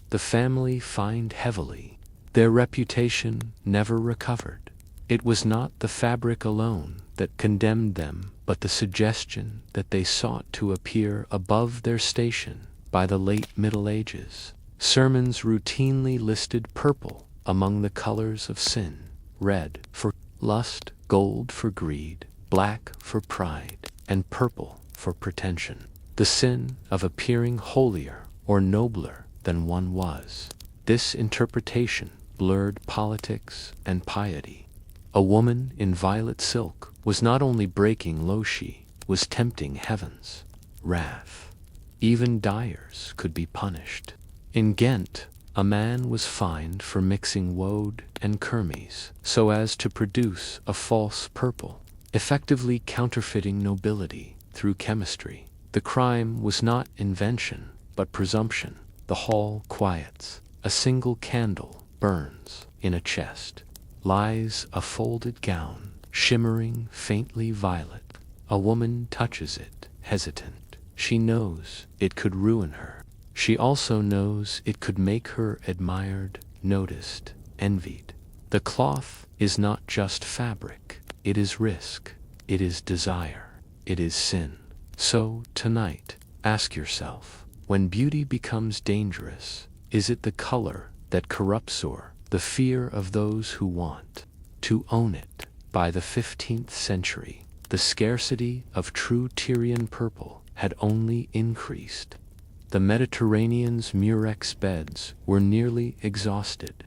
The family fined heavily. Their reputation never recovered. It was not the fabric alone that condemned them, but the suggestion that they sought to appear above their station. By the late Middle Ages, sermons routinely listed purple among the colors of sin: red for lust, gold for greed, black for pride, and purple for pretension. The sin of appearing holier or nobler than one was. This interpretation blurred politics and piety. A woman in violet silk was not only breaking law, she was tempting heaven's wrath. Even dyers could be punished. In Ghent, a man was fined for mixing woad and kermes so as to produce a false purple, effectively counterfeiting nobility through chemistry. The crime was not invention, but presumption. The hall quiets. A single candle burns. In a chest lies a folded gown, shimmering faintly violet. A woman touches it, hesitant. She knows it could ruin her. She also knows it could make her admired, noticed, envied. The cloth is not just fabric. It is risk. It is desire. It is sin. So, tonight, ask yourself, when beauty becomes dangerous, is it the color that corrupts or the fear of those who want to own it? By the 15th century, the scarcity of true Tyrian purple had only increased. The Mediterranean's murex beds were nearly exhausted.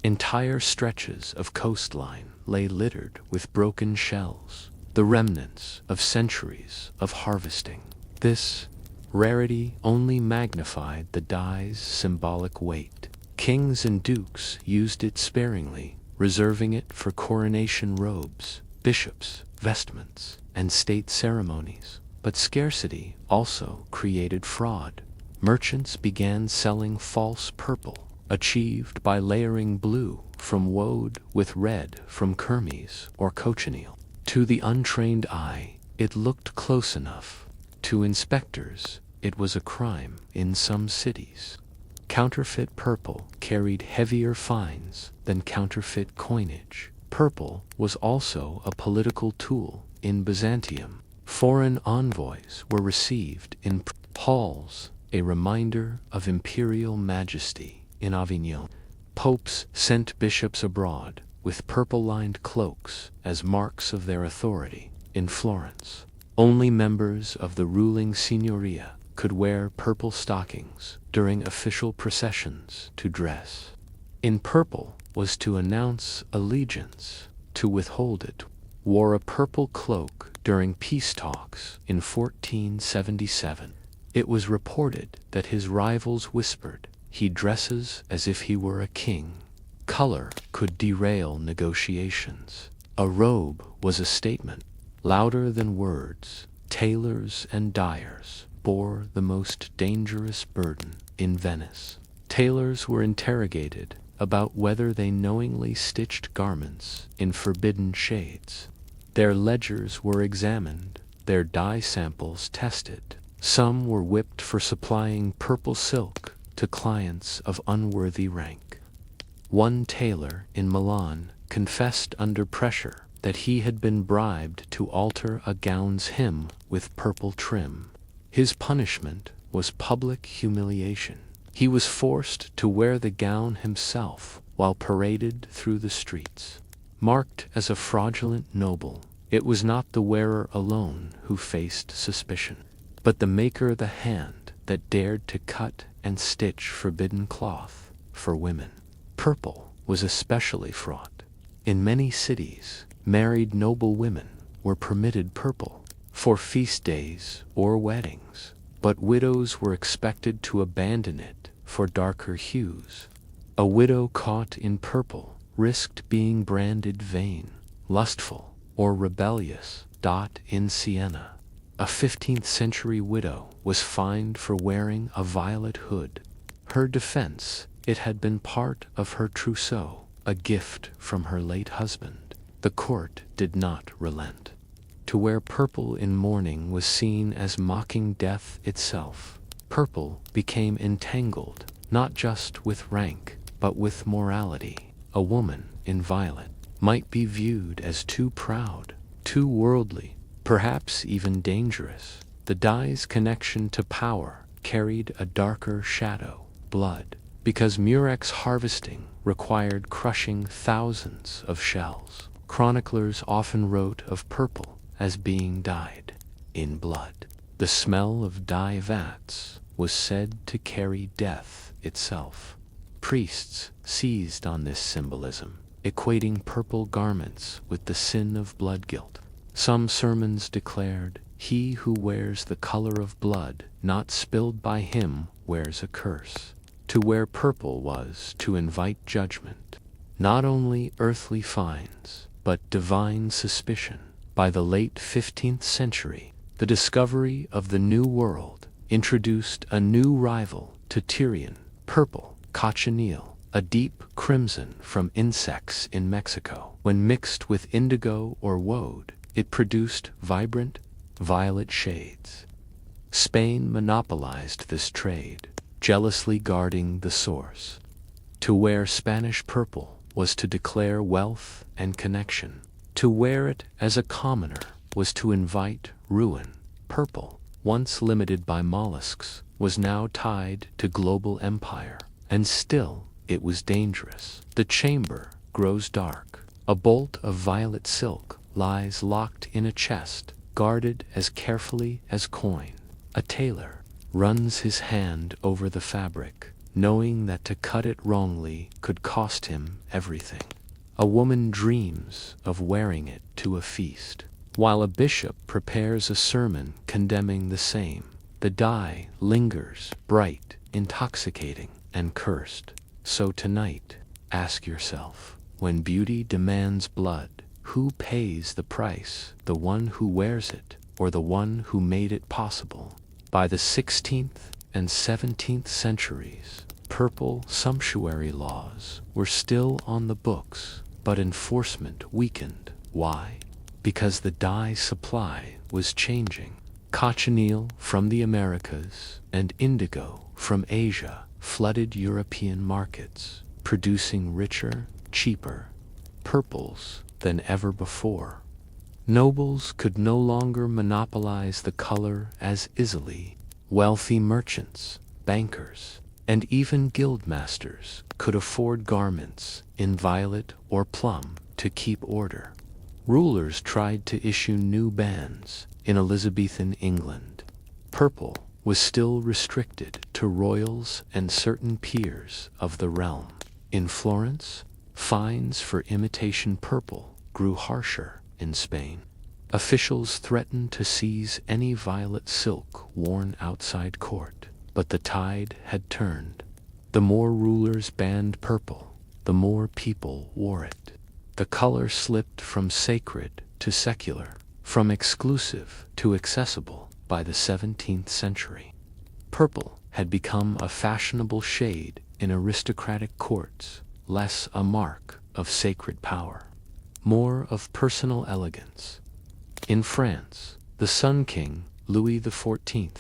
Entire stretches of coastline lay littered with broken shells, the remnants of centuries of harvesting. This rarity only magnified the dye's symbolic weight. Kings and dukes used it sparingly, reserving it for coronation robes, bishops' vestments, and state ceremonies. But scarcity also created fraud. Merchants began selling false purple, achieved by layering blue from woad with red from kermes or cochineal. To the untrained eye, it looked close enough. To inspectors, it was a crime in some cities. Counterfeit purple carried heavier fines than counterfeit coinage. Purple was also a political tool in Byzantium. Foreign envoys were received in halls, a reminder of imperial majesty. In Avignon, Popes sent bishops abroad with purple-lined cloaks as marks of their authority. In Florence, only members of the ruling signoria could wear purple stockings during official processions to dress. In purple was to announce allegiance, to withhold it. Wore a purple cloak during peace talks in 1477. It was reported that his rivals whispered, "He dresses as if he were a king." Color could derail negotiations. A robe was a statement. Louder than words, tailors and dyers bore the most dangerous burden in Venice. Tailors were interrogated about whether they knowingly stitched garments in forbidden shades. Their ledgers were examined, their dye samples tested. Some were whipped for supplying purple silk to clients of unworthy rank. One tailor in Milan confessed under pressure that he had been bribed to alter a gown's hem with purple trim. His punishment was public humiliation. He was forced to wear the gown himself while paraded through the streets. Marked as a fraudulent noble, it was not the wearer alone who faced suspicion, but the maker of the hand that dared to cut and stitch forbidden cloth for women. Purple was especially fraught. In many cities, married noble women were permitted purple for feast days or weddings, but widows were expected to abandon it for darker hues. A widow caught in purple risked being branded vain, lustful, or rebellious. In Siena, a 15th century widow was fined for wearing a violet hood. Her defense: it had been part of her trousseau, a gift from her late husband. The court did not relent. To wear purple in mourning was seen as mocking death itself. Purple became entangled not just with rank, but with morality. A woman in violet might be viewed as too proud, too worldly, perhaps even dangerous. The dye's connection to power carried a darker shadow: blood, because murex harvesting required crushing thousands of shells. Chroniclers often wrote of purple as being dyed in blood. The smell of dye vats was said to carry death itself. Priests seized on this symbolism, equating purple garments with the sin of blood guilt. Some sermons declared, "He who wears the color of blood not spilled by him wears a curse." To wear purple was to invite judgment, not only earthly fines, but divine suspicion. By the late 15th century, the discovery of the New World introduced a new rival to Tyrian purple, cochineal, a deep crimson from insects in Mexico. When mixed with indigo or woad, it produced vibrant, violet shades. Spain monopolized this trade, jealously guarding the source. To wear Spanish purple was to declare wealth and connection. To wear it as a commoner was to invite ruin. Purple, once limited by mollusks, was now tied to global empire, and still it was dangerous. The chamber grows dark. A bolt of violet silk lies locked in a chest, guarded as carefully as coin. A tailor runs his hand over the fabric, knowing that to cut it wrongly could cost him everything. A woman dreams of wearing it to a feast, while a bishop prepares a sermon condemning the same. The dye lingers, bright, intoxicating, and cursed. So tonight, ask yourself, when beauty demands blood, who pays the price, the one who wears it, or the one who made it possible? By the 16th and 17th centuries, purple sumptuary laws were still on the books, but enforcement weakened. Why? Because the dye supply was changing. Cochineal from the Americas and indigo from Asia flooded European markets, producing richer, cheaper purples than ever before. Nobles could no longer monopolize the color as easily. Wealthy merchants, bankers, and even guildmasters could afford garments in violet or plum to keep order. Rulers tried to issue new bans in Elizabethan England. Purple was still restricted to royals and certain peers of the realm. In Florence, fines for imitation purple grew harsher. In Spain, officials threatened to seize any violet silk worn outside court, but the tide had turned. The more rulers banned purple, the more people wore it. The color slipped from sacred to secular, from exclusive to accessible by the 17th century. Purple had become a fashionable shade in aristocratic courts, less a mark of sacred power, more of personal elegance. In France, the Sun King, Louis XIV,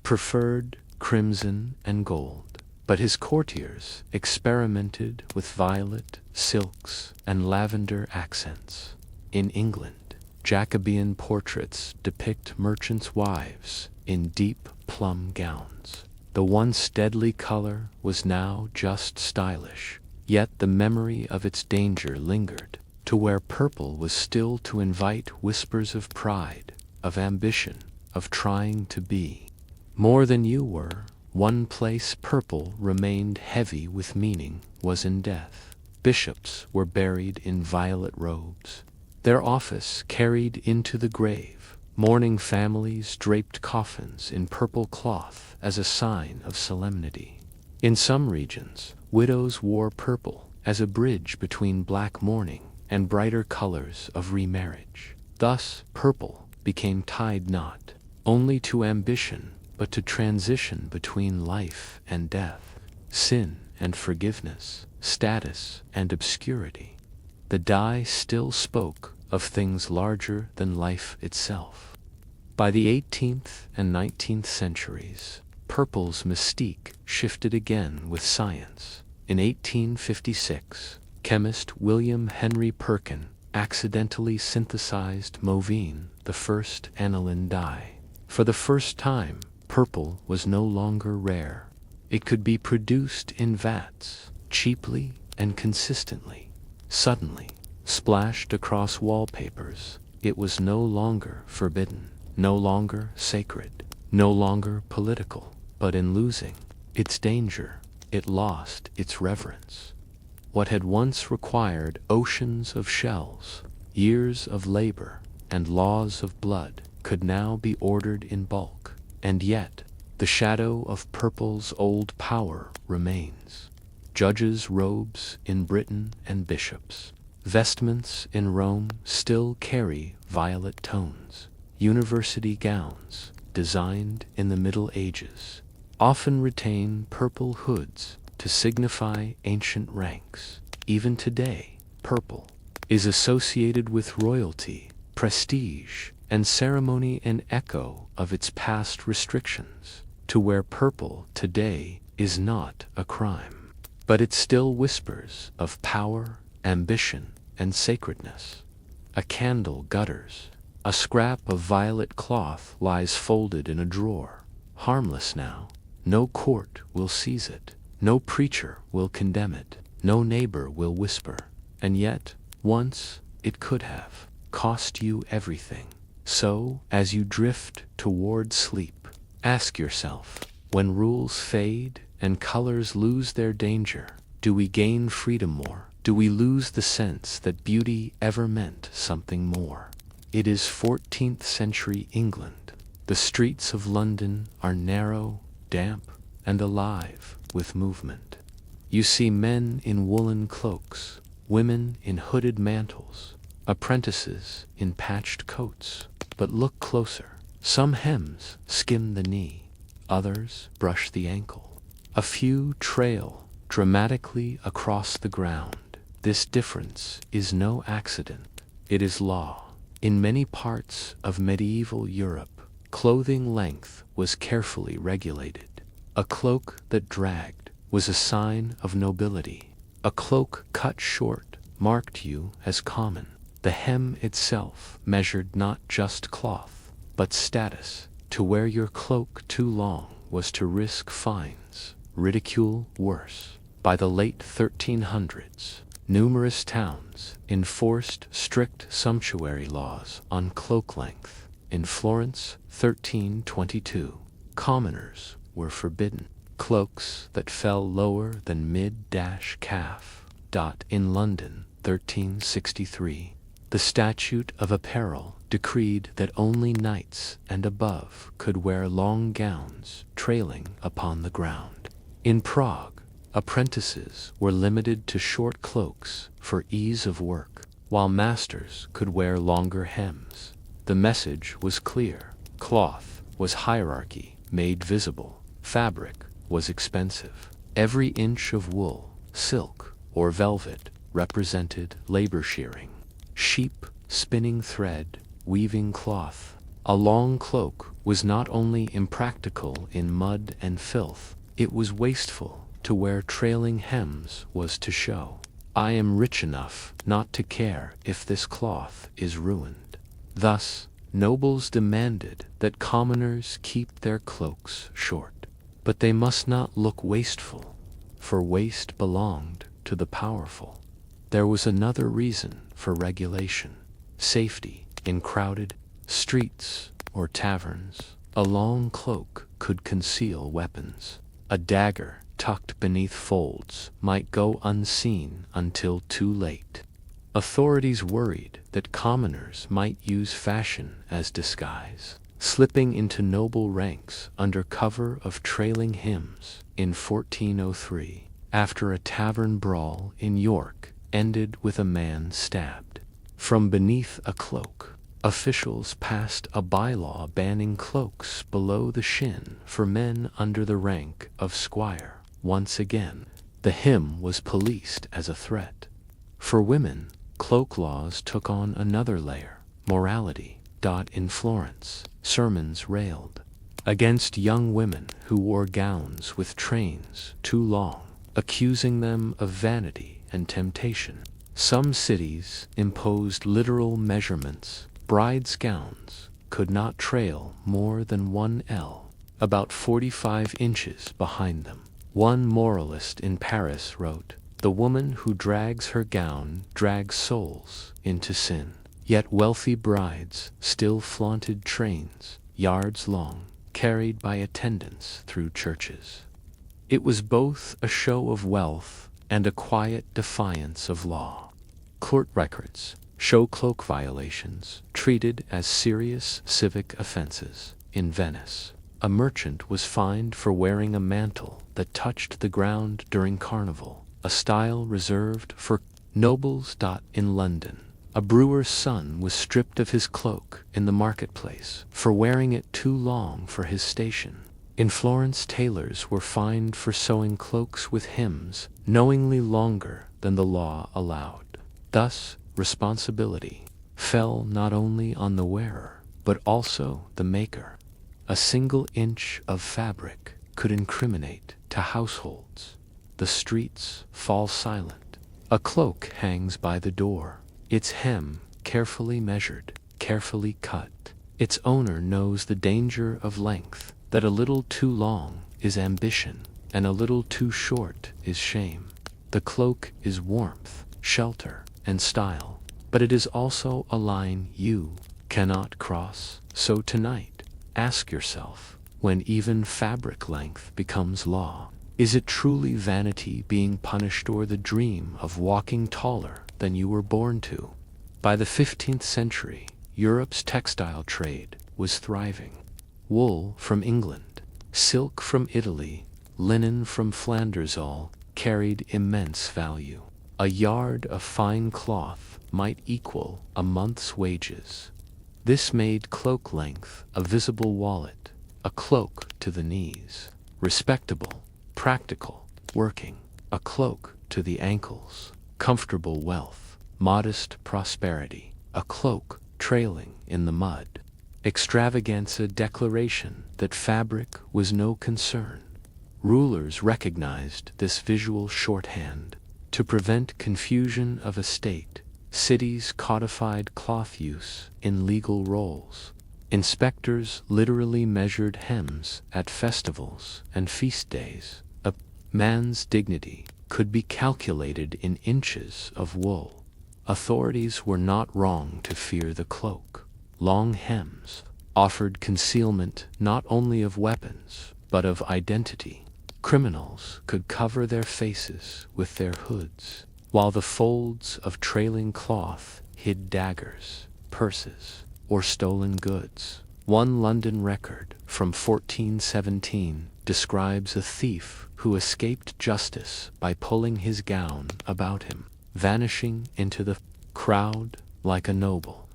preferred crimson and gold, but his courtiers experimented with violet, silks, and lavender accents. In England, Jacobean portraits depict merchants' wives in deep plum gowns. The once deadly color was now just stylish, yet the memory of its danger lingered, to where purple was still to invite whispers of pride, of ambition, of trying to be more than you were. One place purple remained heavy with meaning was in death. Bishops were buried in violet robes, their office carried into the grave. Mourning families draped coffins in purple cloth as a sign of solemnity. In some regions, widows wore purple as a bridge between black mourning and brighter colors of remarriage. Thus, purple became tied not only to ambition, but to transition between life and death, sin and forgiveness, status and obscurity. The dye still spoke of things larger than life itself. By the 18th and 19th centuries, purple's mystique shifted again with science. In 1856, chemist William Henry Perkin accidentally synthesized movine, the first aniline dye. For the first time, purple was no longer rare. It could be produced in vats, cheaply and consistently. Suddenly, splashed across wallpapers, it was no longer forbidden, no longer sacred, no longer political, but in losing its danger, it lost its reverence. What had once required oceans of shells, years of labor, and laws of blood could now be ordered in bulk, and yet the shadow of purple's old power remains. Judges' robes in Britain and bishops' vestments in Rome still carry violet tones. University gowns, designed in the Middle Ages, often retain purple hoods to signify ancient ranks. Even today, purple is associated with royalty, prestige, and ceremony, an echo of its past restrictions, to where purple today is not a crime, but it still whispers of power, ambition, and sacredness. A candle gutters. A scrap of violet cloth lies folded in a drawer, harmless now. No court will seize it. No preacher will condemn it. No neighbor will whisper. And yet, once, it could have cost you everything. So, as you drift toward sleep, ask yourself, when rules fade and colors lose their danger, do we gain freedom more? Do we lose the sense that beauty ever meant something more? It is 14th century England. The streets of London are narrow, damp, and alive with movement. You see men in woolen cloaks, women in hooded mantles, apprentices in patched coats. But look closer. Some hems skim the knee, others brush the ankle. A few trail dramatically across the ground. This difference is no accident. It is law. In many parts of medieval Europe, clothing length was carefully regulated. A cloak that dragged was a sign of nobility. A cloak cut short marked you as common. The hem itself measured not just cloth, but status. To wear your cloak too long was to risk fines, ridicule worse. By the late 1300s, numerous towns enforced strict sumptuary laws on cloak length. In Florence, 1322, commoners were forbidden cloaks that fell lower than mid-calf. In London, 1363, the Statute of Apparel decreed that only knights and above could wear long gowns trailing upon the ground. In Prague, apprentices were limited to short cloaks for ease of work, while masters could wear longer hems. The message was clear. Cloth was hierarchy made visible. Fabric was expensive. Every inch of wool, silk, or velvet represented labor shearing. Sheep spinning thread, weaving cloth. A long cloak was not only impractical in mud and filth, it was wasteful. To wear trailing hems was to show, I am rich enough not to care if this cloth is ruined. Thus, nobles demanded that commoners keep their cloaks short. But they must not look wasteful, for waste belonged to the powerful. There was another reason for regulation: safety. In crowded streets or taverns, a long cloak could conceal weapons. A dagger tucked beneath folds might go unseen until too late. Authorities worried that commoners might use fashion as disguise, slipping into noble ranks under cover of trailing hems. In 1403, after a tavern brawl in York ended with a man stabbed from beneath a cloak, officials passed a bylaw banning cloaks below the shin for men under the rank of squire. Once again, the hem was policed as a threat. For women, cloak laws took on another layer: morality. In Florence, sermons railed against young women who wore gowns with trains too long, accusing them of vanity and temptation. Some cities imposed literal measurements. Brides' gowns could not trail more than 1 L, about 45 inches behind them. One moralist in Paris wrote, "The woman who drags her gown drags souls into sin." Yet wealthy brides still flaunted trains, yards long, carried by attendants through churches. It was both a show of wealth and a quiet defiance of law. Court records show cloak violations treated as serious civic offenses. In Venice, a merchant was fined for wearing a mantle that touched the ground during carnival, a style reserved for nobles. In London, a brewer's son was stripped of his cloak in the marketplace for wearing it too long for his station. In Florence, tailors were fined for sewing cloaks with hems knowingly longer than the law allowed. Thus, responsibility fell not only on the wearer, but also the maker. A single inch of fabric could incriminate to households. The streets fall silent. A cloak hangs by the door, its hem carefully measured, carefully cut. Its owner knows the danger of length, that a little too long is ambition, and a little too short is shame. The cloak is warmth, shelter, and style, but it is also a line you cannot cross. So tonight, ask yourself, when even fabric length becomes law, is it truly vanity being punished, or the dream of walking taller than you were born to? By the 15th century, Europe's textile trade was thriving. Wool from England, silk from Italy, linen from Flanders all carried immense value. A yard of fine cloth might equal a month's wages. This made cloak length a visible wallet, a cloak to the knees, respectable, practical, working, a cloak to the ankles, comfortable wealth, modest prosperity, a cloak trailing in the mud. Extravaganza, declaration that fabric was no concern. Rulers recognized this visual shorthand. To prevent confusion of estate, cities codified cloth use in legal rolls. Inspectors literally measured hems at festivals and feast days. Man's dignity could be calculated in inches of wool. Authorities were not wrong to fear the cloak. Long hems offered concealment not only of weapons, but of identity. Criminals could cover their faces with their hoods, while the folds of trailing cloth hid daggers, purses, or stolen goods. One London record from 1417 describes a thief who escaped justice by pulling his gown about him, vanishing into the crowd like a noble.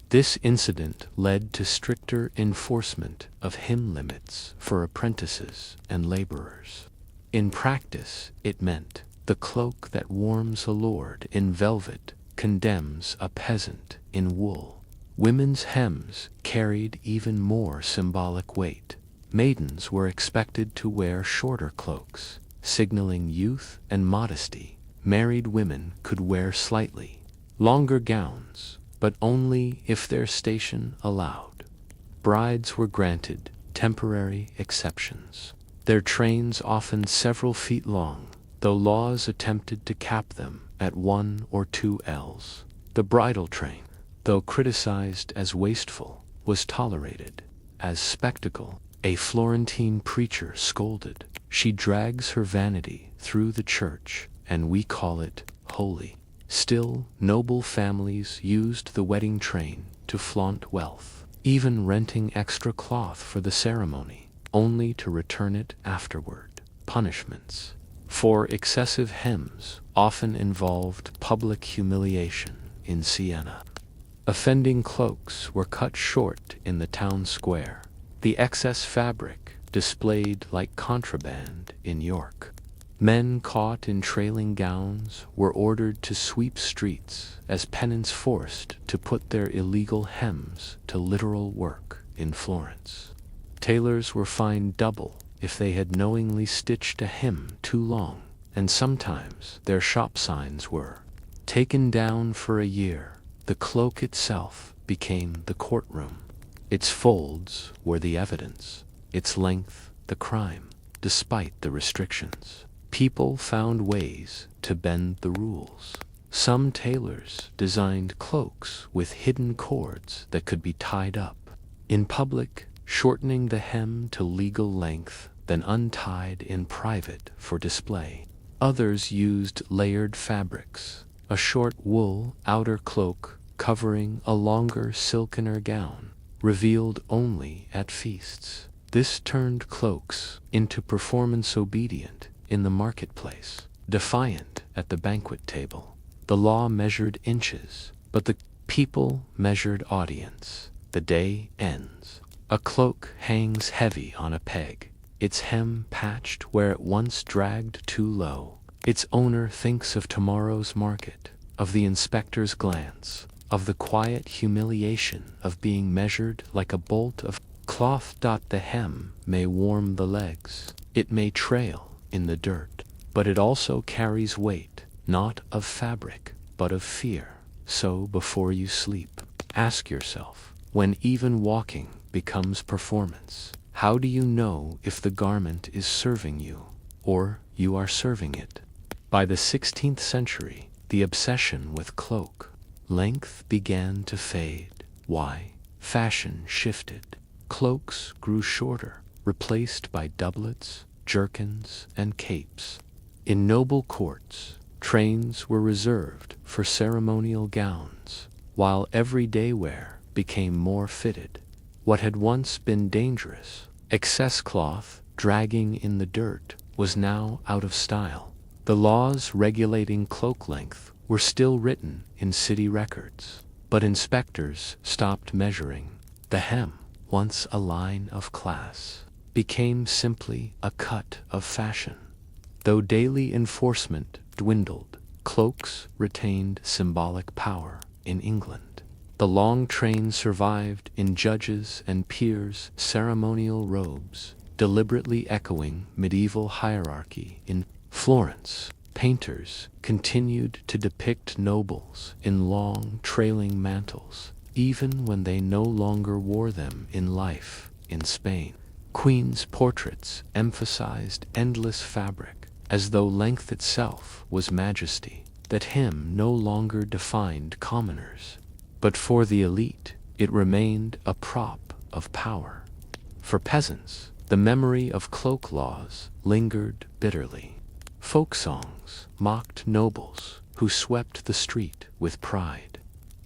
This incident led to stricter enforcement of hem limits for apprentices and laborers. In practice, it meant the cloak that warms a lord in velvet condemns a peasant in wool. Women's hems carried even more symbolic weight. Maidens were expected to wear shorter cloaks, signaling youth and modesty. Married women could wear slightly longer gowns, but only if their station allowed. Brides were granted temporary exceptions. Their trains often several feet long, though laws attempted to cap them at 1 or 2 ells. The bridal train, though criticized as wasteful, was tolerated as spectacle. A Florentine preacher scolded, "She drags her vanity through the church, and we call it holy." Still, noble families used the wedding train to flaunt wealth, even renting extra cloth for the ceremony, only to return it afterward. Punishments for excessive hems often involved public humiliation in Siena. Offending cloaks were cut short in the town square. The excess fabric displayed like contraband in York. Men caught in trailing gowns were ordered to sweep streets as penance, forced to put their illegal hems to literal work in Florence. Tailors were fined double if they had knowingly stitched a hem too long, and sometimes their shop signs were taken down for a year. The cloak itself became the courtroom. Its folds were the evidence, its length the crime. Despite the restrictions, people found ways to bend the rules. Some tailors designed cloaks with hidden cords that could be tied up in public, shortening the hem to legal length, then untied in private for display. Others used layered fabrics, a short wool outer cloak covering a longer silkener gown, revealed only at feasts. This turned cloaks into performance obedient in the marketplace, defiant at the banquet table. The law measured inches, but the people measured audience. The day ends. A cloak hangs heavy on a peg, its hem patched where it once dragged too low. Its owner thinks of tomorrow's market, of the inspector's glance, of the quiet humiliation of being measured like a bolt of cloth. The hem may warm the legs, it may trail in the dirt, but it also carries weight, not of fabric, but of fear. So before you sleep, ask yourself, when even walking becomes performance, how do you know if the garment is serving you, or you are serving it? By the 16th century, the obsession with cloak length began to fade. Why? Fashion shifted. Cloaks grew shorter, replaced by doublets, jerkins, and capes. In noble courts, trains were reserved for ceremonial gowns, while everyday wear became more fitted. What had once been dangerous, excess cloth dragging in the dirt, was now out of style. The laws regulating cloak length were still written in city records, but inspectors stopped measuring. The hem, once a line of class, became simply a cut of fashion. Though daily enforcement dwindled, cloaks retained symbolic power in England. The long train survived in judges' and peers' ceremonial robes, deliberately echoing medieval hierarchy. In Florence, painters continued to depict nobles in long, trailing mantles, even when they no longer wore them in life. In Spain, queens' portraits emphasized endless fabric, as though length itself was majesty. That hem no longer defined commoners, but for the elite it remained a prop of power. For peasants, the memory of cloak laws lingered bitterly. Folk songs mocked nobles who swept the street with pride.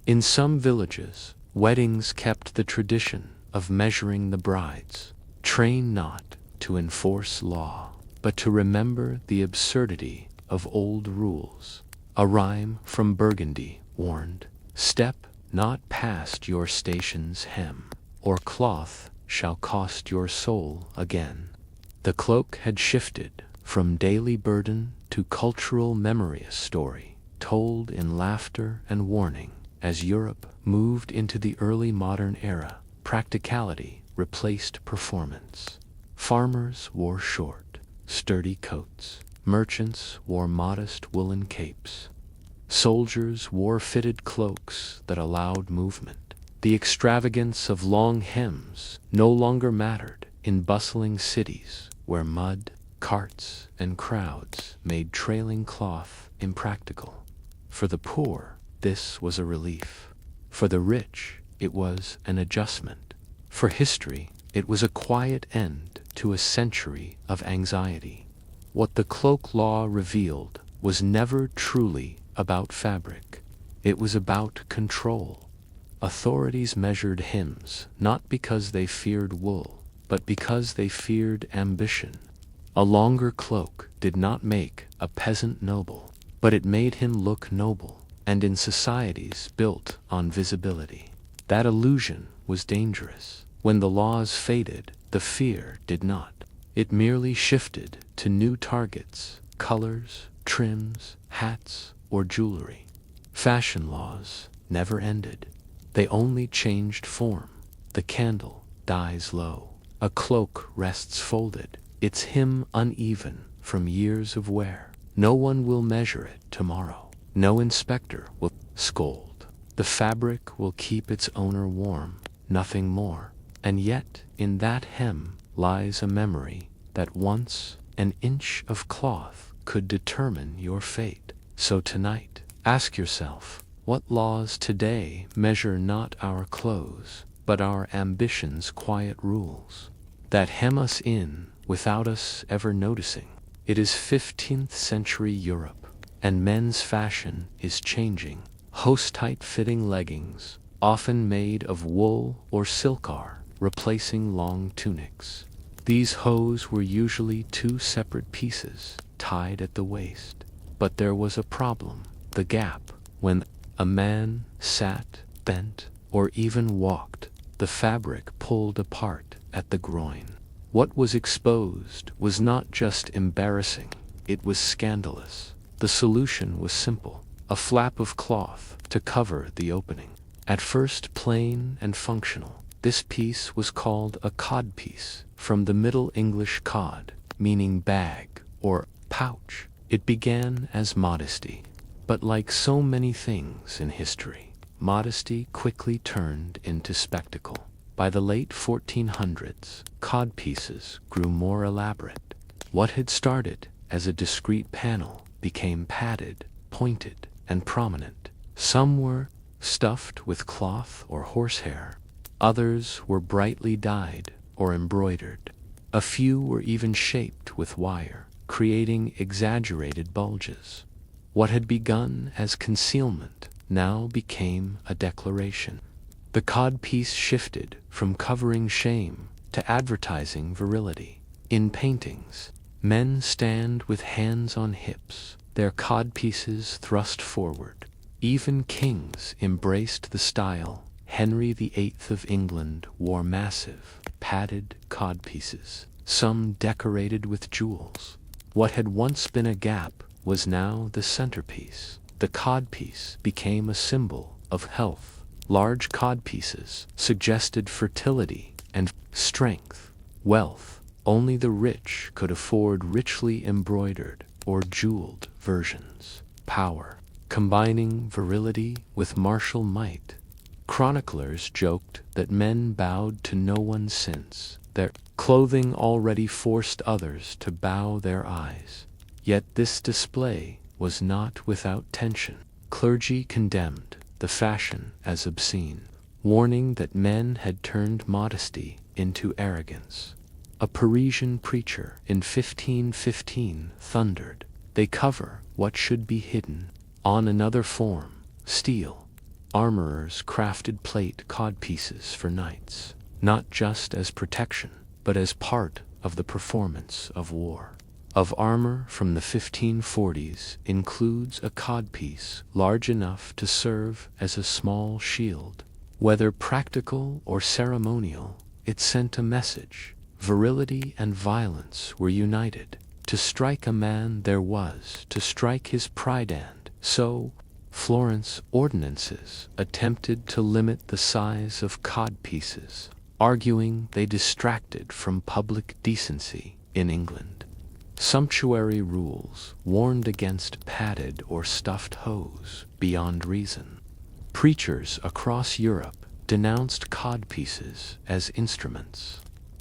In some villages, weddings kept the tradition of measuring the brides. Train not to enforce law, but to remember the absurdity of old rules. A rhyme from Burgundy warned, "Step not past your station's hem, or cloth shall cost your soul again." The cloak had shifted from daily burden to cultural memory, a story told in laughter and warning. As Europe moved into the early modern era, practicality replaced performance. Farmers wore short, sturdy coats. Merchants wore modest woolen capes. Soldiers wore fitted cloaks that allowed movement. The extravagance of long hems no longer mattered in bustling cities where mud, carts, and crowds made trailing cloth impractical. For the poor, this was a relief. For the rich, it was an adjustment. For history, it was a quiet end to a century of anxiety. What the cloak law revealed was never truly about fabric. It was about control. Authorities measured hems not because they feared wool, but because they feared ambition. A longer cloak did not make a peasant noble, but it made him look noble, and in societies built on visibility. That illusion was dangerous. When the laws faded, the fear did not. It merely shifted to new targets, colors, trims, hats, or jewelry. Fashion laws never ended. They only changed form. The candle dies low. A cloak rests folded, its hem uneven from years of wear. No one will measure it tomorrow. No inspector will scold. The fabric will keep its owner warm, nothing more. And yet, in that hem lies a memory that once an inch of cloth could determine your fate. So tonight, ask yourself, what laws today measure not our clothes, but our ambition's quiet rules, that hem us in without us ever noticing? It is 15th century Europe, and men's fashion is changing. Hose-tight fitting leggings, often made of wool or silk, are replacing long tunics. These hose were usually two separate pieces, tied at the waist. But there was a problem, the gap. When a man sat, bent, or even walked, the fabric pulled apart at the groin. What was exposed was not just embarrassing, it was scandalous. The solution was simple, a flap of cloth to cover the opening. At first plain and functional, this piece was called a codpiece, from the Middle English cod, meaning bag or pouch. It began as modesty, but like so many things in history, modesty quickly turned into spectacle. By the late 1400s, codpieces grew more elaborate. What had started as a discreet panel became padded, pointed, and prominent. Some were stuffed with cloth or horsehair. Others were brightly dyed or embroidered. A few were even shaped with wire, creating exaggerated bulges. What had begun as concealment now became a declaration. The codpiece shifted from covering shame to advertising virility. In paintings, men stand with hands on hips, their codpieces thrust forward. Even kings embraced the style. Henry VIII of England wore massive, padded codpieces, some decorated with jewels. What had once been a gap was now the centerpiece. The codpiece became a symbol of health. Large codpieces suggested fertility and strength, wealth. Only the rich could afford richly embroidered or jeweled versions. Power, combining virility with martial might. Chroniclers joked that men bowed to no one since their clothing already forced others to bow their eyes. Yet this display was not without tension. Clergy condemned the fashion as obscene, warning that men had turned modesty into arrogance. A Parisian preacher in 1515 thundered, "They cover what should be hidden." On another form, steel, armorers crafted plate codpieces for knights, not just as protection, but as part of the performance of war. Of armor from the 1540s includes a codpiece large enough to serve as a small shield. Whether practical or ceremonial, it sent a message. Virility and violence were united. To strike a man there was to strike his pride, and so Florence ordinances attempted to limit the size of codpieces, arguing they distracted from public decency. In England, sumptuary rules warned against padded or stuffed hose beyond reason. Preachers across Europe denounced codpieces as instruments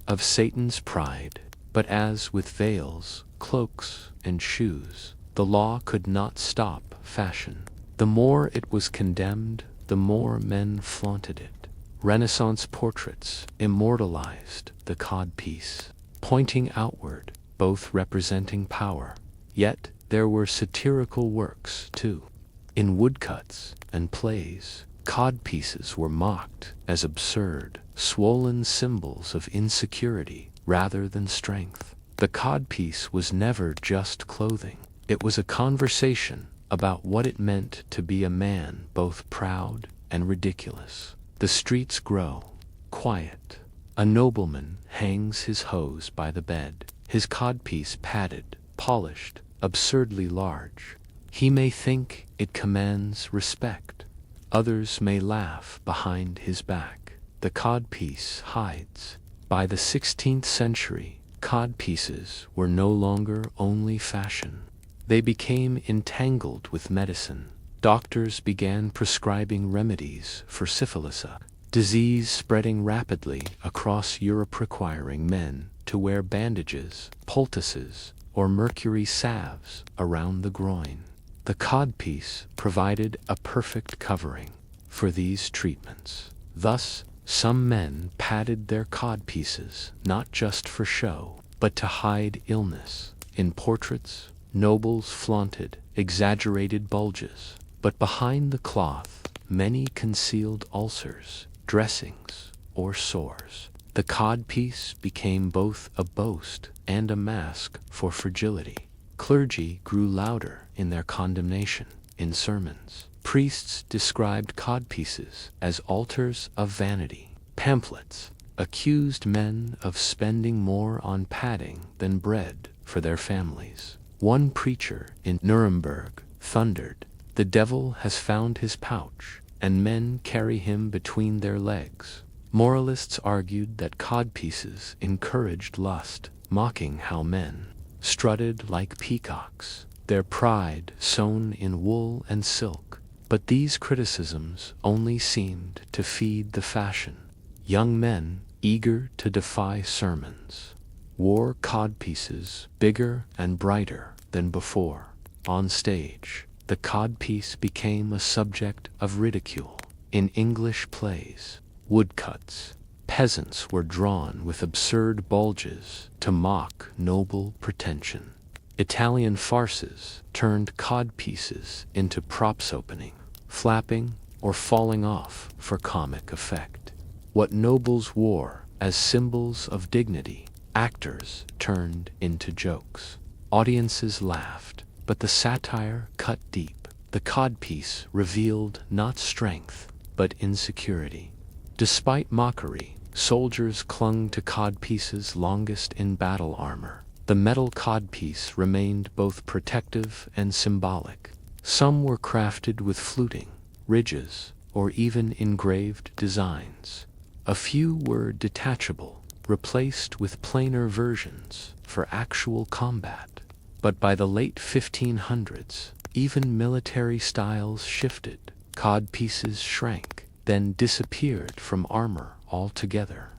of Satan's pride, but as with veils, cloaks, and shoes, the law could not stop fashion. The more it was condemned, the more men flaunted it. Renaissance portraits immortalized the codpiece, pointing outward, both representing power. Yet there were satirical works, too. In woodcuts and plays, codpieces were mocked as absurd, swollen symbols of insecurity rather than strength. The codpiece was never just clothing. It was a conversation about what it meant to be a man, both proud and ridiculous. The streets grow quiet. A nobleman hangs his hose by the bed, his codpiece padded, polished, absurdly large. He may think it commands respect. Others may laugh behind his back. The codpiece hides. By the 16th century, codpieces were no longer only fashion. They became entangled with medicine. Doctors began prescribing remedies for syphilis, a disease spreading rapidly across Europe, requiring men to wear bandages, poultices, or mercury salves around the groin. The codpiece provided a perfect covering for these treatments. Thus, some men padded their codpieces not just for show, but to hide illness. In portraits, nobles flaunted exaggerated bulges, but behind the cloth, many concealed ulcers, dressings, or sores. The codpiece became both a boast and a mask for fragility. Clergy grew louder in their condemnation. In sermons, priests described codpieces as altars of vanity. Pamphlets accused men of spending more on padding than bread for their families. One preacher in Nuremberg thundered, "The devil has found his pouch, and men carry him between their legs." Moralists argued that codpieces encouraged lust, mocking how men strutted like peacocks, their pride sewn in wool and silk. But these criticisms only seemed to feed the fashion. Young men, eager to defy sermons, wore codpieces bigger and brighter than before. On stage, the codpiece became a subject of ridicule. In English plays, woodcuts, peasants were drawn with absurd bulges to mock noble pretension. Italian farces turned codpieces into props, opening, flapping, or falling off for comic effect. What nobles wore as symbols of dignity, actors turned into jokes. Audiences laughed, but the satire cut deep. The codpiece revealed not strength, but insecurity. Despite mockery, soldiers clung to codpieces longest in battle armor. The metal codpiece remained both protective and symbolic. Some were crafted with fluting, ridges, or even engraved designs. A few were detachable, replaced with plainer versions for actual combat. But by the late 1500s, even military styles shifted. Codpieces shrank, then disappeared from armor altogether.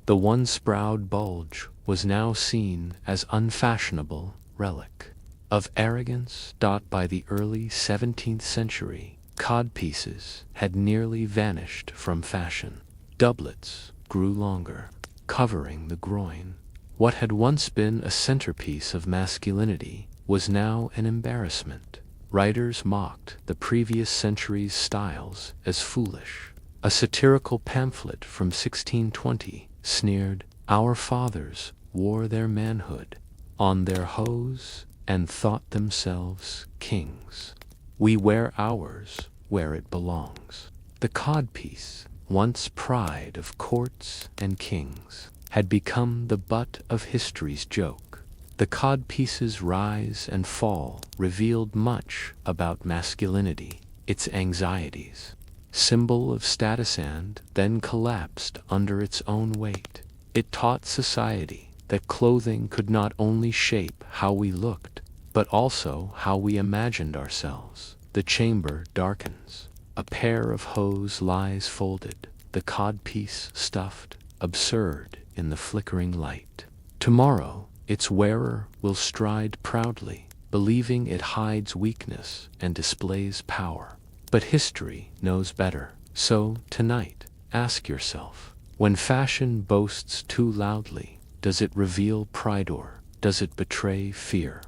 The once proud bulge was now seen as unfashionable relic. of arrogance. By the early 17th century, codpieces had nearly vanished from fashion. Doublets grew longer, covering the groin. What had once been a centerpiece of masculinity was now an embarrassment. Writers mocked the previous century's styles as foolish. A satirical pamphlet from 1620 sneered, "Our fathers wore their manhood on their hose and thought themselves kings. We wear ours where it belongs." The codpiece, once pride of courts and kings, had become the butt of history's joke. The codpiece's rise and fall revealed much about masculinity, its anxieties. Symbol of status, and then collapsed under its own weight. It taught society that clothing could not only shape how we looked, but also how we imagined ourselves. The chamber darkens. A pair of hose lies folded, the codpiece stuffed, absurd in the flickering light. Tomorrow, its wearer will stride proudly, believing it hides weakness and displays power. But history knows better. So, tonight, ask yourself, when fashion boasts too loudly, does it reveal pride or does it betray fear?